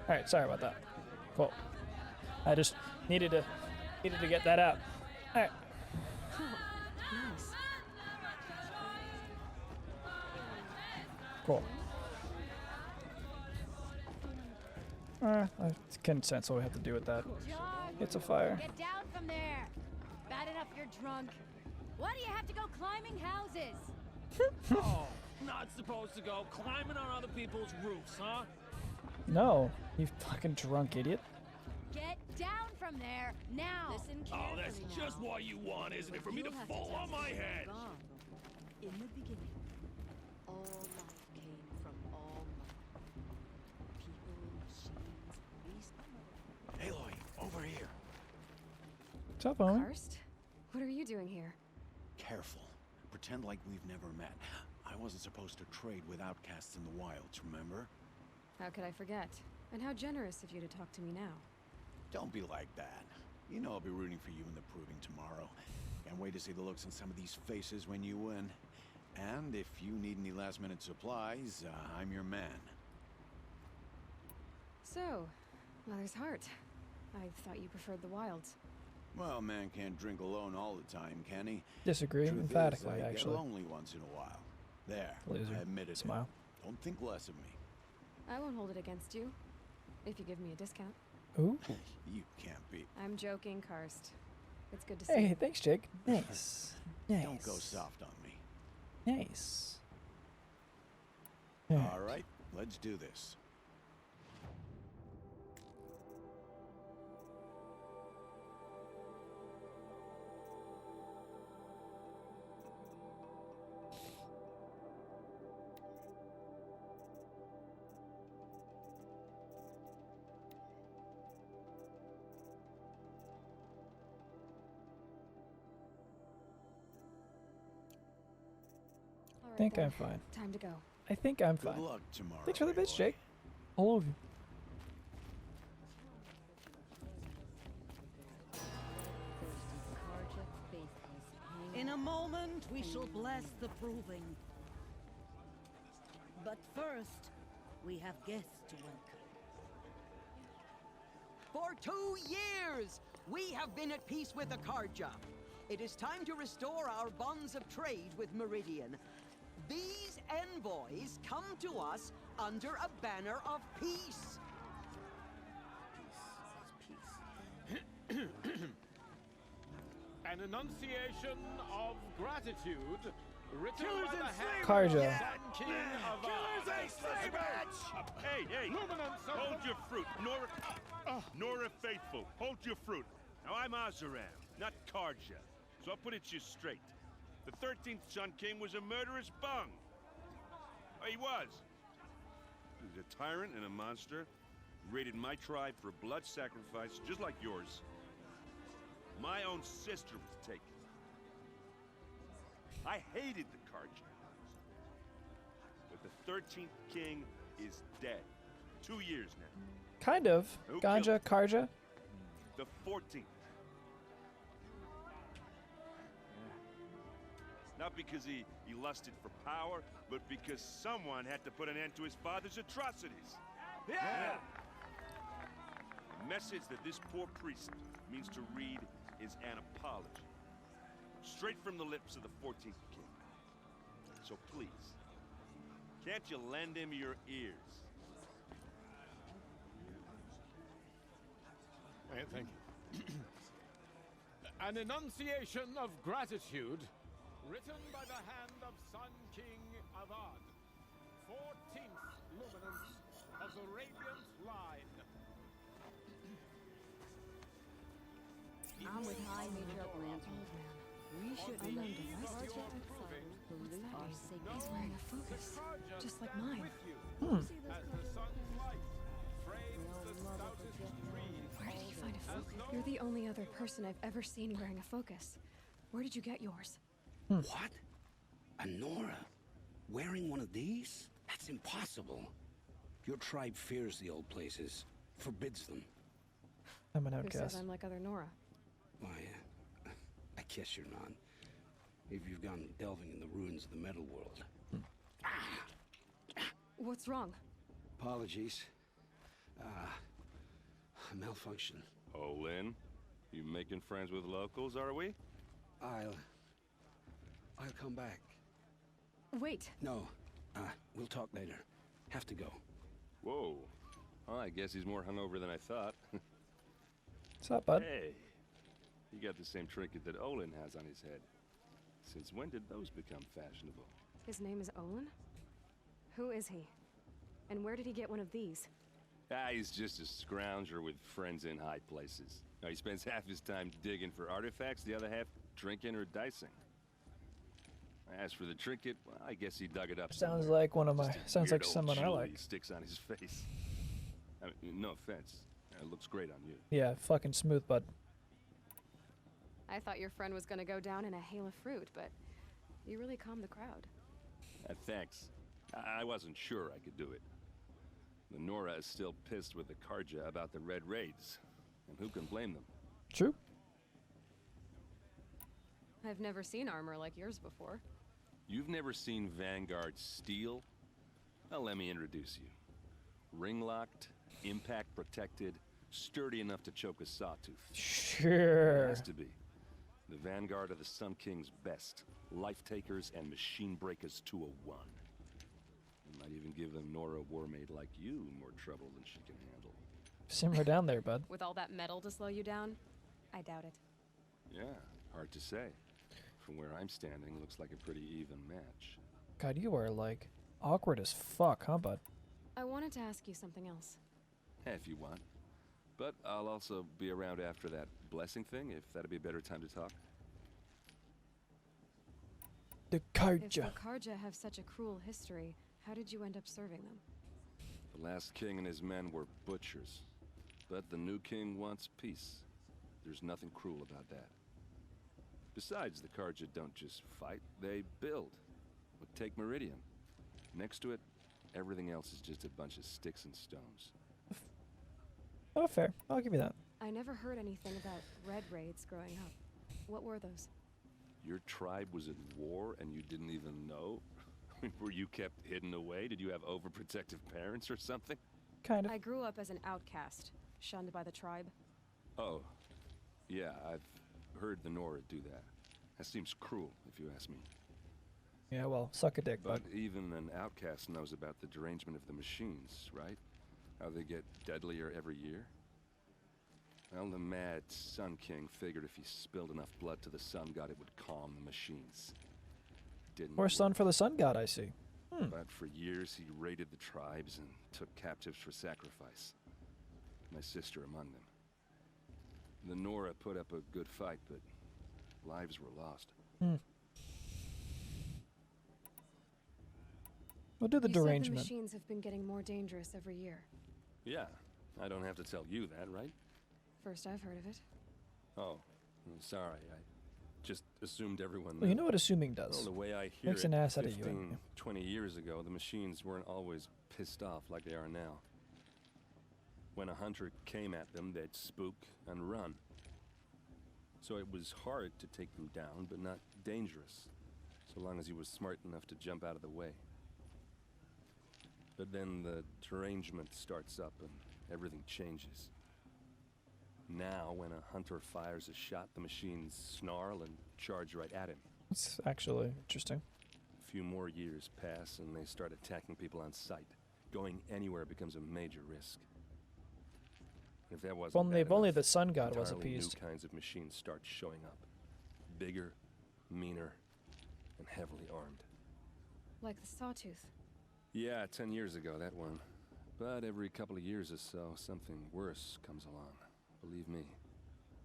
Alright, sorry about that. Cool. I just needed to get that out. Alright. Nice. Cool. I can sense what we have to do with that. John, It's a fire. get down from there. Bad enough you're drunk. Why do you have to go climbing houses? Oh, not supposed to go climbing on other people's roofs, huh? No, you fucking drunk idiot. Get down from there now. Listen Oh, carefully that's now. just what you want, isn't it? For me to You'll have fall on my head. In the beginning, all life came from all life. People, machines, beasts. Aloy, over here. What's up, homie? Karst? What are you doing here? Careful. Pretend like we've never met. I wasn't supposed to trade with outcasts in the wilds, remember? How could I forget? And how generous of you to talk to me now. Don't be like that. You know I'll be rooting for you in the proving tomorrow. Can't wait to see the looks on some of these faces when you win. And if you need any last-minute supplies, I'm your man. So, Mother's Heart. I thought you preferred the wilds. Well, a man can't drink alone all the time, can he? Disagree, Truth emphatically, is, I actually. get lonely once in a while. There, Loser. I admitted Smile. it. Don't think less of me. I won't hold it against you, if you give me a discount. Ooh. You can't be. I'm joking, Karst. It's good to see Hey, you. thanks, Jake. Nice. Nice. Don't go soft on me. Nice. All right, let's do this. I think I'm fine. Time to go. I think I'm Good fine. luck tomorrow. Thanks for the bits, Jake. All of you. In a moment, we shall bless the proving. But first, we have guests to welcome. For 2 years, we have been at peace with the Karja. It is time to restore our bonds of trade with Meridian. These envoys come to us under a banner of peace. An enunciation of gratitude written Killers by the and hand Karja. of the Sun King of Killers and slavers! Hey, Luminance of hold the- your fruit. Nora Faithful, hold your fruit. Now, I'm Azaram, not Karja, so I'll put it to you straight. The 13th Sun King was a murderous bung. Oh, he was. He was a tyrant and a monster. He raided my tribe for a blood sacrifice, just like yours. My own sister was taken. I hated the Karja. But the 13th King is dead. 2 years now. Kind of. Who Ganja, Karja. The 14th. Not because he lusted for power, but because someone had to put an end to his father's atrocities. Yeah! The message that this poor priest means to read is an apology. Straight from the lips of the 14th king. So please, can't you lend him your ears? Thank you. An enunciation of gratitude written by the hand of Sun King Avad, 14th luminance of the Radiant Line. I'm with High Matriarch Lansman. We should Unknown leave device? Karja What's and that salute our mean? sacred He's wearing a land. focus, just like mine. Hmm. As the sun's light frames the stoutest tree. Where did you find a focus? You're the only other person I've ever seen wearing a focus. Where did you get yours? What? A Nora? Wearing one of these? That's impossible. Your tribe fears the old places, forbids them. I'm an Who outcast. says I'm like other Nora? Why, I guess you're not. If you've gone delving in the ruins of the metal world. What's wrong? Apologies. A malfunction. Olin, you making friends with locals, are we? I'll come back. Wait. No, we'll talk later. Have to go. Whoa. Well, I guess he's more hungover than I thought. What's up, bud? Hey, you got the same trinket that Olin has on his head. Since when did those become fashionable? His name is Olin? Who is he? And where did he get one of these? He's just a scrounger with friends in high places. Now, he spends half his time digging for artifacts, the other half drinking or dicing. As for the trinket, well, I guess he dug it up. Sounds like one of my. Sounds like Weird old someone I jewel like. he sticks on his face. I mean, no offense. It looks great on you. Yeah, fucking smooth, bud. I thought your friend was gonna go down in a hail of fruit, but you really calmed the crowd. Thanks. I wasn't sure I could do it. The Nora is still pissed with the Karja about the Red Raids. And who can blame them? True. I've never seen armor like yours before. You've never seen Vanguard steel? Well, let me introduce you. Ring-locked, impact-protected, sturdy enough to choke a sawtooth. Sure. It has to be. The Vanguard of the Sun King's best. Life-takers and machine breakers to a one. You might even give a Nora warmaid like you more trouble than she can handle. Simmer down there, bud. With all that metal to slow you down? I doubt it. Yeah, hard to say. From where I'm standing, looks like a pretty even match. God, you are like awkward as fuck, huh, bud? I wanted to ask you something else. If you want. But I'll also be around after that blessing thing, if that'd be a better time to talk. The If Karja. the Karja have such a cruel history, how did you end up serving them? The last king and his men were butchers. But the new king wants peace. There's nothing cruel about that. Besides, the Karja don't just fight, they build. But take Meridian. Next to it, everything else is just a bunch of sticks and stones. Oh, fair. I'll give you that. I never heard anything about red raids growing up. What were those? Your tribe was at war and you didn't even know? Were you kept hidden away? Did you have overprotective parents or something? Kind of. I grew up as an outcast, shunned by the tribe. Oh, yeah, I've heard the Nora do that. That seems cruel, if you ask me. Yeah, well, suck a dick, bud. But even an outcast knows about the derangement of the machines, right? How they get deadlier every year? Well, the mad Sun King figured if he spilled enough blood to the Sun God, it would calm the machines. Didn't. More sun for the sun god, I see. But for years, he raided the tribes and took captives for sacrifice. My sister among them. The Nora put up a good fight, but lives were lost. We'll do the You said derangement. the machines have been getting more dangerous every year. Yeah, I don't have to tell you that, right? First I've heard of it. Oh, I'm sorry. I just assumed everyone Well, you knew. know what assuming does. Well, the way I hear Makes it, an ass out of you. 15, 20 years ago, the machines weren't always pissed off like they are now. When a hunter came at them, they'd spook and run. So it was hard to take them down, but not dangerous, so long as he was smart enough to jump out of the way. But then the derangement starts up and everything changes. Now, when a hunter fires a shot, the machines snarl and charge right at him. It's actually interesting. A few more years pass and they start attacking people on sight. Going anywhere becomes a major risk. And if that wasn't If bad only enough, the sun god was entirely appeased. New kinds of machines start showing up. Bigger, meaner, and heavily armed. Like the Sawtooth. Yeah, 10 years ago, that one. But every couple of years or so, something worse comes along. Believe me.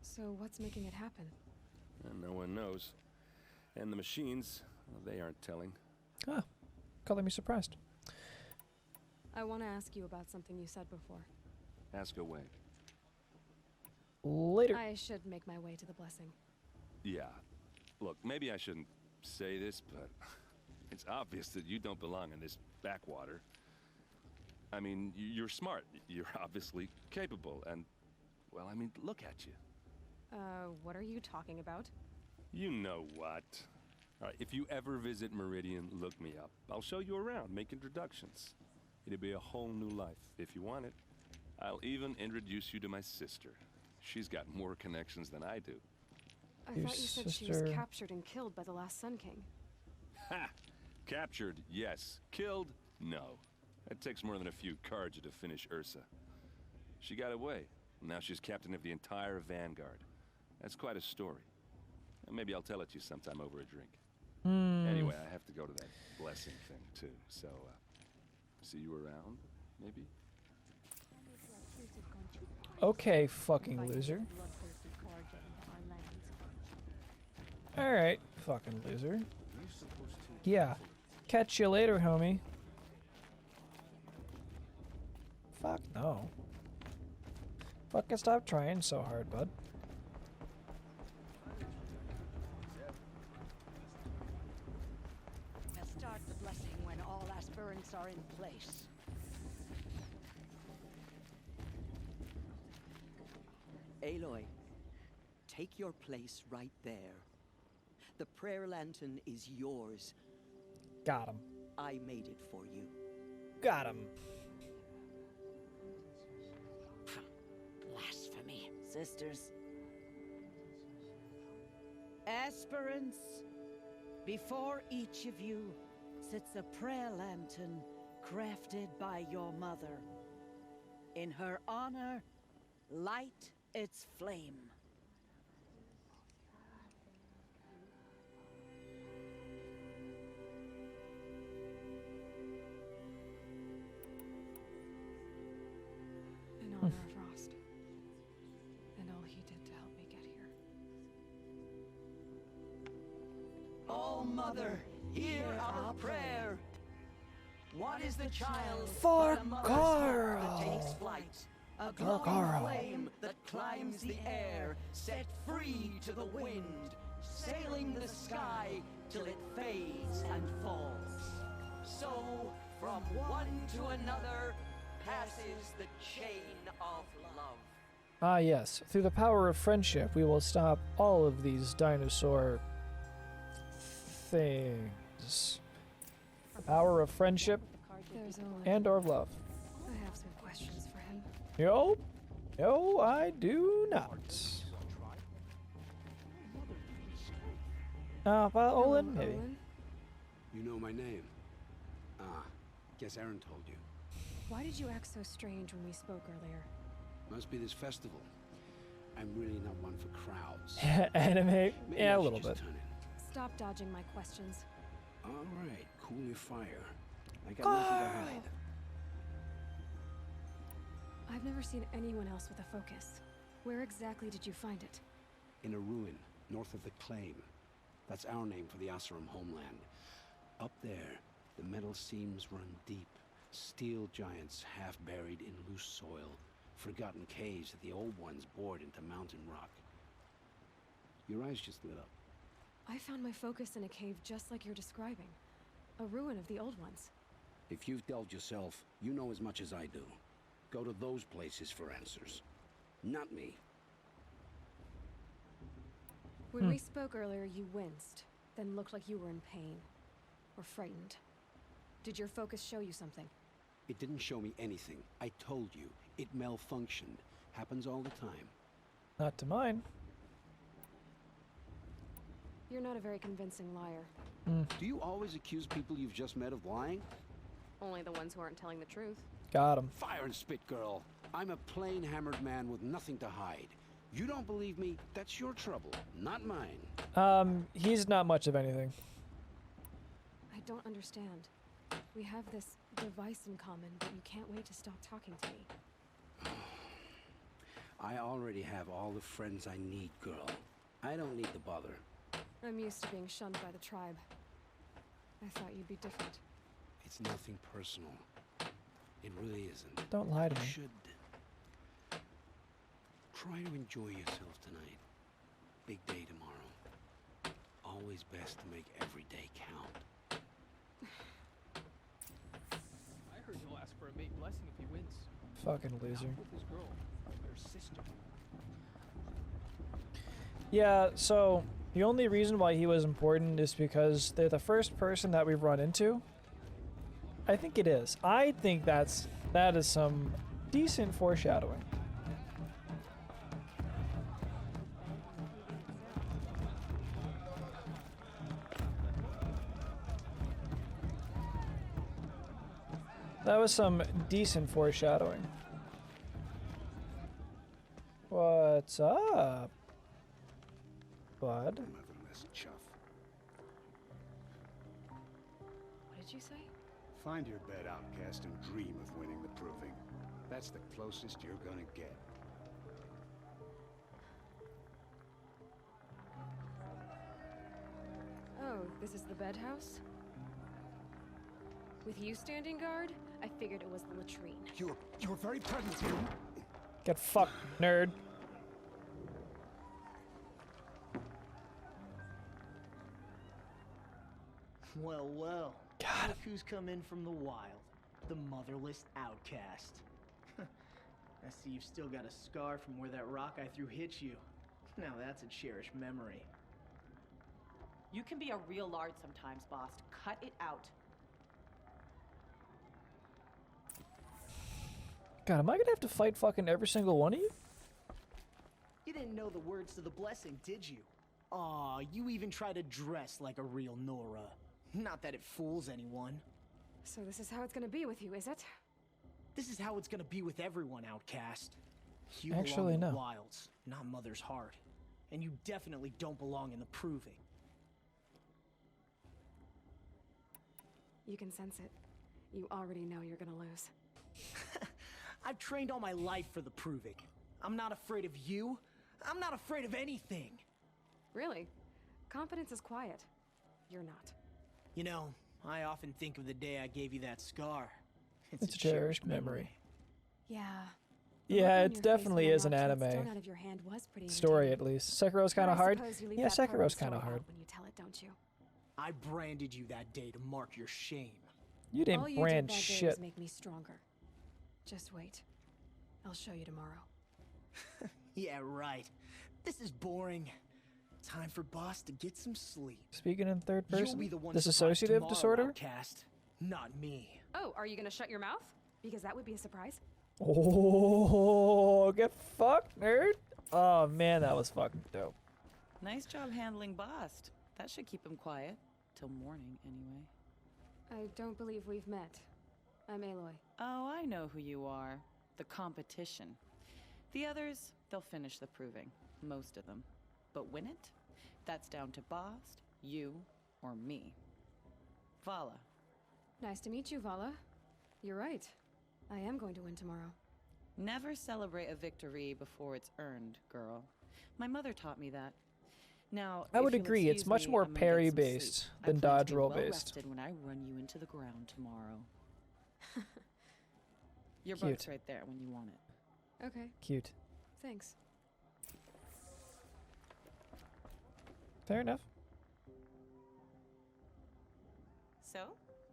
So what's making it happen? And no one knows. And the machines, well, they aren't telling. Ah, color me surprised. I want to ask you about something you said before. Ask away. Later. I should make my way to the blessing. Yeah. Look, maybe I shouldn't say this, but it's obvious that you don't belong in this backwater. I mean, you're smart. You're obviously capable, and, well, I mean, look at you. What are you talking about? You know what. All right, if you ever visit Meridian, look me up. I'll show you around, make introductions. It'll be a whole new life, if you want it. I'll even introduce you to my sister. She's got more connections than I do. I Your thought you said she was sister- captured and killed by the last Sun King. Ha! Captured, yes. Killed, no. That takes more than a few Carja to finish Ursa. She got away. Now she's captain of the entire Vanguard. That's quite a story. And maybe I'll tell it to you sometime over a drink. Anyway, I have to go to that blessing thing, too. So, see you around, maybe? Okay, fucking loser. Alright, fucking loser. Yeah. Catch you later, homie. Fuck no. Fucking stop trying so hard, bud. We'll start the blessing when all aspirants are in place. Aloy, take your place right there. The prayer lantern is yours. Got him. I made it for you. Got him. Blasphemy. Sisters, Aspirants, before each of you sits a prayer lantern crafted by your mother. In her honor, light its flame. In honor of Rost. And all he did to help me get here. Oh, Mother, hear our prayer. What is the child For but a mother's Carl. heart that takes flight? A For glowing Carl. flame that climbs the air, set free to the wind, sailing the sky till it fades and falls. So, from one to another, passes the chain of love. Ah, yes. Through the power of friendship, we will stop all of these dinosaur things. The power of friendship There's only... and or love. I have some questions for him. No, I do not. Well, Olin, maybe. Olin? You know my name? Ah, guess Aaron told you. Why did you act so strange when we spoke earlier? Must be this festival. I'm really not one for crowds. Anime? Maybe Yeah, I a should little just bit. turn in. Stop dodging my questions. All right, cool your fire. I got nothing to hide. I've never seen anyone else with a focus. Where exactly did you find it? In a ruin, north of the Claim. That's our name for the Asuram homeland. Up there, the metal seams run deep. Steel giants half buried in loose soil. Forgotten caves that the old ones bored into mountain rock. Your eyes just lit up. I found my focus in a cave just like you're describing. A ruin of the old ones. If you've delved yourself, you know as much as I do. Go to those places for answers. Not me. When we spoke earlier, you winced, then looked like you were in pain. Or frightened. Did your focus show you something? It didn't show me anything. I told you. It malfunctioned. Happens all the time. Not to mine. You're not a very convincing liar. Do you always accuse people you've just met of lying? Only the ones who aren't telling the truth. Got him. Fire and spit, girl. I'm a plain hammered man with nothing to hide. You don't believe me, that's your trouble, not mine. He's not much of anything. I don't understand. We have this device in common, but you can't wait to stop talking to me. I already have all the friends I need, girl. I don't need the bother. I'm used to being shunned by the tribe. I thought you'd be different. It's nothing personal. It really isn't. Don't lie to me. You should try to enjoy yourself tonight. Big day tomorrow. Always best to make every day count. I heard he'll ask for a mate blessing if he wins. Fucking loser. With his girl, her sister. Yeah, so the only reason why he was important is because they're the first person that we've run into. I think it is. I think that is some decent foreshadowing. That was some decent foreshadowing. What's up, bud? Motherless chuff. What did you say? Find your bed, outcast, and dream of winning the proving. That's the closest you're gonna get. Oh, this is the bed house? With you standing guard, I figured it was the latrine. You're very present here. Get fucked, nerd. Well, well. God. Look who's come in from the wild. The motherless outcast. I see you've still got a scar from where that rock I threw hit you. Now that's a cherished memory. You can be a real lard sometimes, boss. Cut it out. God, am I gonna have to fight fucking every single one of you? You didn't know the words to the blessing, did you? Aw, you even try to dress like a real Nora. Not that it fools anyone. So this is how it's gonna be with you, is it? This is how it's gonna be with everyone, outcast. You Actually, belong in the no. wilds, not Mother's heart. And you definitely don't belong in the proving. You can sense it. You already know you're gonna lose. I've trained all my life for the proving. I'm not afraid of you. I'm not afraid of anything. Really? Confidence is quiet. You're not. You know, I often think of the day I gave you that scar. It's a cherished memory. Yeah. Yeah, it definitely is an anime Thrown out of your hand was pretty story, at least. Sekiro's kind of hard. suppose you leave Yeah, that part of the Sekiro's kind of story hard. out when you tell it, don't you? I branded you that day to mark your shame. You didn't All you brand did that day shit. was make me stronger. Just wait. I'll show you tomorrow. Yeah, right. This is boring. Time for boss to get some sleep. Speaking in third You'll person? be the one surprised Dissociative tomorrow, disorder? outcast, not me. Oh, are you gonna shut your mouth? Because that would be a surprise. Oh, get fucked, nerd. Oh man, that was fucking dope. Nice job handling Bast. That should keep him quiet. Till morning, anyway. I don't believe we've met. I'm Aloy. Oh, I know who you are. The competition. The others, they'll finish the proving. Most of them. But win it? That's down to Bast, you, or me. Vala. Nice to meet you, Vala. You're right. I am going to win tomorrow. Never celebrate a victory before it's earned, girl. My mother taught me that. Now, I would if you'll agree, it's excuse much me, more I'm gonna get parry some based sleep. I than plan to dodge be roll well based. rested when I run you into the ground tomorrow. Your Cute. boat's right there when you want it. Okay. Cute. Thanks. Fair enough. So,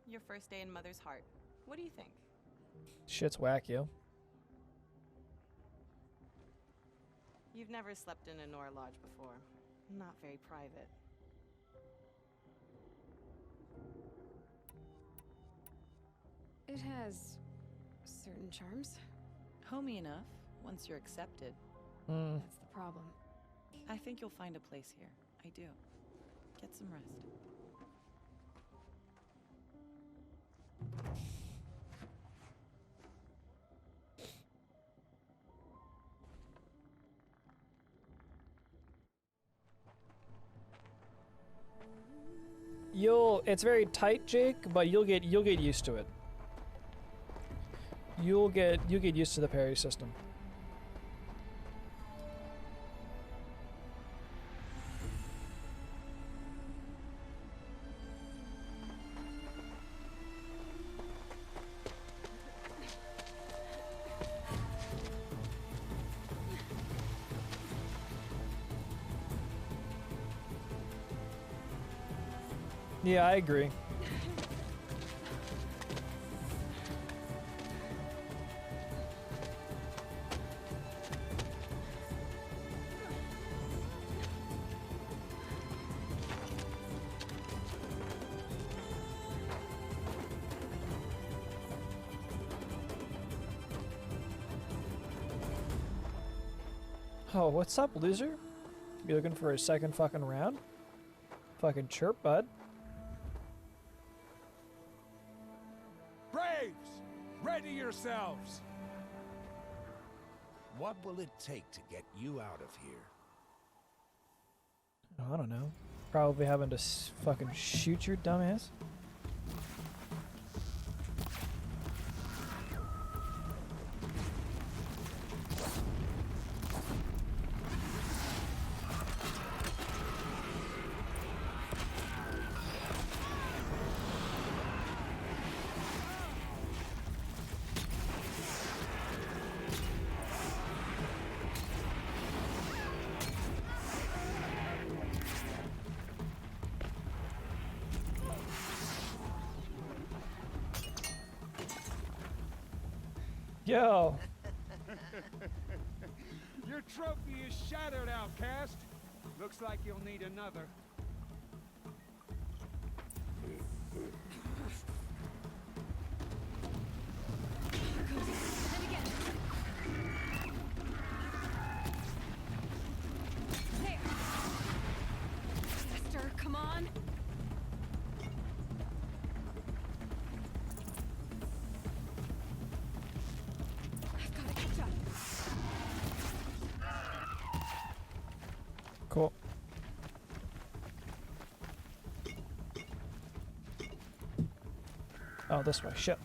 your first day in Mother's Heart. What do you think? Shit's whack, yo. You've never slept in a Nora Lodge before. Not very private. It has certain charms. Homey enough, once you're accepted. That's the problem. I think you'll find a place here. I do. Get some rest. It's very tight, Jake, but you'll get used to it. You'll get used to the parry system. Yeah, I agree. Oh, what's up, loser? You looking for a second fucking round? Fucking chirp, bud. Braves! Ready yourselves! What will it take to get you out of here? Oh, I don't know. Probably having to fucking shoot your dumbass. Yo! Your trophy is shattered, outcast. Looks like you'll need another. There. Faster, come on. I've got to catch up. Cool. Oh, this way. Shit.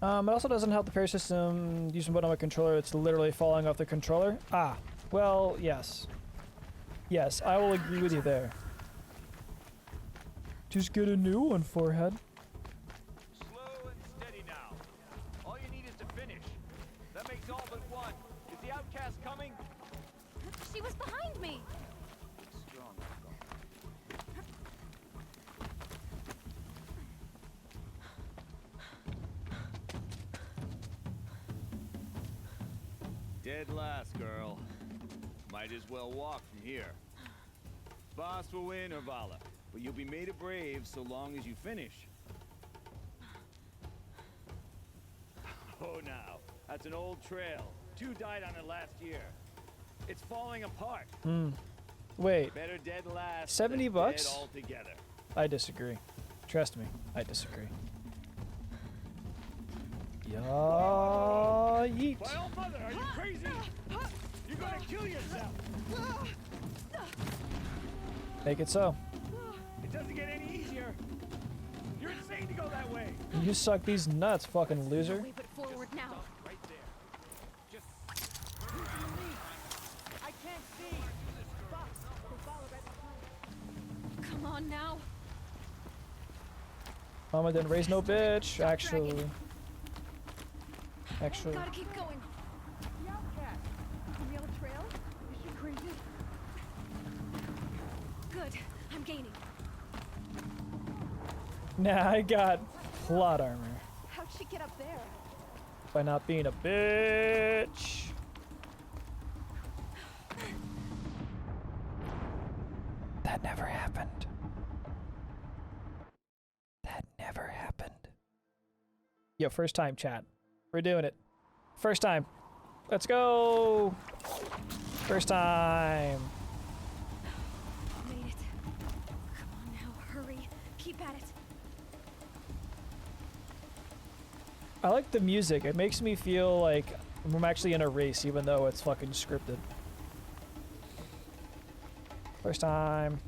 It also doesn't help the parry system using button on my controller. It's literally falling off the controller. Ah, well, yes. Yes, I will agree with you there. Just get a new one, forehead. Slow and steady now. All you need is to finish. That makes all but one. Is the outcast coming? She was behind me. Strong. Dead last, girl. Might as well walk from here. Boss will win, Orvala, but you'll be made a brave so long as you finish. Oh, now, that's an old trail. 2 died on it last year. It's falling apart. Wait. Better dead last 70 than bucks? dead altogether. I disagree. Trust me, I disagree. Yeet. My old mother, are you crazy? You're gonna kill yourself. Make it so. It doesn't get any easier. You're insane to go that way. You suck these nuts, fucking loser. Way but forward now. Right there. Just I can't see. Stop. We'll follow right behind. Come on now. Mama didn't raise no bitch, actually. Actually. Gotta keep going. The outcast. On the other trail? Is she crazy? Good. I'm gaining. Nah, I got plot armor. How'd she get up there? By not being a bitch. That never happened. That never happened. Yo, first time, chat. We're doing it. First time. Let's go. First time. Made it. Come on now, hurry. Keep at it. I like the music. It makes me feel like I'm actually in a race, even though it's fucking scripted. First time.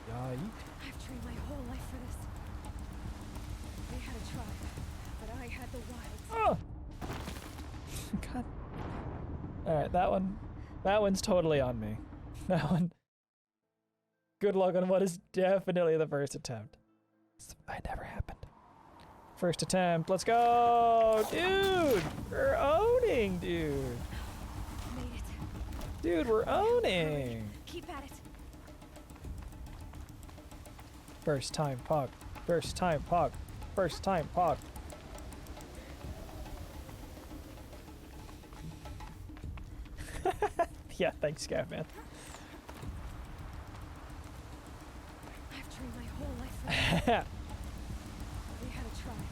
Yikes. I've trained my whole life for this. They had a tribe, but I had the wilds. Oh! God. Alright, that one's totally on me. That one. Good luck on what is definitely the first attempt. That never happened. First attempt, let's go! Dude! We're owning, dude! Made it. Dude, we're owning! Keep at it. First time pog. First time pog. First time pog. Yeah, thanks, Scatman. I've trained my whole life for this. They had a tribe,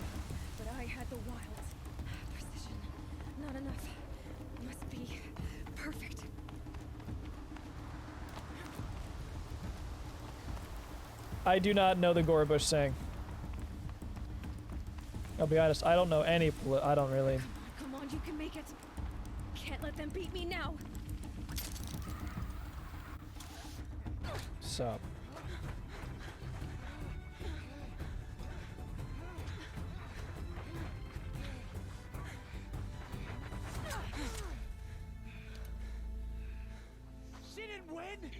but I had the wilds. Not enough. Must be perfect. I do not know the Gorebush saying. I'll be honest, I don't know any I don't really. Come on, you can make it. Can't let them beat me now. Sup. She didn't win.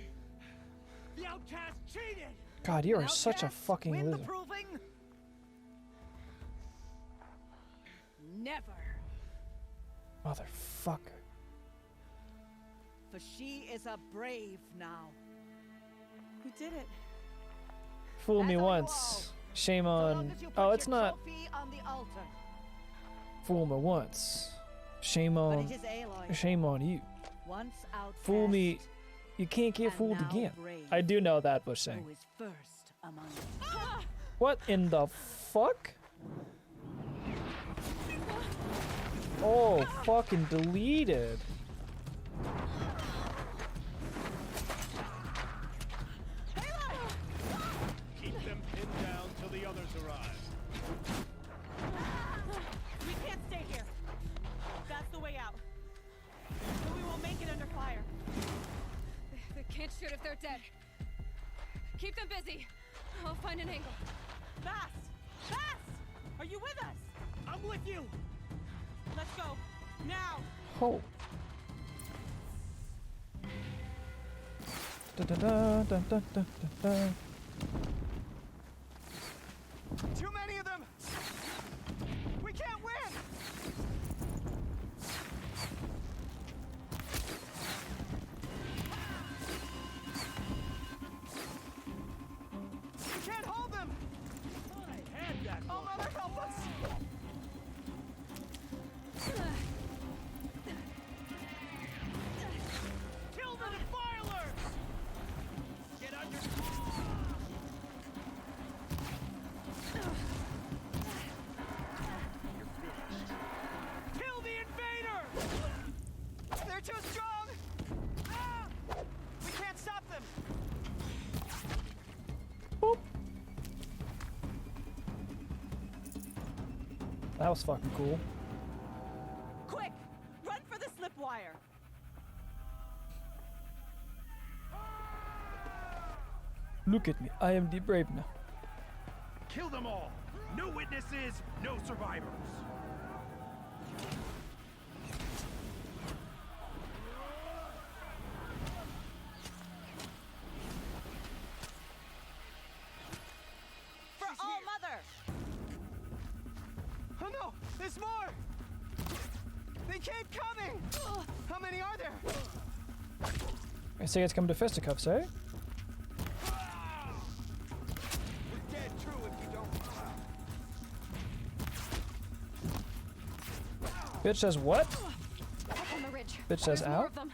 The outcast cheated. God, you are such a fucking Win the loser. proving? Never. Motherfucker. For she is a brave now. You did it. Fool me once. Shame on. Oh, it's not. Trophy on the altar. Fool me once. Shame But on. it is Aloy. Shame on you. Once outcast, Fool me. You can't get and fooled now again. brave, I do know that Bush saying. who is first among us. What in the fuck? Oh, fucking deleted. Keep them pinned down till the others arrive. We can't stay here. That's the way out. But we won't make it under fire. They can't shoot if they're dead. Keep them busy. I'll find an angle. Fast! Fast! Are you with us? I'm with you. Let's go. Now! Oh. Da da da da da da da. Too many of them. We can't win. We can't hold them. I had that. Oh, Mother, help us. Kill the defilers. Get under. Kill the invader! They're too strong! Ah! We can't stop them! That was fucking cool. Quick! Run for the slip wire! Look at me. I am the brave now. Kill them all. No witnesses, no survivors. For all mother! Oh no! There's more! They keep coming! How many are there? I say it's come to fisticuffs, eh? We're dead true if you don't. Bitch says what? Up on the ridge. Bitch says There's more out? of them.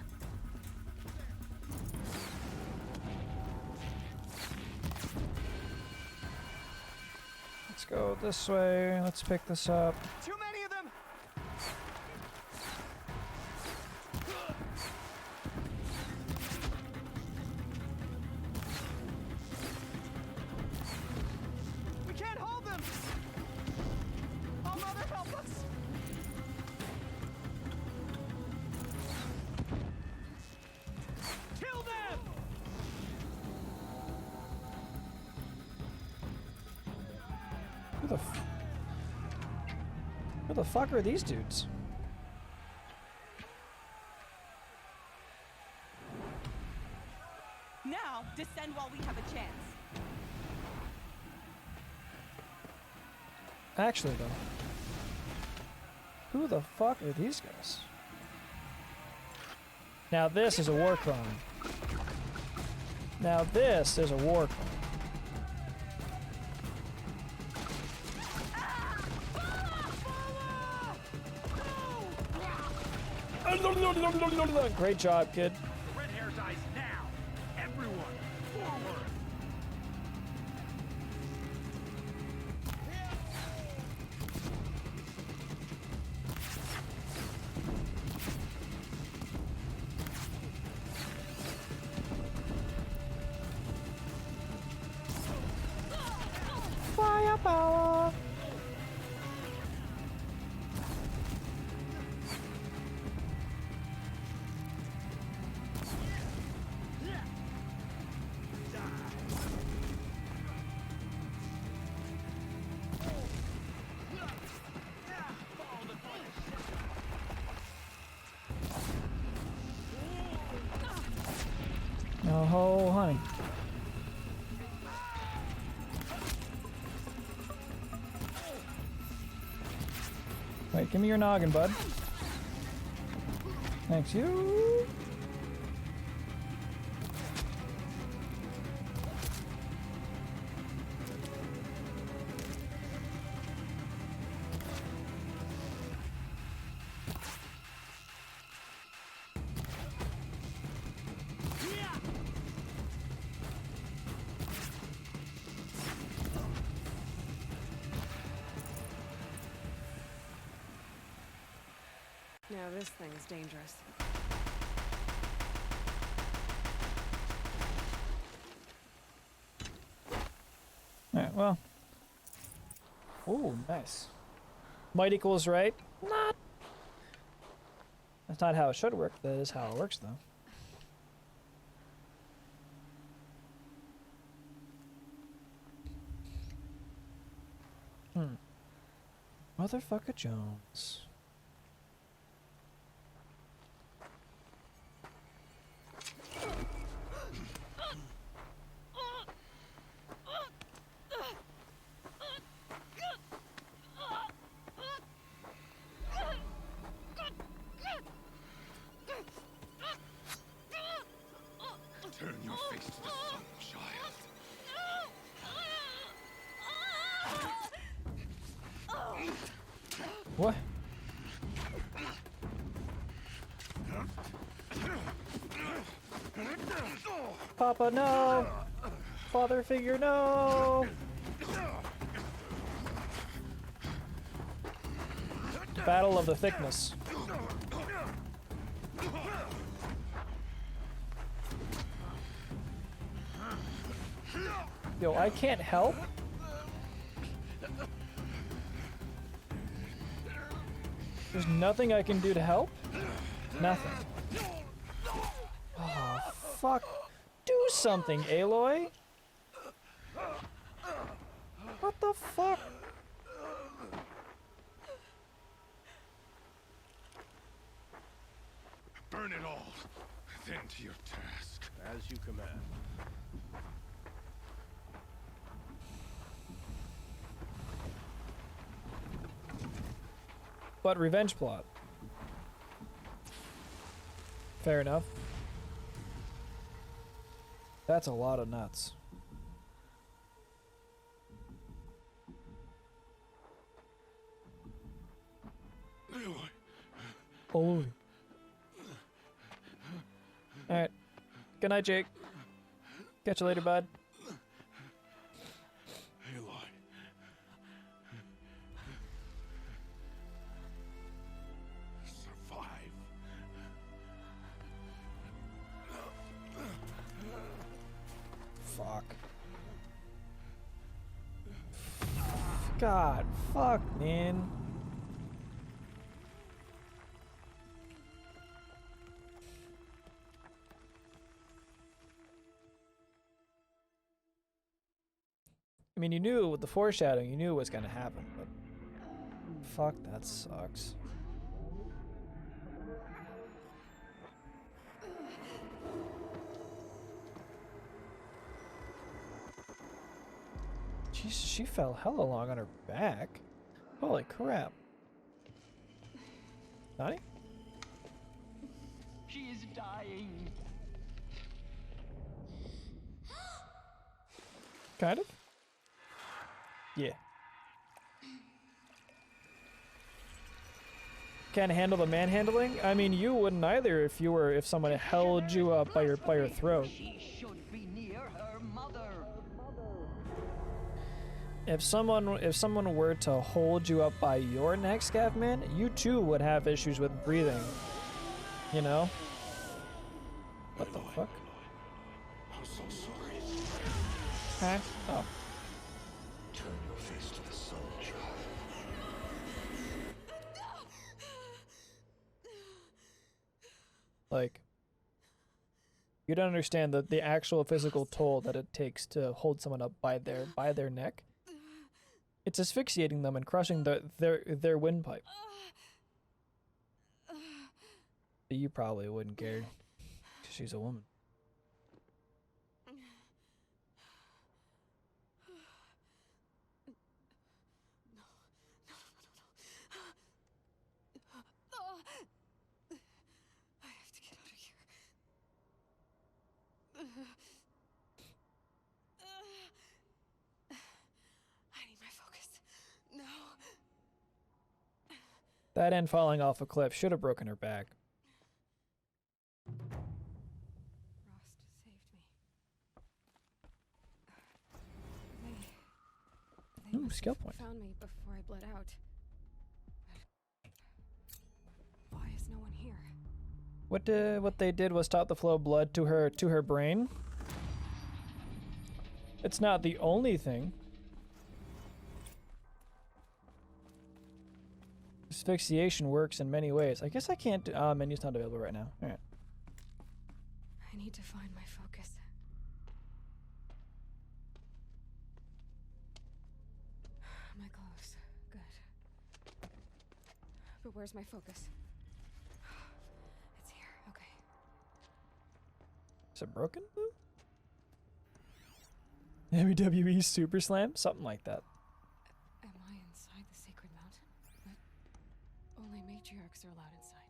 Let's go this way. Let's pick this up. Too many of them! We can't hold them! Oh, Mother, help us! Kill them! Who the fuck are these dudes? Now, descend while we have a chance. Actually, though. Who the fuck are these guys? Now this is a war crime. Now this is a war crime. Great job, kid. The red hair dies now. Everyone, forward. power. Oh, honey. Wait, give me your noggin, bud. Thanks, you. Now this thing's dangerous. Alright, well. Ooh, nice. Might equals right. Not. That's not how it should work. That is how it works, though. Motherfucker Jones. Turn your face to the sun, child. What? Papa, no! Father figure, no! Battle of the thickness. Yo, I can't help. There's nothing I can do to help? Nothing. Oh, fuck. Do something, Aloy! What the fuck? Burn it all, then to your task. As you command. But revenge plot. Fair enough. That's a lot of nuts. Holy. Alright. Good night, Jake. Catch you later, bud. Aloy. Survive. Fuck. God, fuck, man. I mean, you knew with the foreshadowing, you knew what was gonna happen, but fuck, that sucks. Jeez, she fell hella long on her back. Holy crap. Honey? She is dying. Kind of? Yeah. Can't handle the manhandling? I mean, you wouldn't either if someone held you up by your throat. She should be near her mother. If someone were to hold you up by your neck, Scavman, you too would have issues with breathing. You know? What the fuck? I'm so sorry. Huh? Oh. Turn your faceless soldier. Like, you don't understand the actual physical toll that it takes to hold someone up by their neck. It's asphyxiating them and crushing their windpipe. You probably wouldn't care, 'cause she's a woman. I have to get out of here. I need my focus. No. That and falling off a cliff should have broken her back. Ooh, skill point. Found me before I bled out. Why is no one here? What they did was stop the flow of blood to her brain. It's not the only thing. Asphyxiation works in many ways. I guess I can't do, menu's not available right now. Alright. I need to find my focus. My clothes. Good. But where's my focus? It's here. Okay. Is it broken? WWE Super Slam? Something like that. Am I inside the sacred mountain? But only matriarchs are allowed inside.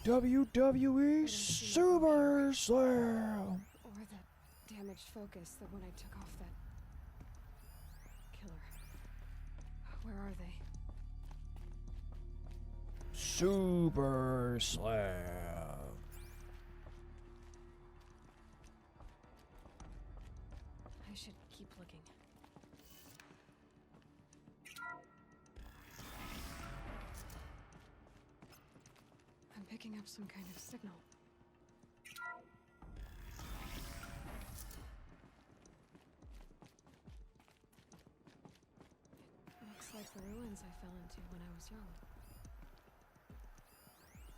WWE Super Slam! Or the damaged focus that when I took off that killer. Where are they? Super Slam. I should keep looking. I'm picking up some kind of signal. It looks like the ruins I fell into when I was young.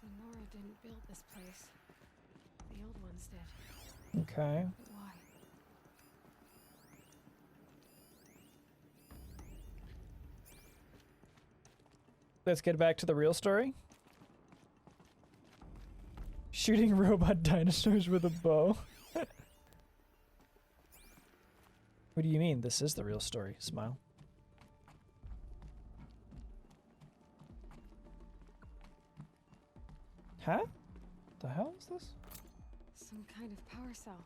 The Nora didn't build this place. The old ones did. Okay. But why? Let's get back to the real story. Shooting robot dinosaurs with a bow. What do you mean? This is the real story. Smile. Huh? The hell is this? Some kind of power cell.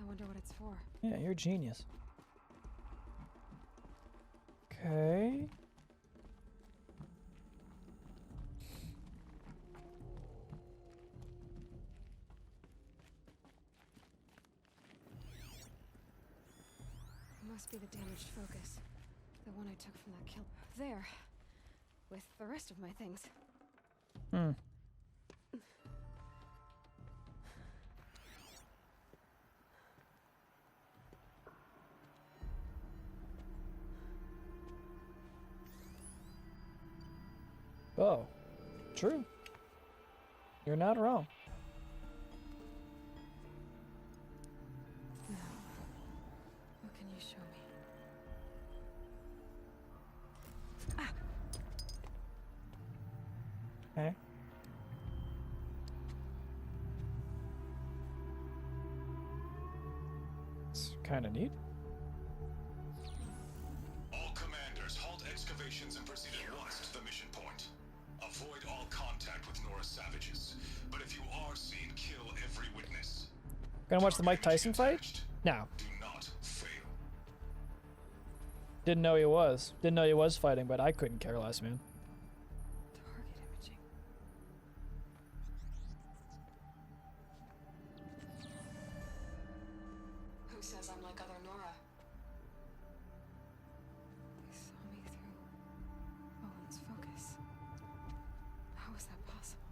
I wonder what it's for. Yeah, you're a genius. Okay. It must be the damaged focus. The one I took from that kill. There. With the rest of my things. Hmm. Oh, true. You're not wrong. Now, what can you show me? Okay. It's kind of neat. All commanders, halt excavations and proceed at once to the mission point. Avoid all contact with Nora savages. But if you are seen, kill every witness. Gonna watch the Mike Tyson fight? No. Do not fail. Didn't know he was. Didn't know he was fighting, but I couldn't care less, man. Target imaging. Who says I'm like other Nora? They saw me through Owen's focus. How is that possible?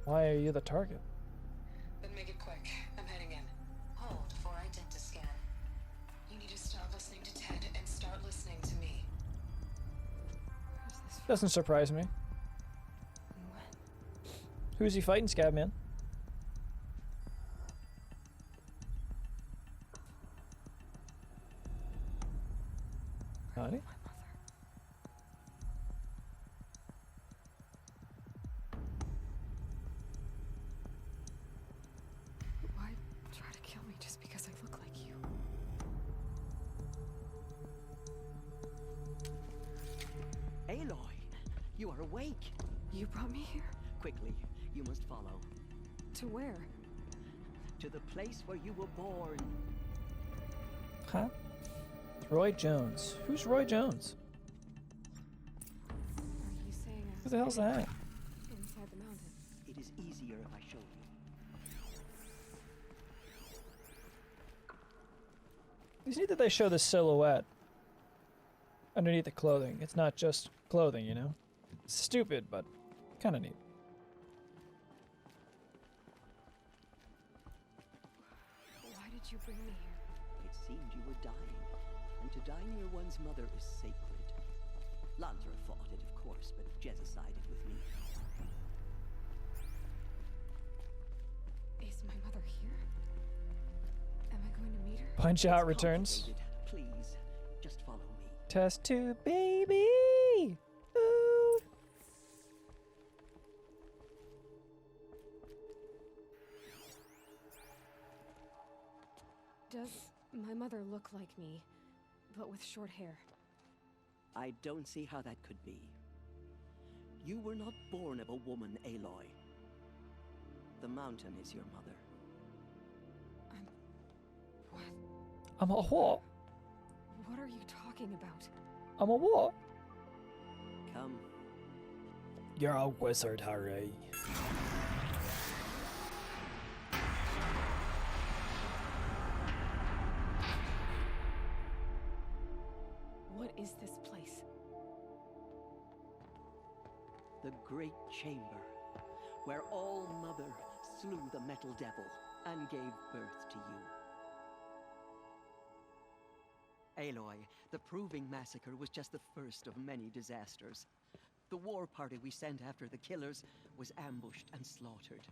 Why are you the target? Then make it quick. I'm heading in. Hold for identiscan. You need to stop listening to Ted and start listening to me. Doesn't surprise me. Who's he fighting, Scabman? Honey? Why try to kill me just because I look like you? Aloy, you are awake. You brought me here? Quickly, you must follow. To where? To the place where you were born. Huh? Roy Jones. Who's Roy Jones? Are you saying Who the hell's that? inside the mountain? It is easier if I show you. It's neat that they show the silhouette underneath the clothing. It's not just clothing, you know? It's stupid, but kind of neat. Why did you bring me here? It seemed you were dying, and to die near one's mother is sacred. Lantra fought it, of course, but Jezza sided with me. Is my mother here? Am I going to meet her? Punch Out returns. Please, just follow me. Test tube, baby! Ooh. Does my mother look like me, but with short hair? I don't see how that could be. You were not born of a woman, Aloy. The mountain is your mother. I'm a what? What are you talking about? I'm a what? Come. You're a wizard, Harry. What is this place? The Great Chamber, where All Mother slew the Metal Devil and gave birth to you. Aloy, the Proving Massacre was just the first of many disasters. The war party we sent after the killers was ambushed and slaughtered.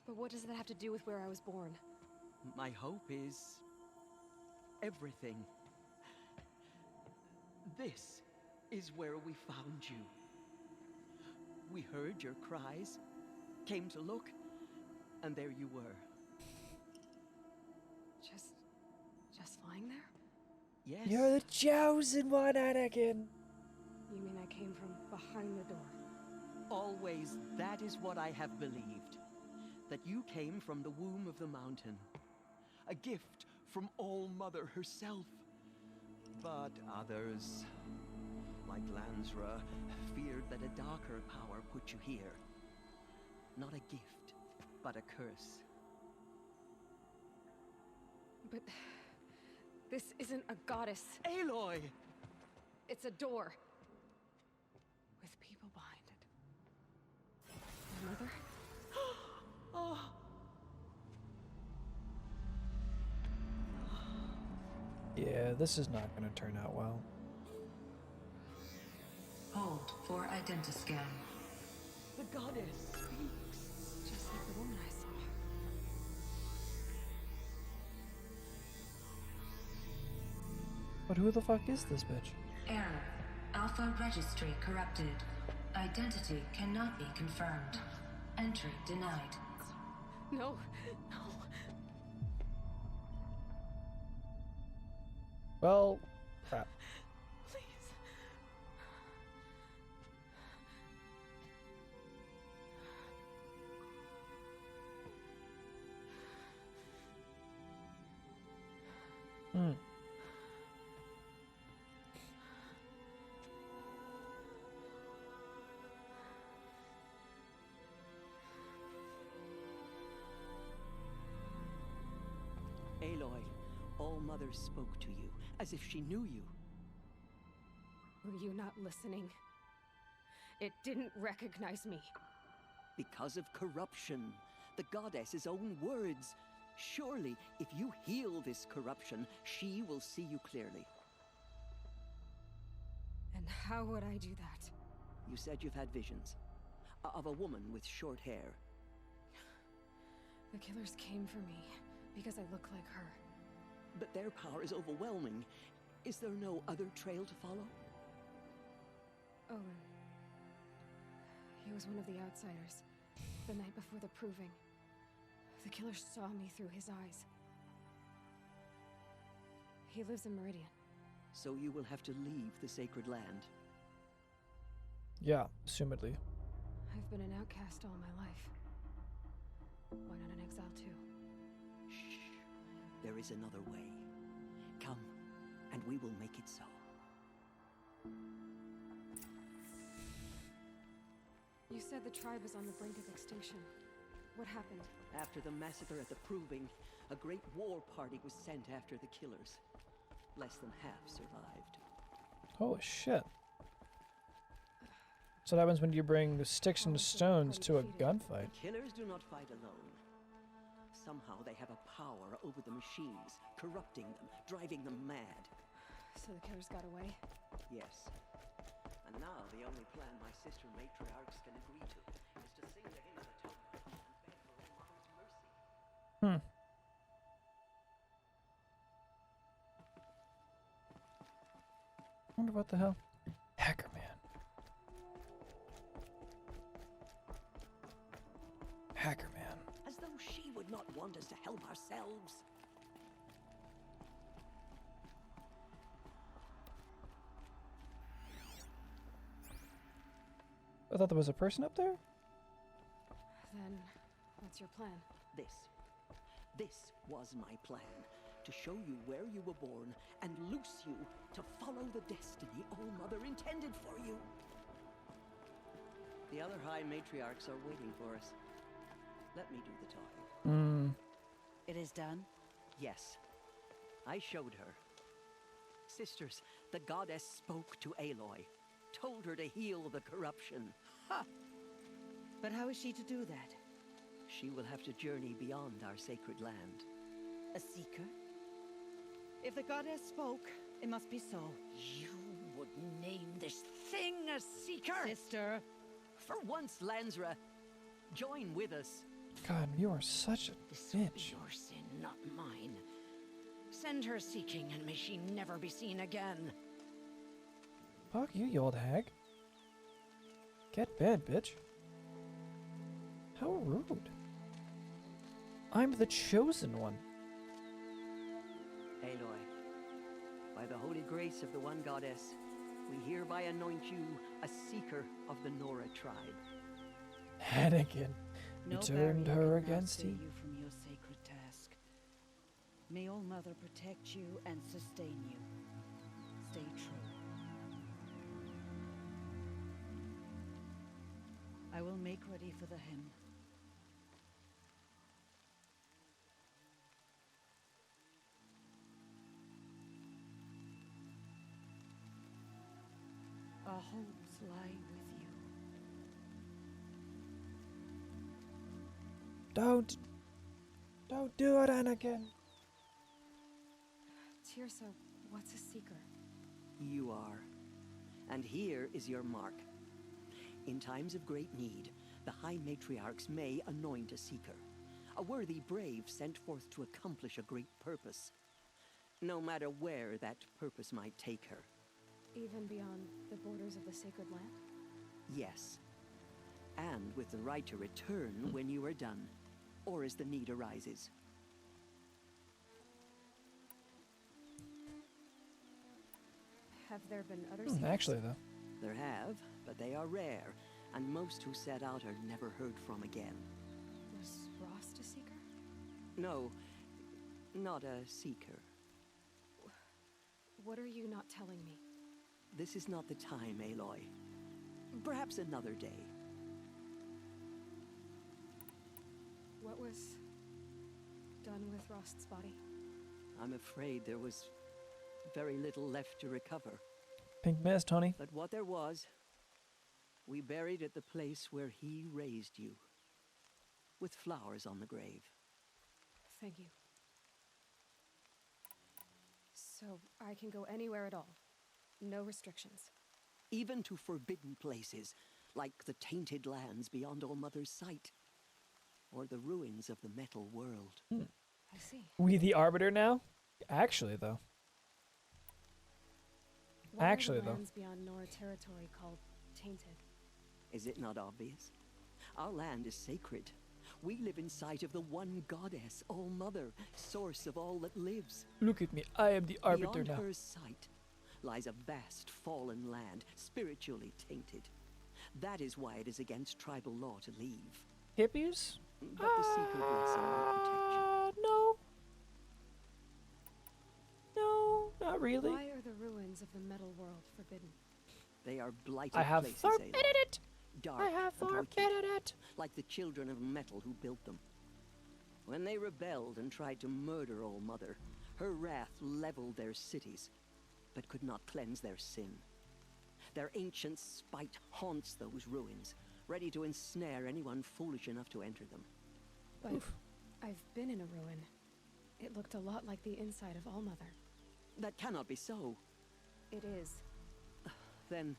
But what does that have to do with where I was born? My hope is everything. This is where we found you. We heard your cries, came to look, and there you were. Just lying there? Yes. You're the chosen one, Anakin. You mean I came from behind the door? Always, that is what I have believed. That you came from the womb of the mountain. A gift from All Mother herself. But others, like Lansra, feared that a darker power put you here. Not a gift, but a curse. But this isn't a goddess. Aloy! It's a door. With people behind it. My mother? Oh. Yeah, this is not going to turn out well. Hold for identiscan. The goddess speaks. Just like the woman I saw. But who the fuck is this bitch? Error. Alpha registry corrupted. Identity cannot be confirmed. Entry denied. No, no. Well, crap. Please. Hmm. Aloy, All Mother spoke to you, as if she knew you. Were you not listening? It didn't recognize me. Because of corruption, The goddess's own words. Surely, if you heal this corruption, she will see you clearly. And how would I do that? You said you've had visions. Of a woman with short hair. The killers came for me because I look like her. But their power is overwhelming. Is there no other trail to follow? Owen. He was one of the outsiders. The night before the proving. The killer saw me through his eyes. He lives in Meridian. So you will have to leave the sacred land. Yeah, assumedly. I've been an outcast all my life. Why not an exile too? Shh. There is another way. Come, and we will make it so. You said the tribe was on the brink of extinction. What happened? After the massacre at the Proving, a great war party was sent after the killers. Less than half survived. Holy shit. So what happens when you bring the sticks and stones to a gunfight? The killers do not fight alone. Somehow they have a power over the machines, corrupting them, driving them mad. So the killers got away? Yes. And now the only plan my sister matriarchs can agree to is to sing to him at the top and beg for all mother's mercy. Wonder what the hell? Hacker Man. Hacker Man. As though she would not want us to help ourselves. I thought there was a person up there? Then, what's your plan? This was my plan. To show you where you were born and loose you to follow the destiny All-Mother intended for you. The other High Matriarchs are waiting for us. Let me do the talking. It is done? Yes. I showed her. Sisters, the goddess spoke to Aloy. Told her to heal the corruption. Ha! But how is she to do that? She will have to journey beyond our sacred land. A seeker? If the goddess spoke, it must be so. You would name this thing a seeker? Sister! For once, Lansra, join with us. God, you are such a bitch. Your sin, not mine. Send her seeking, and may she never be seen again. Fuck you, you old hag. Get bed, bitch. How rude. I'm the chosen one. Aloy, by the holy grace of the one goddess, we hereby anoint you a seeker of the Nora tribe. Anakin, you No turned barrier her can now against stay you. you from your sacred task. May All Mother protect you and sustain you. Stay true. I will make ready for the hymn. Our hopes lie with you. Don't do it, Anakin. Tirsa, what's a seeker? You are. And here is your mark. In times of great need, the High Matriarchs may anoint a seeker. A worthy brave sent forth to accomplish a great purpose. No matter where that purpose might take her. Even beyond the borders of the sacred land? Yes. And with the right to return when you are done, or as the need arises. Have there been other seekers? Actually, though. There have, but they are rare, and most who set out are never heard from again. Was Rost a seeker? No, not a seeker. What are you not telling me? This is not the time, Aloy. Perhaps another day. What was done with Rost's body? I'm afraid there was very little left to recover. Pink mist, Tony. But what there was, we buried at the place where he raised you. with flowers on the grave. Thank you. So I can go anywhere at all. No restrictions. Even to forbidden places, like the tainted lands beyond All Mother's sight, or the ruins of the metal world. I see. We the Arbiter now? Actually, though. Why are the lands beyond Nora territory called tainted? Is it not obvious? Our land is sacred. We live in sight of the one goddess, All Mother, source of all that lives. Look at me, I am the Arbiter Beyond now. her sight lies a vast fallen land, spiritually tainted. That is why it is against tribal law to leave. Hippies? But the Seeker blessing will protect you. No. No, not really. Why are the ruins of the metal world forbidden? They are blighted I have places, forbidden Aloy. it! Dark I have and wicked, forbidden it! like the children of metal who built them. When they rebelled and tried to murder All Mother, her wrath leveled their cities, but could not cleanse their sin. Their ancient spite haunts those ruins, ready to ensnare anyone foolish enough to enter them. But I've been in a ruin. It looked a lot like the inside of All Mother. That cannot be so. It is. Then,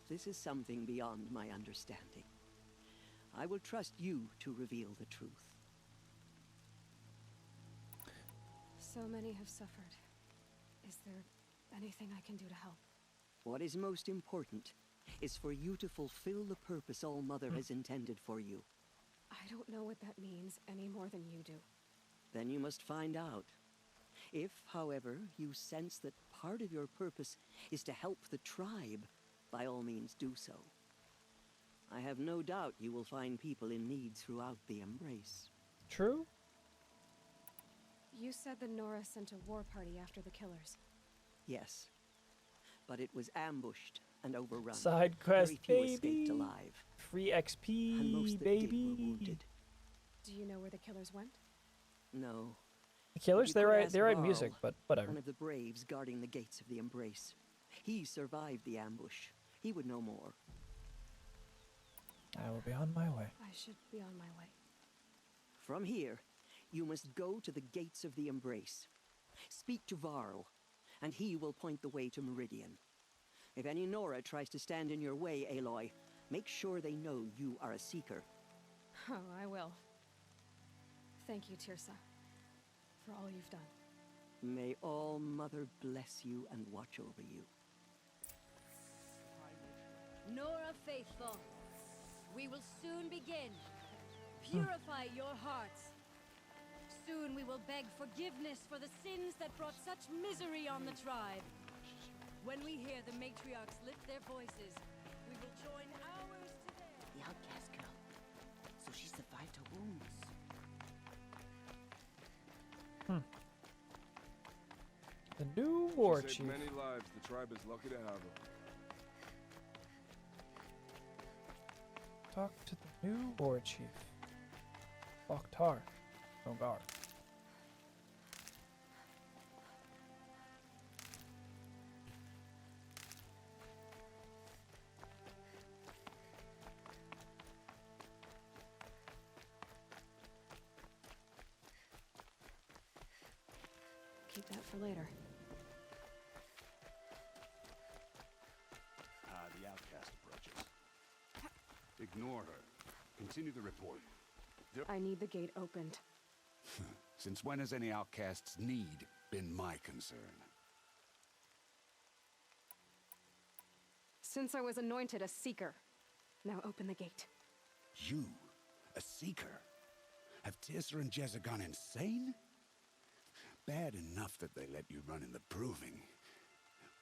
this is something beyond my understanding. I will trust you to reveal the truth. So many have suffered. Is there anything I can do to help? What is most important is for you to fulfill the purpose All Mother has intended for you. I don't know what that means any more than you do. Then you must find out. If, however, you sense that part of your purpose is to help the tribe, by all means do so. I have no doubt you will find people in need throughout the Embrace. True? You said the Nora sent a war party after the killers. Yes. But it was ambushed and overrun. Side quest, Very few baby. escaped alive. Free XP, And most that baby. did were wounded. Do you know where the killers went? No. The Killers, You they could write ask music, Varl, but whatever. One of the braves guarding the gates of the Embrace. He survived the ambush. He would know more. I will be on my way. I should be on my way. From here, you must go to the gates of the Embrace. Speak to Varl, and he will point the way to Meridian. If any Nora tries to stand in your way, Aloy, make sure they know you are a Seeker. Oh, I will. Thank you, Tirsa, for all you've done. May All Mother bless you and watch over you. Nora faithful, we will soon begin. Purify your hearts. Soon we will beg forgiveness for the sins that brought such misery on the tribe. When we hear the matriarchs lift their voices, we will join ours to theirs. The outcast girl. So she survived her wounds. The new war She saved chief. many lives. The tribe is lucky to have her. Talk to the new war chief. Bakhtar. Nogar. Keep that for later. The outcast approaches. Ignore her. Continue the report. I need the gate opened. Since when has any outcast's need been my concern? Since I was anointed a Seeker. Now open the gate. You? A Seeker? Have Tirsa and Jezza gone insane? Bad enough that they let you run in the Proving.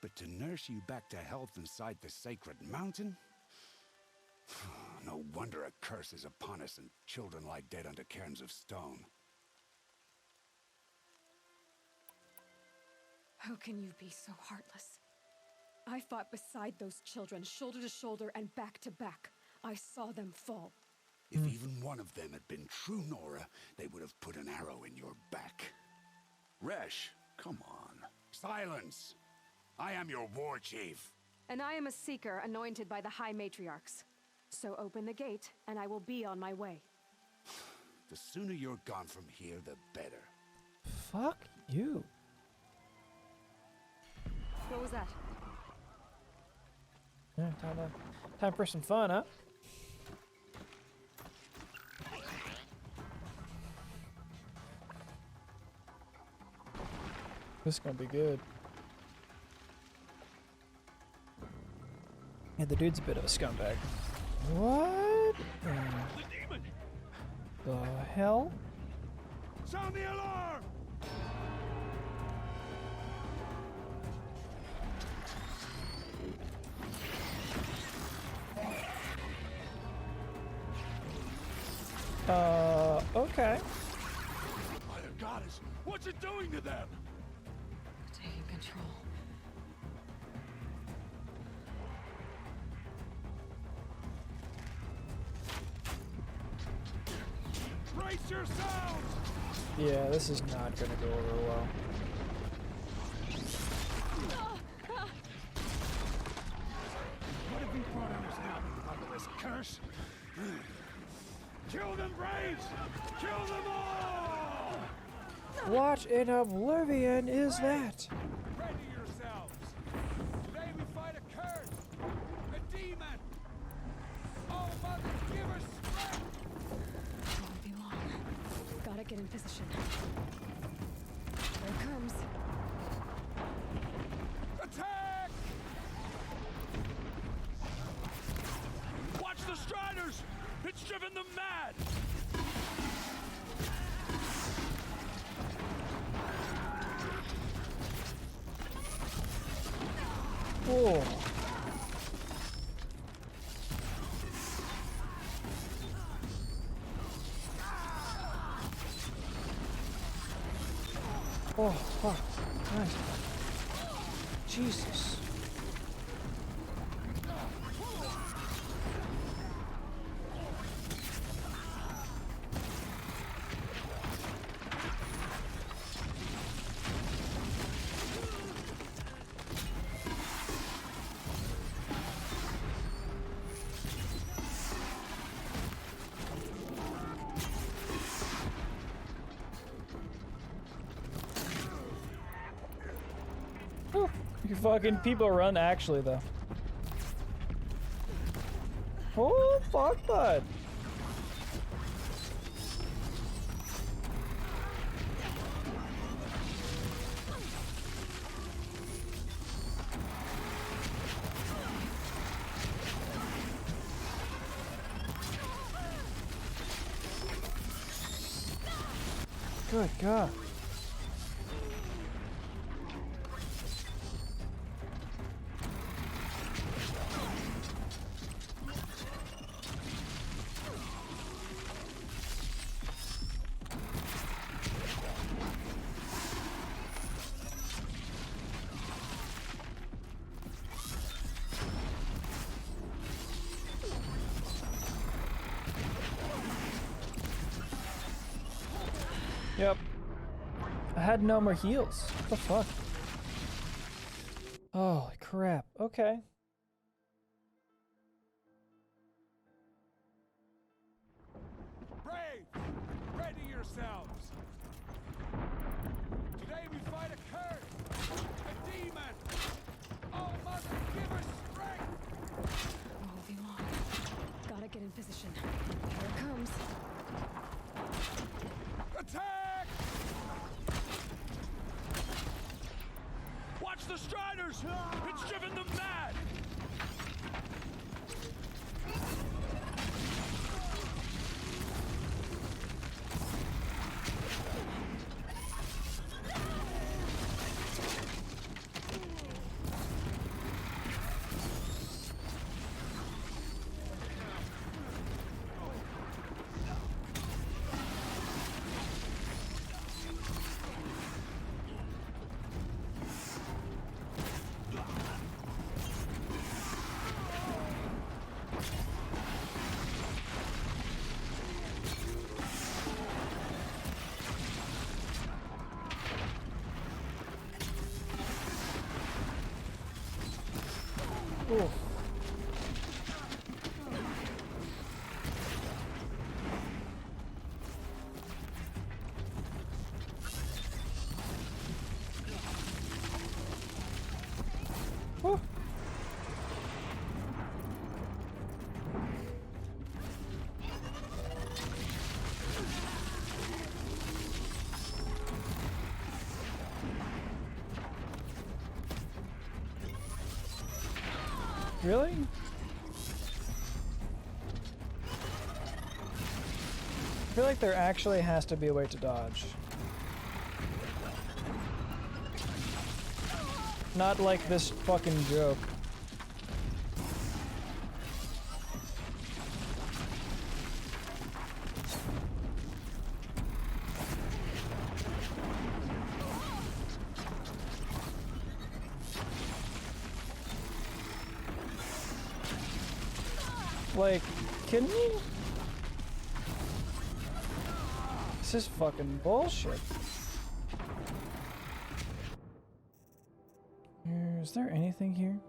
But to nurse you back to health inside the Sacred Mountain? No wonder a curse is upon us and children lie dead under cairns of stone. How can you be so heartless? I fought beside those children, shoulder to shoulder and back to back. I saw them fall. If even one of them had been true Nora, they would have put an arrow in your back. Resh, come on. Silence! I am your war chief. And I am a Seeker anointed by the High Matriarchs. So open the gate, and I will be on my way. The sooner you're gone from here, the better. Fuck you. What was that? Yeah, time for some fun, huh? This is gonna be good. Yeah, the dude's a bit of a scumbag. What? The demon! The hell? Sound the alarm! Okay. Mother goddess, what's it doing to them? Taking control. Brace yourselves! Yeah, this is not gonna go over well. What have we brought on us now, motherless curse? Kill them, Braves! Kill them all! What in oblivion is that? Ready yourselves! Today we fight a curse! A demon! Oh, Mother, give us strength! Won't be long. Gotta get in position. There it comes. Attack! Watch the Striders! It's driven them mad! Whoa. Oh, fuck. Nice. Jesus. You fucking people run actually though. Oh fuck bud. Good God. Yep. I had no more heals. What the fuck? Holy crap. Okay. Braves, ready yourselves! Today we fight a curse! A demon! Oh, Mother, give us strength! Won't be long. Gotta get in position. Here it comes. Attack! Watch the Striders! It's driven them mad! Ooh. Really? I feel like there actually has to be a way to dodge. Not like this fucking joke. Like, kidding me? This is fucking bullshit. Is there anything here?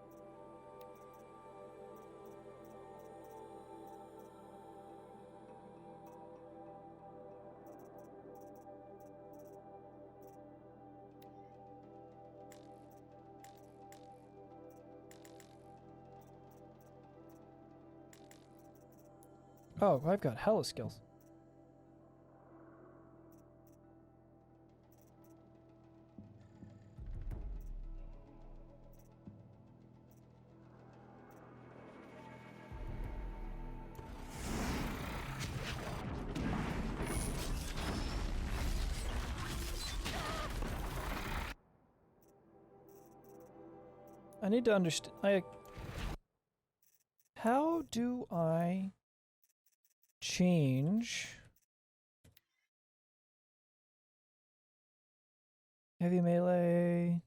Oh, I've got hella skills. I need to understand. How do I change heavy melee?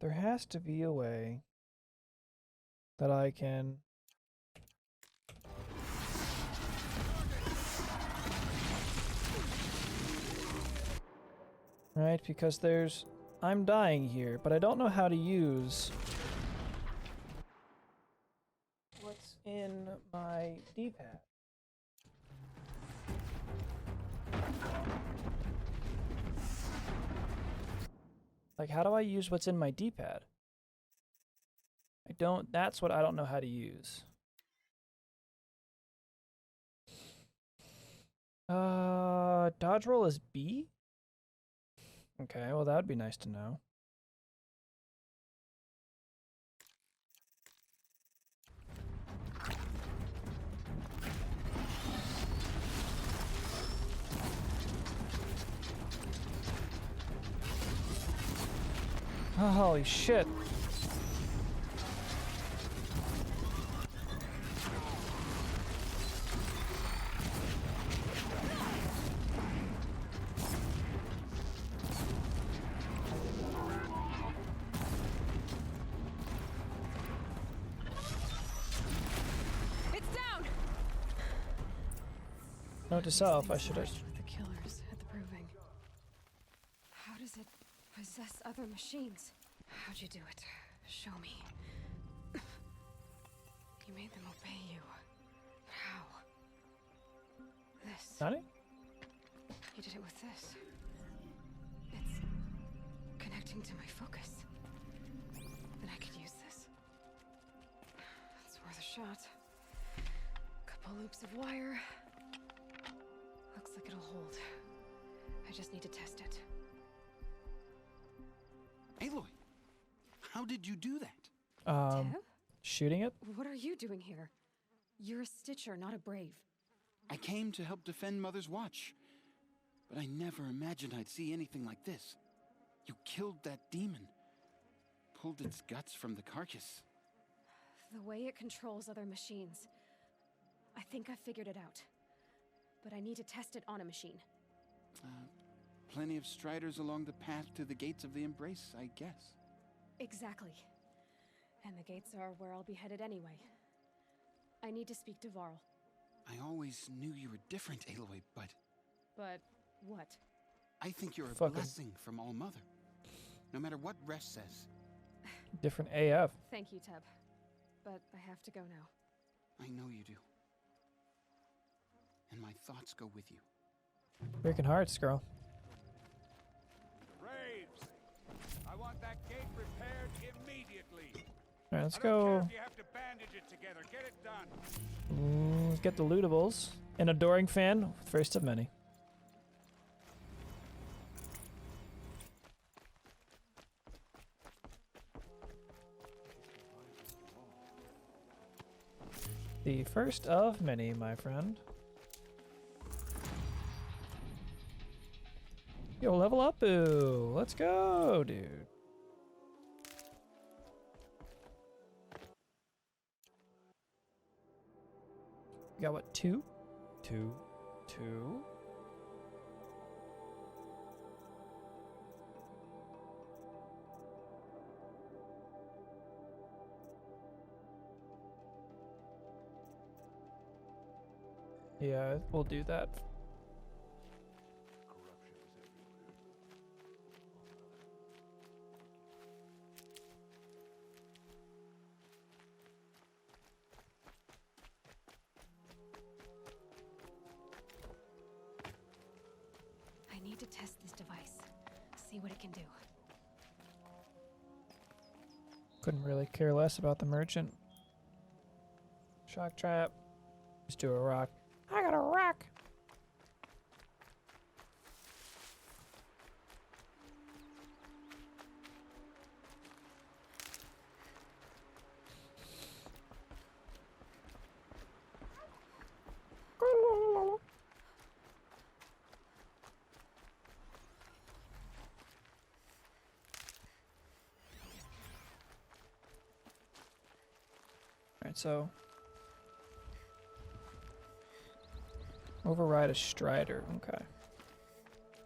There has to be a way that I can. Right, because I'm dying here, but I don't know how to use what's in my D-pad. Like, how do I use what's in my D-pad? That's what I don't know how to use. Dodge roll is B? Okay, well that would be nice to know. Oh, holy shit. Note to self, I should have. The killers at the proving. How does it possess other machines? How'd you do it? Show me. You made them obey you. How? This. Nani? You did it with this. It's connecting to my focus. Then I could use this. It's worth a shot. Couple loops of wire. Looks like it'll hold. I just need to test it. Aloy, how did you do that? Tev? Shooting it? What are you doing here? You're a Stitcher, not a Brave. I came to help defend Mother's Watch, but I never imagined I'd see anything like this. You killed that demon, pulled its guts from the carcass. The way it controls other machines. I think I figured it out. But I need to test it on a machine. Plenty of striders along the path to the gates of the Embrace, I guess. Exactly. And the gates are where I'll be headed anyway. I need to speak to Varl. I always knew you were different, Aloy, but... But what? I think you're a Fucking blessing from All Mother. No matter what Resh says. different AF. Thank you, Teb. But I have to go now. I know you do. And my thoughts go with you. Breaking hearts, girl. Braves! I want that gate repaired immediately. Alright, let's I don't care go. if you have to bandage it together. Get it done. Let's get the lootables. An adoring fan, first of many. The first of many, my friend. Yo, level up, boo. Let's go, dude. We got what, 2? 2. Yeah, we'll do that. I need to test this device. See what it can do. Couldn't really care less about the merchant. Shock trap. Let's do a rock. I got a rock. Alright, so override a Strider. Okay.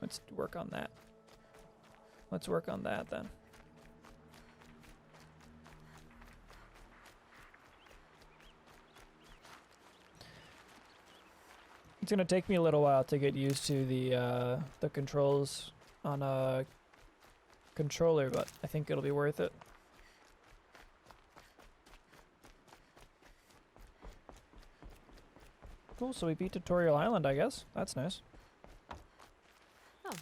Let's work on that. Let's work on that then. It's gonna take me a little while to get used to the controls on a controller, but I think it'll be worth it. Cool, so we beat Tutorial Island, I guess. That's nice. Oh,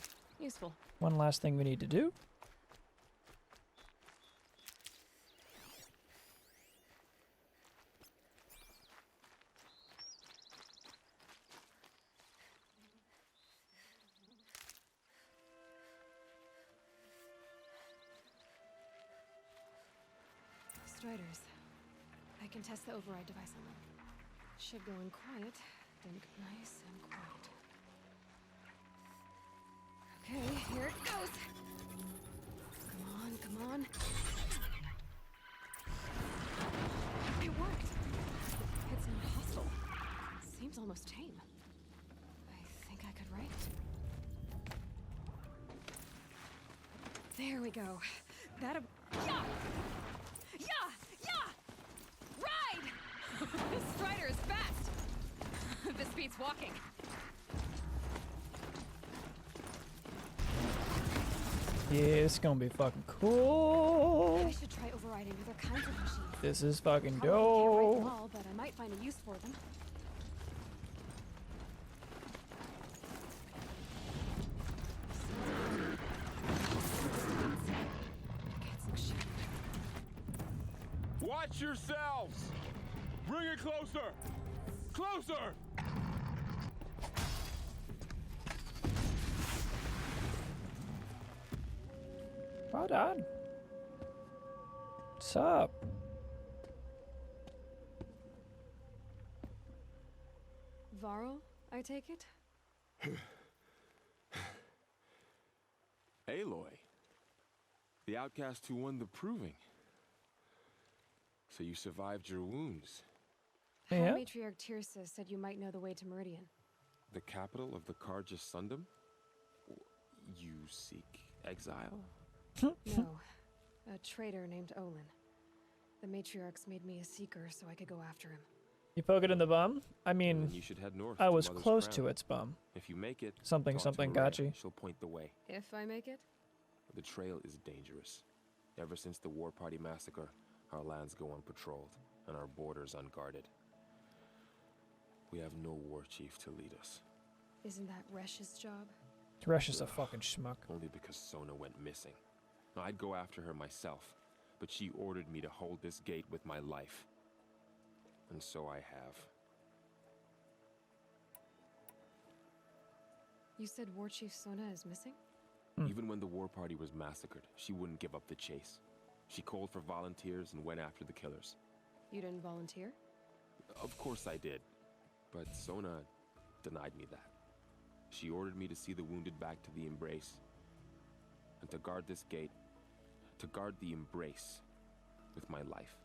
useful. One last thing we need to do. Striders. I can test the override device on them. Should go in quiet. Think nice and quiet. Okay, here it goes. Come on, come on. It worked. It's not hostile. Seems almost tame. I think I could write. There we go. That'll... Yeah! Yeah! Yeah! Ride! This Strider is fast! This beats walking. Yeah, it's gonna be fucking cool. I should try overriding other kinds of machines. This is fucking Probably can't write them dope. all, but I might find a use for them. Watch yourselves! Bring it closer! Closer! Well done. What's up? Varl, I take it? Aloy. The outcast who won the proving. So you survived your wounds. Yeah. Matriarch Tirsa said you might know the way to Meridian. The capital of the Carja Sundom? You seek exile? No. A traitor named Olin. The matriarchs made me a seeker so I could go after him. You poke it in the bum? I Then mean, you should head north I to was Mother's close Crown. to its bum. If you make it, Something, talk to something, Maria. got you. She'll point the way. If I make it? The trail is dangerous. Ever since the War Party massacre, our lands go unpatrolled, and our borders unguarded. We have no war chief to lead us. Isn't that Resh's job? Thresh is a fucking schmuck. Only because Sona went missing. I'd go after her myself, but she ordered me to hold this gate with my life. And so I have. You said War Chief Sona is missing? Even when the War Party was massacred, she wouldn't give up the chase. She called for volunteers and went after the killers. You didn't volunteer? Of course I did. But Sona denied me that. She ordered me to see the wounded back to the Embrace. And to guard this gate. To guard the Embrace. With my life.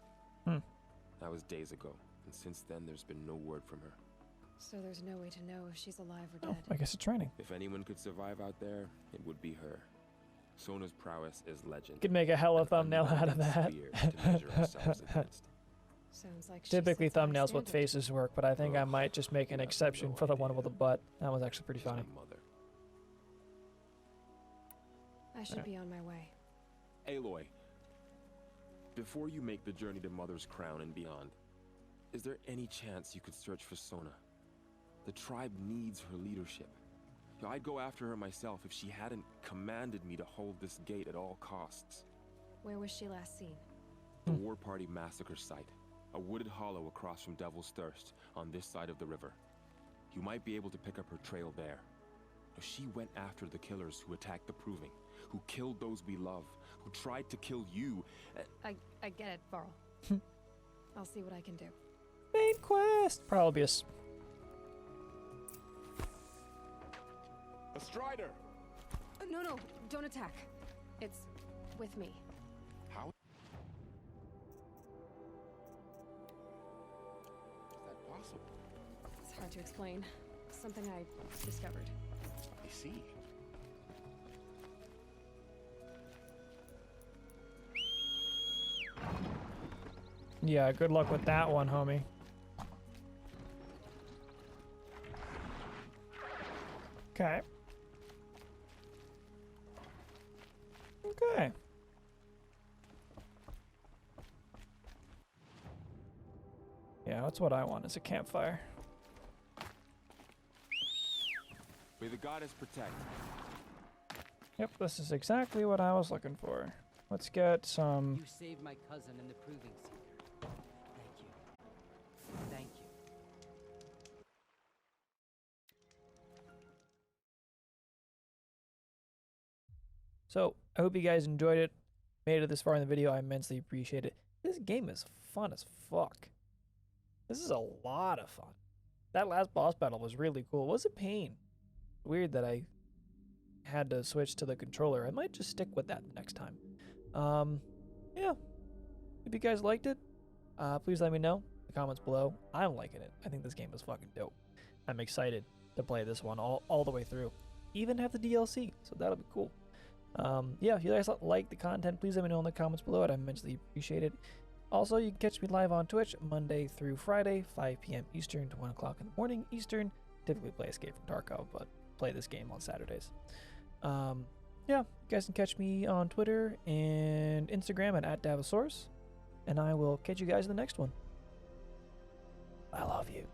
That was days ago. And since then, there's been no word from her. So there's no way to know if she's alive or dead. I guess it's training. If anyone could survive out there, it would be her. Sona's prowess is legend. Could make a hella thumbnail out of that. To measure ourselves against. Sounds like Typically thumbnails with faces work, but I think I might just make an exception for the one with the butt. That was actually pretty funny. I should be on my way. Aloy, before you make the journey to Mother's Crown and beyond, is there any chance you could search for Sona? The tribe needs her leadership. I'd go after her myself if she hadn't commanded me to hold this gate at all costs. Where was she last seen? The War Party massacre site. A wooded hollow across from Devil's Thirst, on this side of the river. You might be able to pick up her trail there. She went after the killers who attacked the Proving, who killed those we love, who tried to kill you. I get it, Varl. I'll see what I can do. Main quest! Probably a Strider! No, don't attack. It's with me. How is that possible? It's hard to explain. Something I discovered. I see. Yeah, good luck with that one, homie. Okay. Okay. Yeah, that's what I want, is a campfire. May the goddess protect. Yep, this is exactly what I was looking for. Let's get some... You saved my cousin in the Proving Seeker. Thank you. Thank you. So, I hope you guys enjoyed it. Made it this far in the video, I immensely appreciate it. This game is fun as fuck. This is a lot of fun. That last boss battle was really cool. It was a pain. Weird that I had to switch to the controller. I might just stick with that next time. Yeah. If you guys liked it, please let me know in the comments below. I'm liking it. I think this game is fucking dope. I'm excited to play this one all the way through. Even have the DLC, so that'll be cool. Yeah, if you guys like the content, please let me know in the comments below. I'd immensely appreciate it. Also, you can catch me live on Twitch Monday through Friday, 5 p.m. Eastern to 1 o'clock in the morning Eastern. Typically play Escape from Tarkov, but play this game on Saturdays. Yeah, you guys can catch me on Twitter and Instagram at @Davosaurus, and I will catch you guys in the next one. I love you.